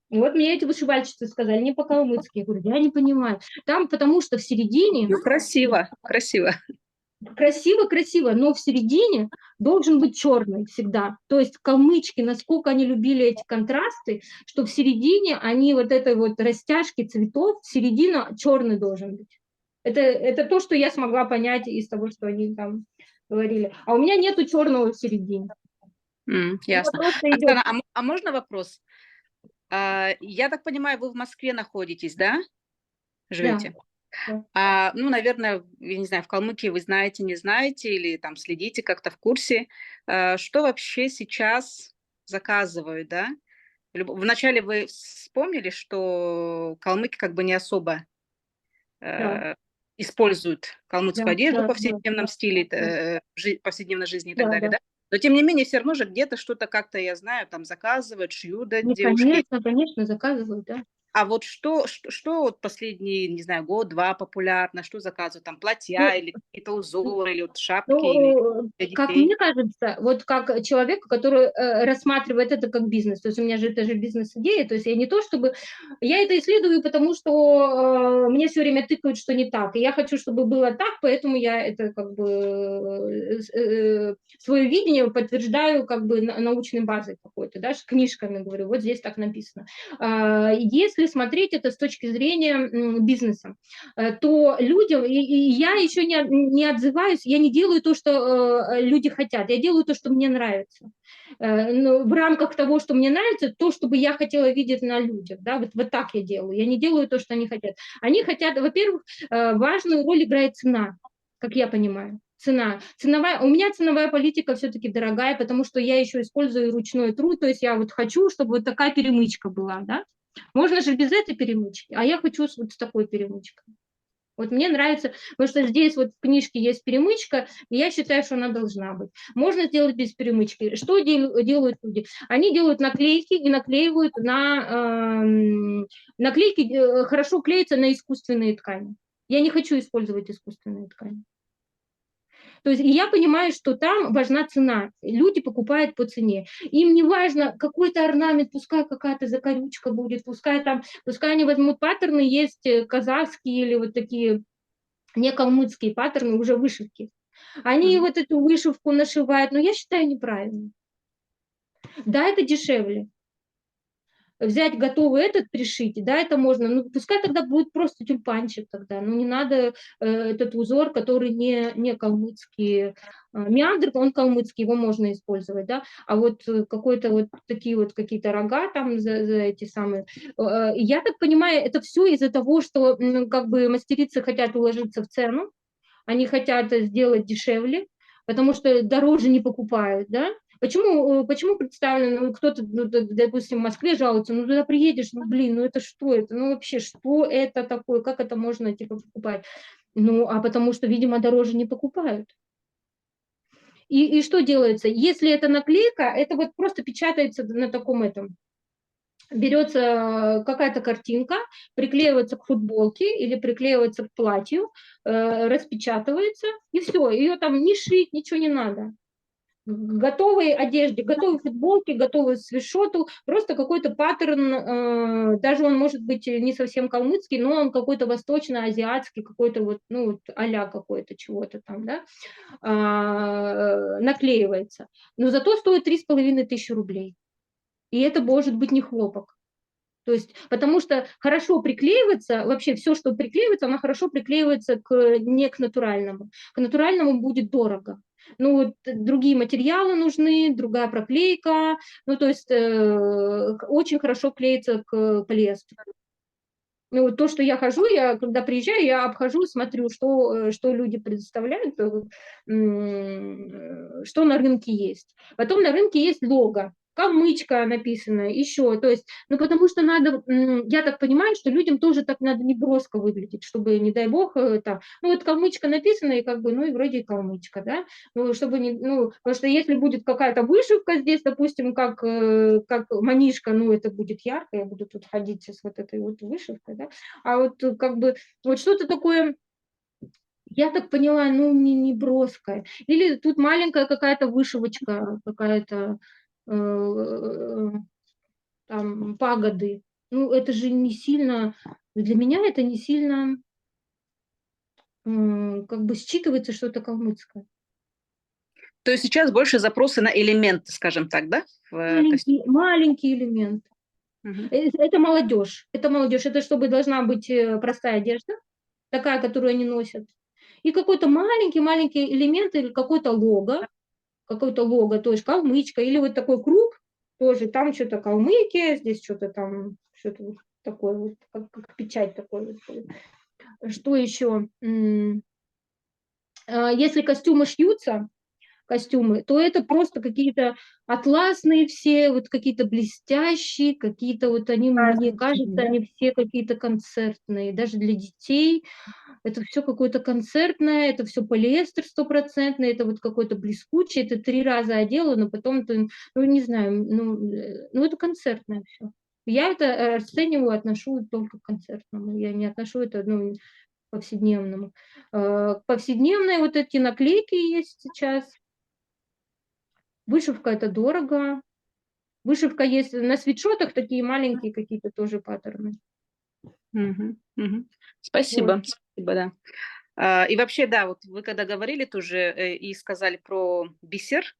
Вот мне эти вышивальщицы сказали, не по-калмыцки. Я говорю, я не понимаю. Там, потому что в середине... Ну, красиво, красиво. Красиво, но в середине должен быть черный всегда. То есть калмычки, насколько они любили эти контрасты, что в середине они вот этой вот растяжки цветов, середина черный должен быть. Это то, что я смогла понять из того, что они там говорили. А у меня нету черного в середине. Ясно. Оксана, а можно вопрос? Я так понимаю, вы в Москве находитесь, да? Живете? Да. Ну, наверное, я не знаю, в Калмыкии вы знаете, не знаете, или там следите как-то в курсе, что вообще сейчас заказывают, да? Вначале вы вспомнили, что калмыки как бы не особо используют калмыцкую одежду в повседневном стиле, повседневной жизни и так далее, да? Но, тем не менее, все равно же где-то что-то как-то, я знаю, там заказывают, шьют, да, девушки. Конечно, заказывают, да. А вот что вот последний, не знаю, год-два популярно? Что заказывают? Там платья или какие-то узоры, или вот шапки, или для Как детей? мне кажется, вот как человек, который рассматривает это как бизнес, то есть у меня же это же бизнес-идея, то есть я не то чтобы... Я это исследую, потому что мне все время тыкают, что не так, и я хочу, чтобы было так, поэтому я это как бы свое видение подтверждаю как бы научной базой какой-то, да, книжками говорю, вот здесь так написано. Если смотреть это с точки зрения бизнеса, то людям, и я еще не отзываюсь, я не делаю то, что люди хотят, я делаю то, что мне нравится. Но в рамках того, что мне нравится, то, что бы я хотела видеть на людях, да, вот так я делаю, я не делаю то, что они хотят. Они хотят, во-первых, важную роль играет цена, как я понимаю. Ценовая, у меня ценовая политика все-таки дорогая, потому что я еще использую ручной труд, то есть я вот хочу, чтобы вот такая перемычка была, да. Можно же без этой перемычки, а я хочу вот с такой перемычкой. Вот мне нравится, потому что здесь вот в книжке есть перемычка, и я считаю, что она должна быть. Можно сделать без перемычки. Что делают люди? Они делают наклейки и наклеивают на... наклейки хорошо клеятся на искусственные ткани. Я не хочу использовать искусственные ткани. То есть и я понимаю, что там важна цена. Люди покупают по цене. Им не важно какой-то орнамент, пускай какая-то закорючка будет, пускай они возьмут паттерны, есть казахские или вот такие не калмыцкие паттерны, уже вышивки. Они вот эту вышивку нашивают, но я считаю неправильно. Да, это дешевле. Взять готовый этот, пришить, да, это можно, ну, пускай тогда будет просто тюльпанчик тогда, ну, не надо этот узор, который не калмыцкий. Меандр, он калмыцкий, его можно использовать, да, а вот какой-то вот такие вот какие-то рога там за эти самые. Я так понимаю, это все из-за того, что как бы мастерицы хотят уложиться в цену, они хотят сделать дешевле, потому что дороже не покупают, да. Почему представлено, ну, кто-то, ну, допустим, в Москве жалуется, ну, туда приедешь, ну, блин, ну, это что это, ну, вообще, что это такое, как это можно, типа, покупать? Ну, а потому что, видимо, дороже не покупают. И что делается? Если это наклейка, это вот просто печатается на таком этом, берется какая-то картинка, приклеивается к футболке или приклеивается к платью, распечатывается, и все, ее там не шить, ничего не надо. Готовой одежде, готовой футболке, готовой свитшоту, просто какой-то паттерн, даже он может быть не совсем калмыцкий, но он какой-то восточно-азиатский, какой-то вот, ну, вот а-ля какой-то чего-то там, да, наклеивается. Но зато стоит 3500 рублей. И это может быть не хлопок. То есть, потому что хорошо приклеивается, вообще все, что приклеивается, оно хорошо приклеивается не к натуральному. К натуральному будет дорого. Ну, вот другие материалы нужны, другая проклейка, ну, то есть очень хорошо клеится к полиэстеру. Ну, вот то, что я хожу, я когда приезжаю, я обхожу, смотрю, что люди предоставляют, что на рынке есть. Потом на рынке есть лого, калмычка написана, еще, то есть, ну, потому что надо, я так понимаю, что людям тоже так надо не броско выглядеть, чтобы, не дай бог, там, ну, вот калмычка написана, и как бы, ну, и вроде и калмычка, да, ну, чтобы не, ну, потому что если будет какая-то вышивка здесь, допустим, как манишка, ну, это будет ярко, я буду тут ходить с вот этой вот вышивкой, да, а вот как бы, вот что-то такое, я так поняла, ну, не броская. Или тут маленькая какая-то вышивочка, какая-то там пагоды. Ну, это же не сильно, для меня это не сильно как бы считывается что-то калмыцкое. То есть сейчас больше запросы на элементы, скажем так, да? Маленький элемент. Это молодежь. Это чтобы должна быть простая одежда, такая, которую они носят. И какой-то маленький элемент или какой-то лого, то есть калмычка, или вот такой круг, тоже там что-то Калмыкия, здесь что-то там, что-то вот такое вот, как печать такой вот. Что еще? Если костюмы шьются, то это просто какие-то атласные все, вот какие-то блестящие, какие-то вот они, мне кажется, они все какие-то концертные, даже для детей. Это все какое-то концертное, это все полиэстер стопроцентный, это вот какой-то блескучий, это 3 раза одела, но потом ты, ну, не знаю, ну это концертное все. Я это расцениваю, отношу только к концертному. Я не отношу это, ну, к повседневному. Повседневные вот эти наклейки есть сейчас. Вышивка — это дорого. Вышивка есть на свитшотах, такие маленькие какие-то тоже паттерны. Мгм, мгм. Вот. Спасибо, спасибо, да. И вообще, да, вот вы когда говорили тоже и сказали про бисер,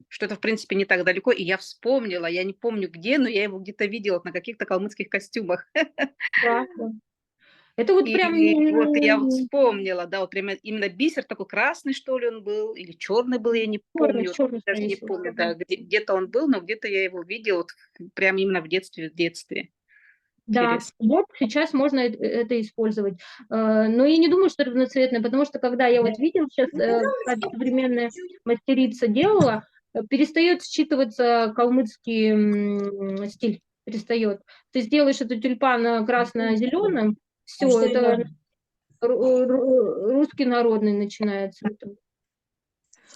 что это, в принципе, не так далеко, и я вспомнила, я не помню где, но я его где-то видела на каких-то калмыцких костюмах. Да, да. Это вот прям И вот я вот вспомнила, да, вот прямо именно бисер такой красный, что ли, он был, или черный был, я не черный, помню, черный, даже скорее не всего, помню, да. да, где-то он был, но где-то я его видела, вот, прям именно в детстве. Да, Интересно. вот сейчас можно это использовать. Но я не думаю, что разноцветное, потому что когда я вот видела сейчас, как современная мастерица делала, перестает считываться калмыцкий стиль, перестает. Ты сделаешь этот тюльпан красно-зеленым, все, это русский народный начинается.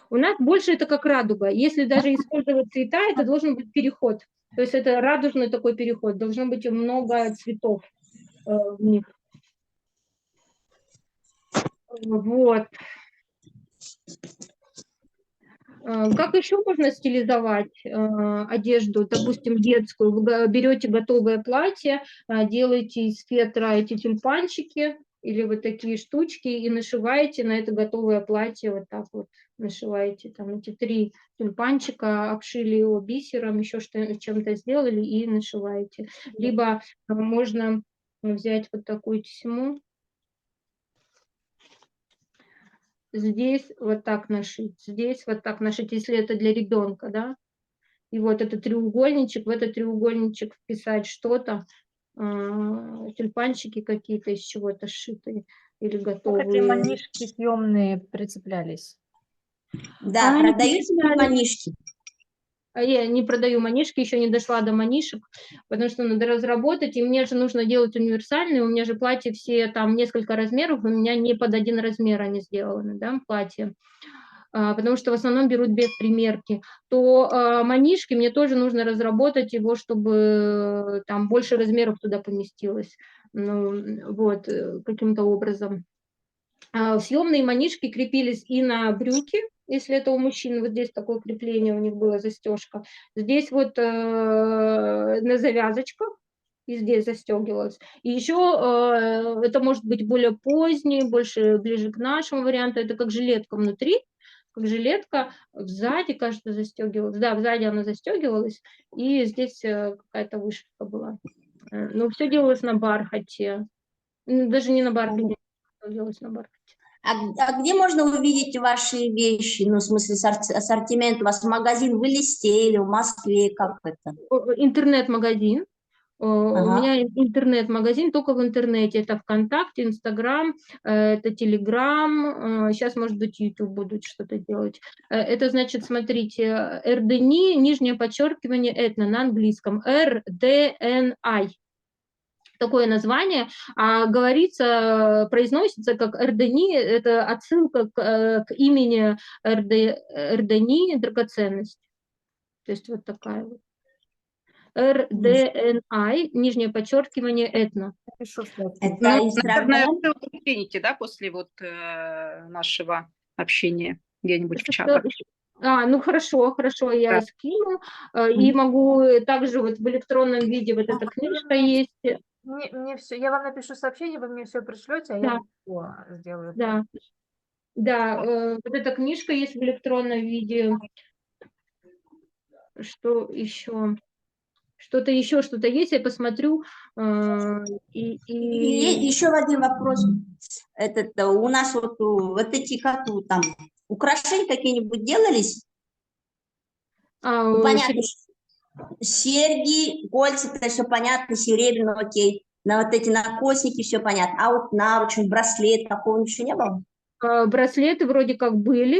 У нас больше это как радуга. Если даже использовать цвета, это должен быть переход. То есть это радужный такой переход. Должно быть много цветов в них. Вот. Как еще можно стилизовать одежду, допустим, детскую? Вы берете готовое платье, делаете из фетра эти тюльпанчики или вот такие штучки и нашиваете на это готовое платье, вот так вот нашиваете, там эти 3 тюльпанчика, обшили его бисером, еще чем-то сделали и нашиваете. Либо можно взять вот такую тесьму, здесь вот так нашить, здесь вот так нашить, если это для ребенка, да. И вот этот треугольничек, в этот треугольничек вписать что-то, тюльпанчики какие-то из чего-то сшитые или Как эти готовые. манишки съемные прицеплялись? Да, Они продаются прицепляли. манишки. Я не продаю манишки, еще не дошла до манишек, потому что надо разработать, и мне же нужно делать универсальные, у меня же платья все там несколько размеров, у меня не под один размер они сделаны, да, платья. Потому что в основном берут без примерки, то манишки мне тоже нужно разработать его, чтобы там больше размеров туда поместилось, ну, вот, каким-то образом. Съемные манишки крепились и на брюки, если это у мужчин, вот здесь такое крепление у них было, застежка. Здесь вот на завязочках, и здесь застегивалось. И еще это может быть более поздний, больше ближе к нашему варианту, это как жилетка внутри, как жилетка, сзади, кажется, застегивалась. Да, сзади она застегивалась, и здесь какая-то вышивка была. Но все делалось на бархате. Даже не на бархате, делалось на бархате. А где можно увидеть ваши вещи? Ну, в смысле, ассортимент у вас магазин в Элисте или в Москве, как это? Интернет-магазин. У Ага. меня интернет-магазин только в интернете. Это ВКонтакте, Инстаграм, это Телеграм. Сейчас, может быть, YouTube будут что-то делать. Это значит, смотрите, РДНИ, нижнее подчеркивание, этно на английском. RDNI. Такое название, а говорится, произносится как РДНИ, это отсылка к имени РДНИ, драгоценность. То есть вот такая вот. RDNI, нижнее подчеркивание, этно. Пишу в чате. Это Ну, наверное, Инстаграм? ссылку скинете, да, после вот нашего общения где-нибудь в Это- чатах. ну хорошо, я Да. скину. И могу также вот в электронном виде, вот эта книжка есть. Мне все, я вам напишу сообщение, вы мне все пришлете, а Да. я всё сделаю. Да, вот эта книжка есть в электронном виде. Что еще? Что-то есть, я посмотрю. И еще один вопрос. У нас вот эти, как там, украшения какие-нибудь делались? Ну, понятно, серьги, кольца, это все понятно, серебряно, окей. На вот эти накосники все понятно. А вот наручник, браслет, такого ничего не было? Браслеты вроде как были,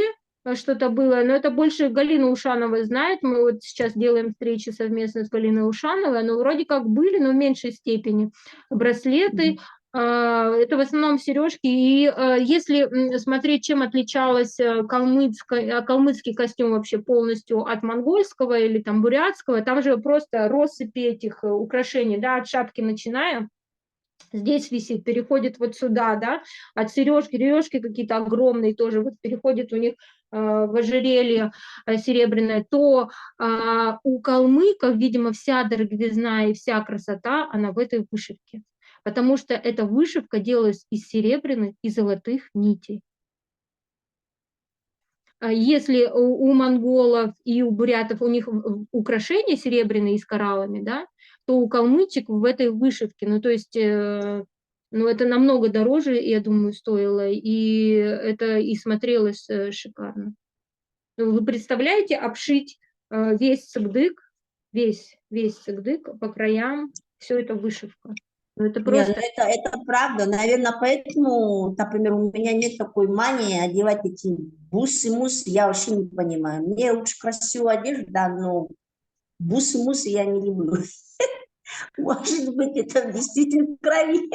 что-то было, но это больше Галина Ушанова знает. Мы вот сейчас делаем встречи совместно с Галиной Ушановой, но вроде как были, но в меньшей степени. Браслеты, Это в основном сережки. И если смотреть, чем отличалась калмыцкий костюм вообще полностью от монгольского или там бурятского, там же просто россыпи этих украшений, да, от шапки начиная. Здесь висит, переходит вот сюда, да, от сережки какие-то огромные тоже, вот переходит у них в ожерелье серебряное, то у калмыков, видимо, вся дороговизна и вся красота, она в этой вышивке. Потому что эта вышивка делалась из серебряных и золотых нитей. Если у монголов и у бурятов у них украшения серебряные с кораллами, да, то у калмычек в этой вышивке, ну, то есть, ну, это намного дороже, я думаю, стоило, и это и смотрелось шикарно. Вы представляете, обшить весь сыгдык, весь сыгдык по краям, все это вышивка. Ну, это Нет, просто... ну это правда. Наверное, поэтому, например, у меня нет такой мании одевать эти бусы-мусы. Я вообще не понимаю. Мне лучше красивую одежду, да, но бусы-мусы я не люблю. Может быть, это действительно в крови.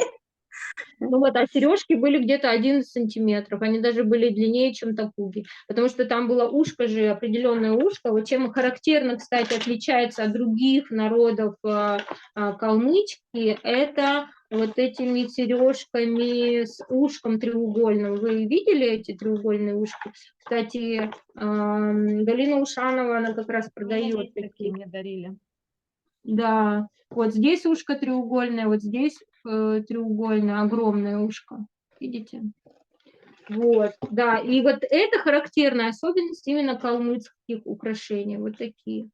Ну вот, а сережки были где-то 11 сантиметров, они даже были длиннее, чем такуги, потому что там было ушко же, определенное ушко, вот чем характерно, кстати, отличается от других народов калмычки, это вот этими сережками с ушком треугольным. Вы видели эти треугольные ушки? Кстати, Галина Ушанова, она как раз продает такие. Мне дарили. Да, вот здесь ушко треугольное, вот здесь треугольное, огромное ушко. Видите? Вот, да, и вот это характерная особенность именно калмыцких украшений, вот такие.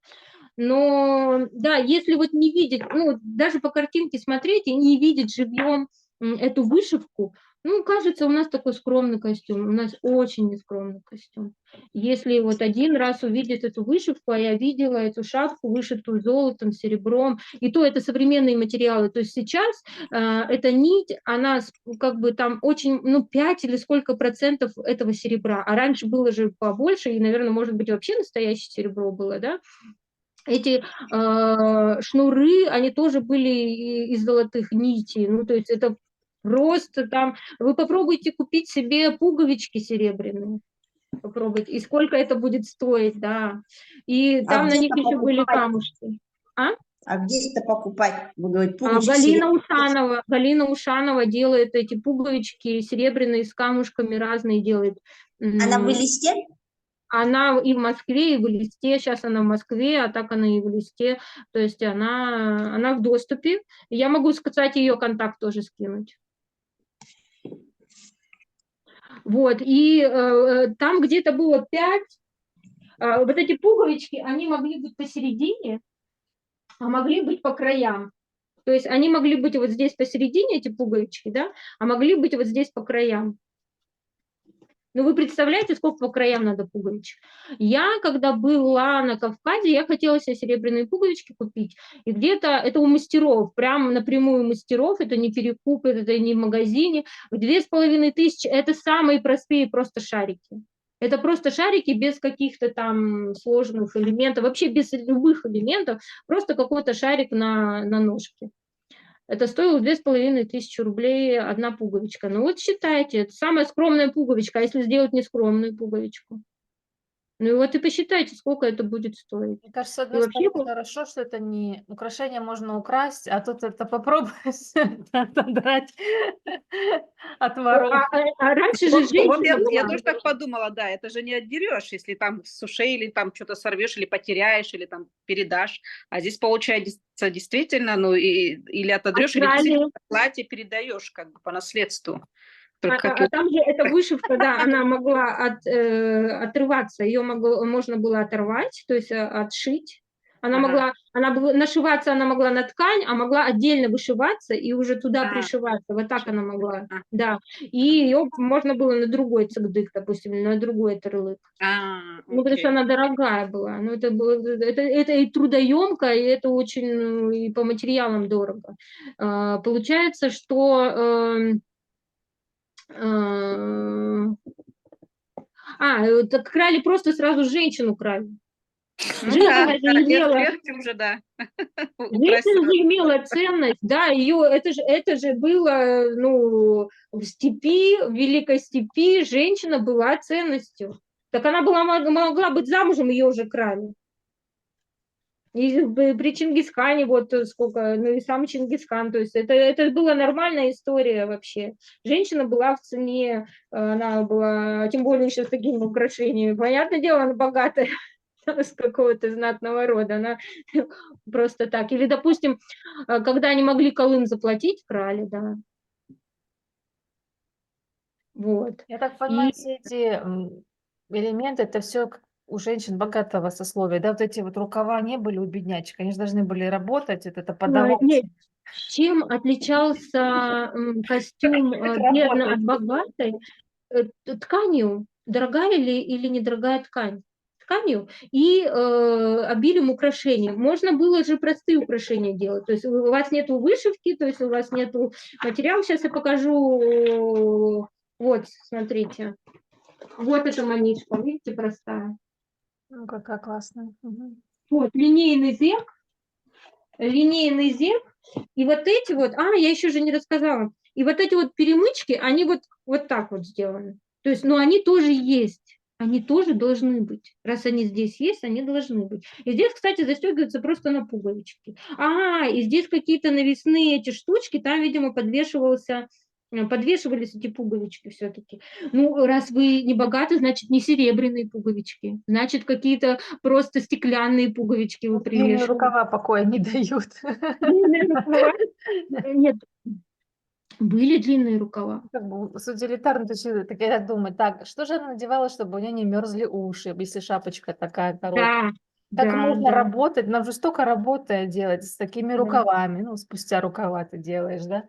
Но, да, если вот не видеть, ну, даже по картинке смотреть и не видеть живьем эту вышивку, ну, кажется, у нас такой скромный костюм, у нас очень нескромный костюм. Если вот один раз увидеть эту вышивку, а я видела эту шапку, вышитую золотом, серебром, и то это современные материалы, то есть сейчас эта нить, она как бы там очень, ну, 5 или сколько процентов этого серебра, а раньше было же побольше, и, наверное, может быть, вообще настоящее серебро было, да, эти шнуры, они тоже были из золотых нитей, ну, то есть это просто там, вы попробуйте купить себе пуговички серебряные, попробуйте, и сколько это будет стоить, да, и А там на где них это еще были покупать? камушки. А? А где это покупать? Вы говорите, пуговички серебряные. Галина Ушанова делает эти пуговички серебряные с камушками разные делает. Она в листе? Она и в Москве, и в Элисте. Сейчас она в Москве, а так она и в Элисте. То есть она в доступе. Я могу сказать, ее контакт тоже скинуть. Вот, и там где-то было 5. Вот эти пуговички, они могли быть посередине, а могли быть по краям. То есть они могли быть вот здесь посередине, эти пуговички, да, а могли быть вот здесь по краям. Ну, вы представляете, сколько по краям надо пуговичек? Я, когда была на Кавказе, я хотела себе серебряные пуговички купить. И где-то это у мастеров, прям напрямую у мастеров, это не перекуп, это не в магазине. В 2500 это самые простые просто шарики. Это просто шарики без каких-то там сложных элементов, вообще без любых элементов, просто какой-то шарик на ножке. Это стоило 2500 рублей одна пуговичка. Ну вот считайте, это самая скромная пуговичка, а если сделать нескромную пуговичку? Ну и вот и посчитайте, сколько это будет стоить. Мне кажется, с И одной вообще, стороны, хорошо, что это не украшение можно украсть, а тут это попробуешь отодрать от воров. раньше же Вот женщина я была. тоже так подумала, да, это же не отдерешь, если там с ушей или там что-то сорвешь, или потеряешь, или там передашь. А здесь получается действительно, ну, или отодрешь, или Открали. действительно платье передаешь как бы по наследству. Только как Там же эта вышивка, да, она могла отрываться, ее можно было оторвать, то есть отшить. Ага. Нашиваться она могла на ткань, а могла отдельно вышиваться и уже туда А, пришиваться. Вот так она могла, а, да. И ее можно было на другой цыгдык, допустим, на другой тырлык. Ну, потому что окей. она дорогая была. Ну, это и трудоемко, и это очень, ну, и по материалам дорого. Получается, что крали просто сразу женщину крали. Ну Женщина да, же да, имела, легче уже, да, женщина украсила. же имела ценность, да, ее, это же было, ну, в степи, в Великой степи женщина была ценностью. Так она была, могла быть замужем, ее уже крали. И при Чингисхане вот сколько, ну и сам Чингисхан, то есть это была нормальная история вообще. Женщина была в цене, она была, тем более еще с такими украшениями. Понятное дело, она богатая, с какого-то знатного рода, она просто так. Или, допустим, когда они могли Колым заплатить, крали, да. Вот. Я так И понимаю, все эти элементы, это все у женщин богатого сословия, да, вот эти вот рукава не были у беднячек, они же должны были работать, это подавать. нет, чем отличался костюм Как бедной от работать? богатой? Тканью, дорогая или недорогая ткань, тканью и обилием украшений. Можно было же простые украшения делать. То есть у вас нету вышивки, то есть у вас нету материала. Сейчас я покажу. Вот, смотрите. Вот эта манишка, видите, простая. Ну, какая классная. Мгм. Вот, линейный зев. И вот эти вот, я еще же не рассказала. И вот эти вот перемычки, они вот так вот сделаны. То есть, но они тоже есть. Они тоже должны быть. Раз они здесь есть, они должны быть. И здесь, кстати, застегиваются просто на пуговички. И здесь какие-то навесные эти штучки, там, видимо, подвешивались эти пуговички все-таки. Ну, раз вы не богаты, значит, не серебряные пуговички. Значит, какие-то просто стеклянные пуговички вы Длинные привешивали. рукава покоя не дают. Длинные рукава? Нет, были длинные рукава. Как бы с утилитарной точки зрения, так я думаю, так, что же она надевала, чтобы у нее не мерзли уши, если шапочка такая короткая? Да, Как да, можно да, работать? Нам же столько работы делать с такими да. рукавами. Ну, спустя рукава ты делаешь, да?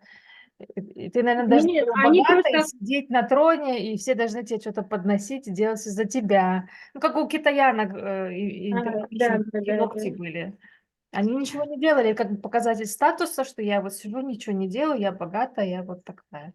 И ты, наверное, даже Нет, они богатый, просто... сидеть на троне, и все должны тебе что-то подносить и делать за тебя. Ну, как у китаянок Да, императричных да, такие да, да. ногти были. Они ничего не делали, как бы показатель статуса, что я вот сижу, ничего не делаю, я богатая, я вот такая.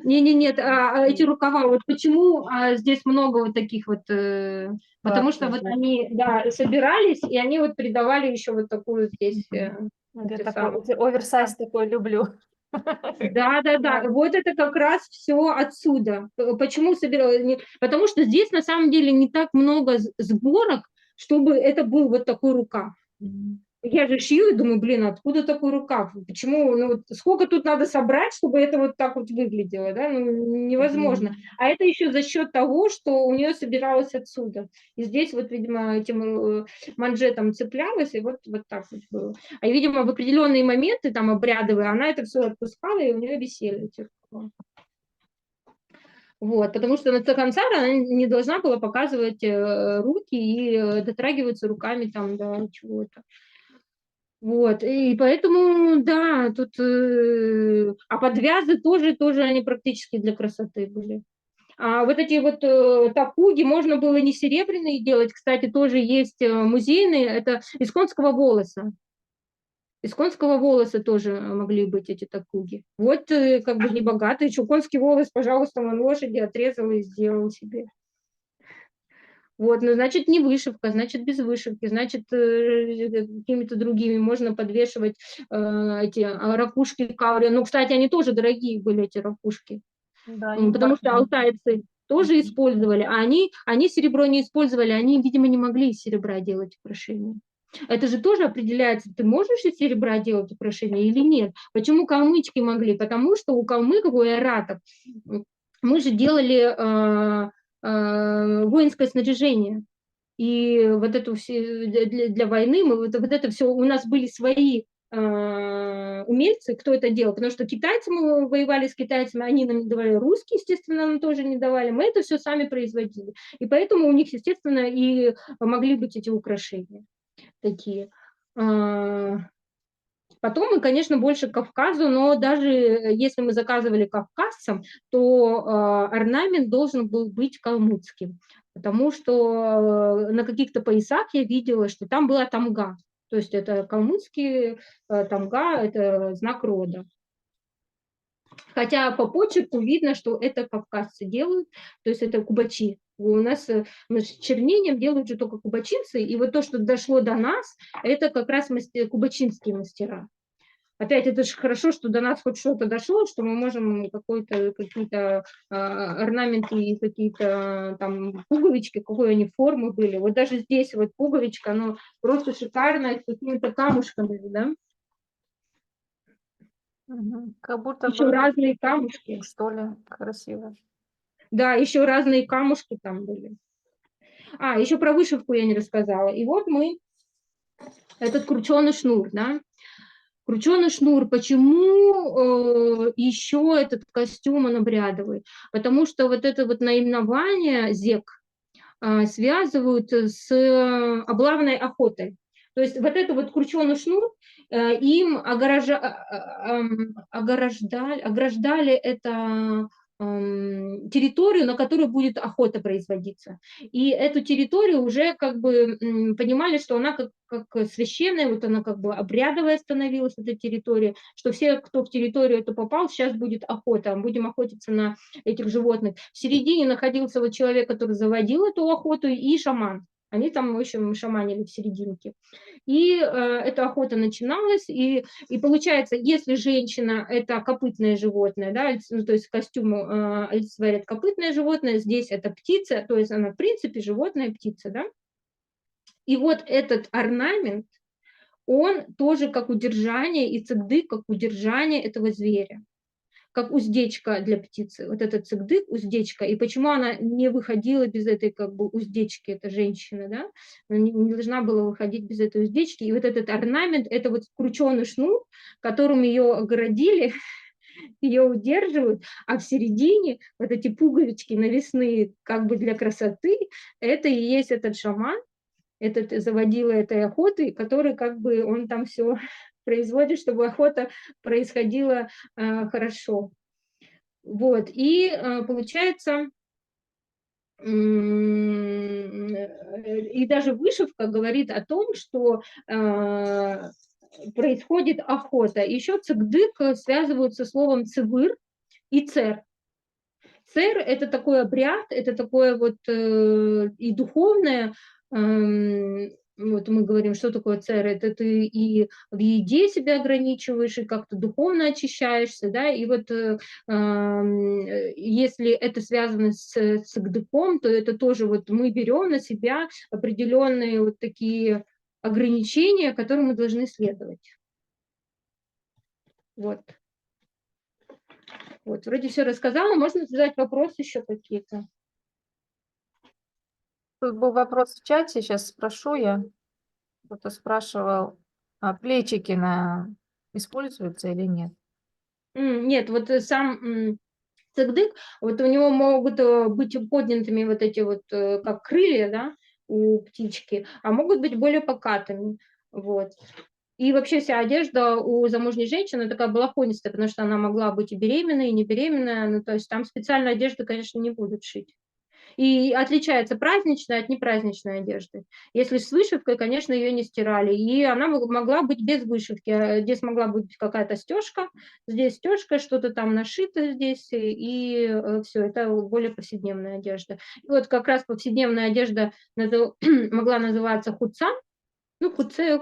Нет, эти рукава, вот почему здесь много вот таких вот, потому что вот Классные. они, да, собирались, и они вот придавали еще вот такую здесь, Вот я эти такой самые. оверсайз такой люблю. Да, да, да. Вот это как раз все отсюда. Почему собирали? Потому что здесь на самом деле не так много сборок, чтобы это был вот такой рукав. Мгм. Я же шью и думаю, блин, откуда такой рукав? Почему? Ну, вот сколько тут надо собрать, чтобы это вот так вот выглядело, да? Ну, невозможно. А это еще за счет того, что у нее собиралось отсюда. И здесь вот, видимо, этим манжетом цеплялось, и вот так вот было. А, видимо, в определенные моменты, там, обрядовые, она это все отпускала, и у нее висели эти рукава. Вот, потому что на Цахансара она не должна была показывать руки и дотрагиваться руками там до чего-то. Вот, и поэтому, да, тут... А подвязы тоже они практически для красоты были. А вот эти вот такуги можно было не серебряные делать, кстати, тоже есть музейные, это из конского волоса. Из конского волоса тоже могли быть эти такуги. Вот как бы небогатый, что конский волос, пожалуйста, на лошади отрезал и сделал себе. Вот, ну, значит, не вышивка, значит, без вышивки, значит, какими-то другими можно подвешивать эти ракушки каури. Ну, кстати, они тоже дорогие были, эти ракушки, Да, потому что алтайцы тоже использовали, а они серебро не использовали, они, видимо, не могли из серебра делать украшения. Это же тоже определяется, ты можешь из серебра делать украшения или нет. Почему калмычки могли? Потому что у калмыков, у айратов мы же делали воинское снаряжение. И вот это все для войны, мы вот это все, у нас были свои умельцы, кто это делал, потому что китайцы, мы воевали с китайцами, они нам не давали, русские, естественно, нам тоже не давали, мы это все сами производили. И поэтому у них, естественно, и могли быть эти украшения такие. Потом мы, конечно, больше к Кавказу, но даже если мы заказывали кавказцам, то орнамент должен был быть калмыцким, потому что на каких-то поясах я видела, что там была тамга, то есть это калмыцкий тамга, это знак рода. Хотя по почерку видно, что это кавказцы делают, то есть это кубачи. У нас с чернением делают же только кубачинцы, и вот то, что дошло до нас, это как раз кубачинские мастера. Опять, это же хорошо, что до нас хоть что-то дошло, что мы можем какие-то орнаменты и какие-то там пуговички, какой они формы были. Вот даже здесь вот пуговичка, она просто шикарная, с какими-то камушками, да? Как будто Еще бы, разные камушки. что ли, красиво. Да, еще разные камушки там были. Еще про вышивку я не рассказала. И вот этот крученый шнур, да? Крученый шнур. Почему еще этот костюм он обрядовый? Потому что вот это вот наименование зек связывают с облавной охотой. То есть вот это вот крученый шнур им ограждали это территорию, на которой будет охота производиться. И эту территорию уже как бы понимали, что она как священная, вот она как бы обрядовая становилась, эта территория, что все, кто в территорию эту попал, сейчас будет охота, будем охотиться на этих животных. В середине находился вот человек, который заводил эту охоту, и шаман. Они там, в общем, шаманили в серединке. И эта охота начиналась, и получается, если женщина – это копытное животное, да, то есть костюм олицетворяет копытное животное, здесь это птица, то есть она, в принципе, животное, птица, да. И вот этот орнамент, он тоже как удержание, и цыгдык как удержание этого зверя, как уздечка для птицы. Вот этот цыгдык, уздечка. И почему она не выходила без этой как бы уздечки, эта женщина, да? Она не должна была выходить без этой уздечки. И вот этот орнамент, это вот крученый шнур, которым ее огородили, ее удерживают, а в середине вот эти пуговички навесные как бы для красоты, это и есть этот шаман, этот заводила этой охоты, который как бы он там все производит, чтобы охота происходила хорошо. Вот, и получается, и даже вышивка говорит о том, что происходит охота. Еще цыгдык связывают со словом цывыр и цер. Цер – это такой обряд, это такое вот и духовное, вот мы говорим, что такое цер, это ты и в еде себя ограничиваешь, и как-то духовно очищаешься, да, и вот если это связано с цыгдыком, то это тоже вот мы берем на себя определенные вот такие ограничения, которым мы должны следовать. Вот. Вот, вроде все рассказала, можно задать вопросы еще какие-то? Тут был вопрос в чате, сейчас спрошу я. Кто-то спрашивал, плечики используются или нет? Нет, вот сам цыгдык, вот у него могут быть поднятыми вот эти вот, как крылья, да, у птички, а могут быть более покатыми, вот. И вообще вся одежда у замужней женщины такая балахонистая, потому что она могла быть и беременной, и не беременная, ну, то есть там специальной одежды, конечно, не будут шить. И отличается праздничная от непраздничной одежды. Если с вышивкой, конечно, ее не стирали. И она могла быть без вышивки. Здесь могла быть какая-то стежка, здесь стежка, что-то там нашито здесь, и все, это более повседневная одежда. И вот как раз повседневная одежда могла называться хуцан. Ну, хувце,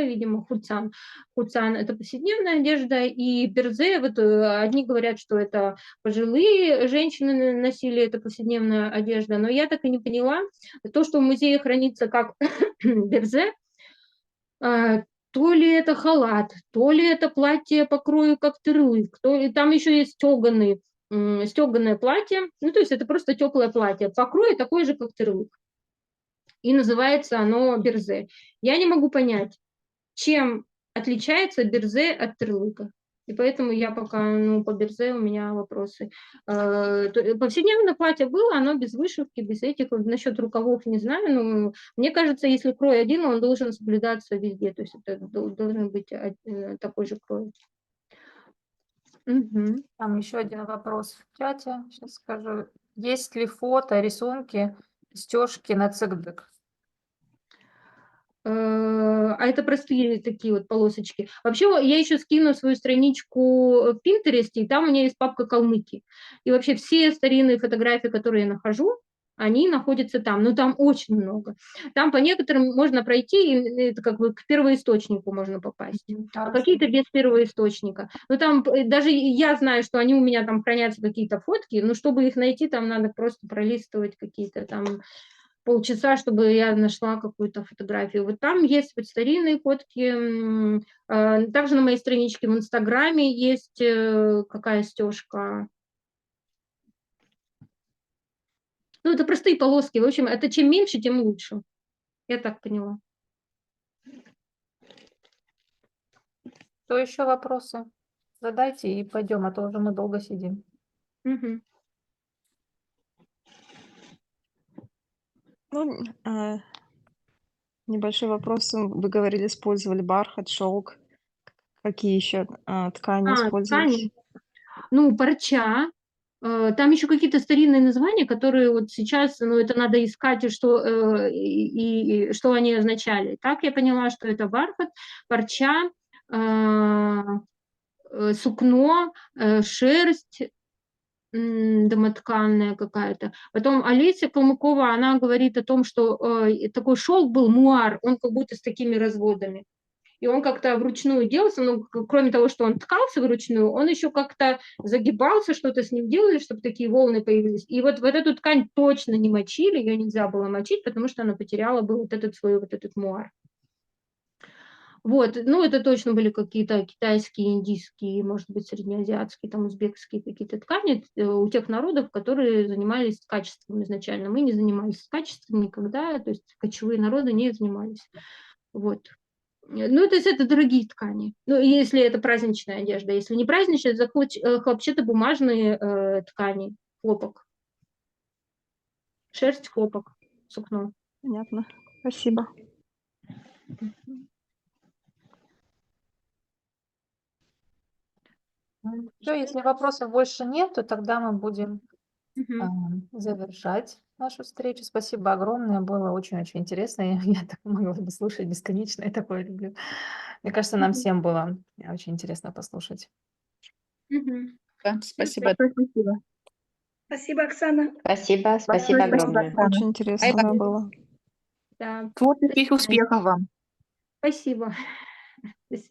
видимо, хуцан. Хуцан – это повседневная одежда, и берзе, вот одни говорят, что это пожилые женщины носили, это повседневная одежда, но я так и не поняла. То, что в музее хранится как берзе, то ли это халат, то ли это платье по крою как тырлык, там еще есть стеганое платье, ну, то есть это просто теплое платье, по крою такое же, как тырлык. И называется оно берзе. Я не могу понять, чем отличается берзе от тырлыка. И поэтому я пока, по берзе у меня вопросы. Повседневное платье было, оно без вышивки, без этих. Насчет рукавов не знаю, но мне кажется, если крой один, он должен соблюдаться везде. То есть это должен быть такой же крой. Угу. Там еще один вопрос в чате, сейчас скажу. Есть ли фото, рисунки, стежки на цыгдык? А это простые такие вот полосочки. Вообще, я еще скину свою страничку в Пинтересте, и там у меня есть папка Калмыкии. И вообще все старинные фотографии, которые я нахожу, они находятся там. Но там очень много. Там по некоторым можно пройти, и это как бы к первоисточнику можно попасть. А Хорошо. какие-то без первоисточника. Но там даже я знаю, что они у меня там хранятся какие-то фотки, но чтобы их найти, там надо просто пролистывать какие-то там полчаса, чтобы я нашла какую-то фотографию. Вот там есть вот старинные фотки. Также на моей страничке в Инстаграме есть какая стежка. Ну, это простые полоски. В общем, это чем меньше, тем лучше. Я так поняла. Что еще вопросы? Задайте и пойдем, а то уже мы долго сидим. Мгм. Ну, небольшой вопрос. Вы говорили, использовали бархат, шелк. Какие еще ткани использовались? Ткани. Ну, парча. Там еще какие-то старинные названия, которые вот сейчас, ну, это надо искать, и и что они означали. Так я поняла, что это бархат, парча, сукно, шерсть домотканная какая-то. Потом Олеся Калмыкова, она говорит о том, что такой шелк был муар, он как будто с такими разводами. И он как-то вручную делался, ну, кроме того, что он ткался вручную, он еще как-то загибался, что-то с ним делали, чтобы такие волны появились. И вот эту ткань точно не мочили, ее нельзя было мочить, потому что она потеряла бы вот этот свой вот этот муар. Вот, ну, это точно были какие-то китайские, индийские, может быть, среднеазиатские, там, узбекские какие-то ткани у тех народов, которые занимались качеством изначально. Мы не занимались качеством никогда, то есть кочевые народы не занимались. Вот. Ну, то есть это дорогие ткани. Ну, если это праздничная одежда. Если не праздничная, это хлопчатобумажные ткани, хлопок. Шерсть, хлопок, сукно. Понятно. Спасибо. Все, если вопросов больше нет, то тогда мы будем Мгм. завершать нашу встречу. Спасибо огромное, было очень-очень интересно. Я так могла бы слушать бесконечно, я такое люблю. Мне кажется, нам Мгм. всем было очень интересно послушать. Мгм. Да, спасибо. Спасибо. Спасибо, Оксана. Спасибо, спасибо Спасибо, огромное. Оксана. Очень интересно да, было. Да, Творческих успехов вам. спасибо. Спасибо.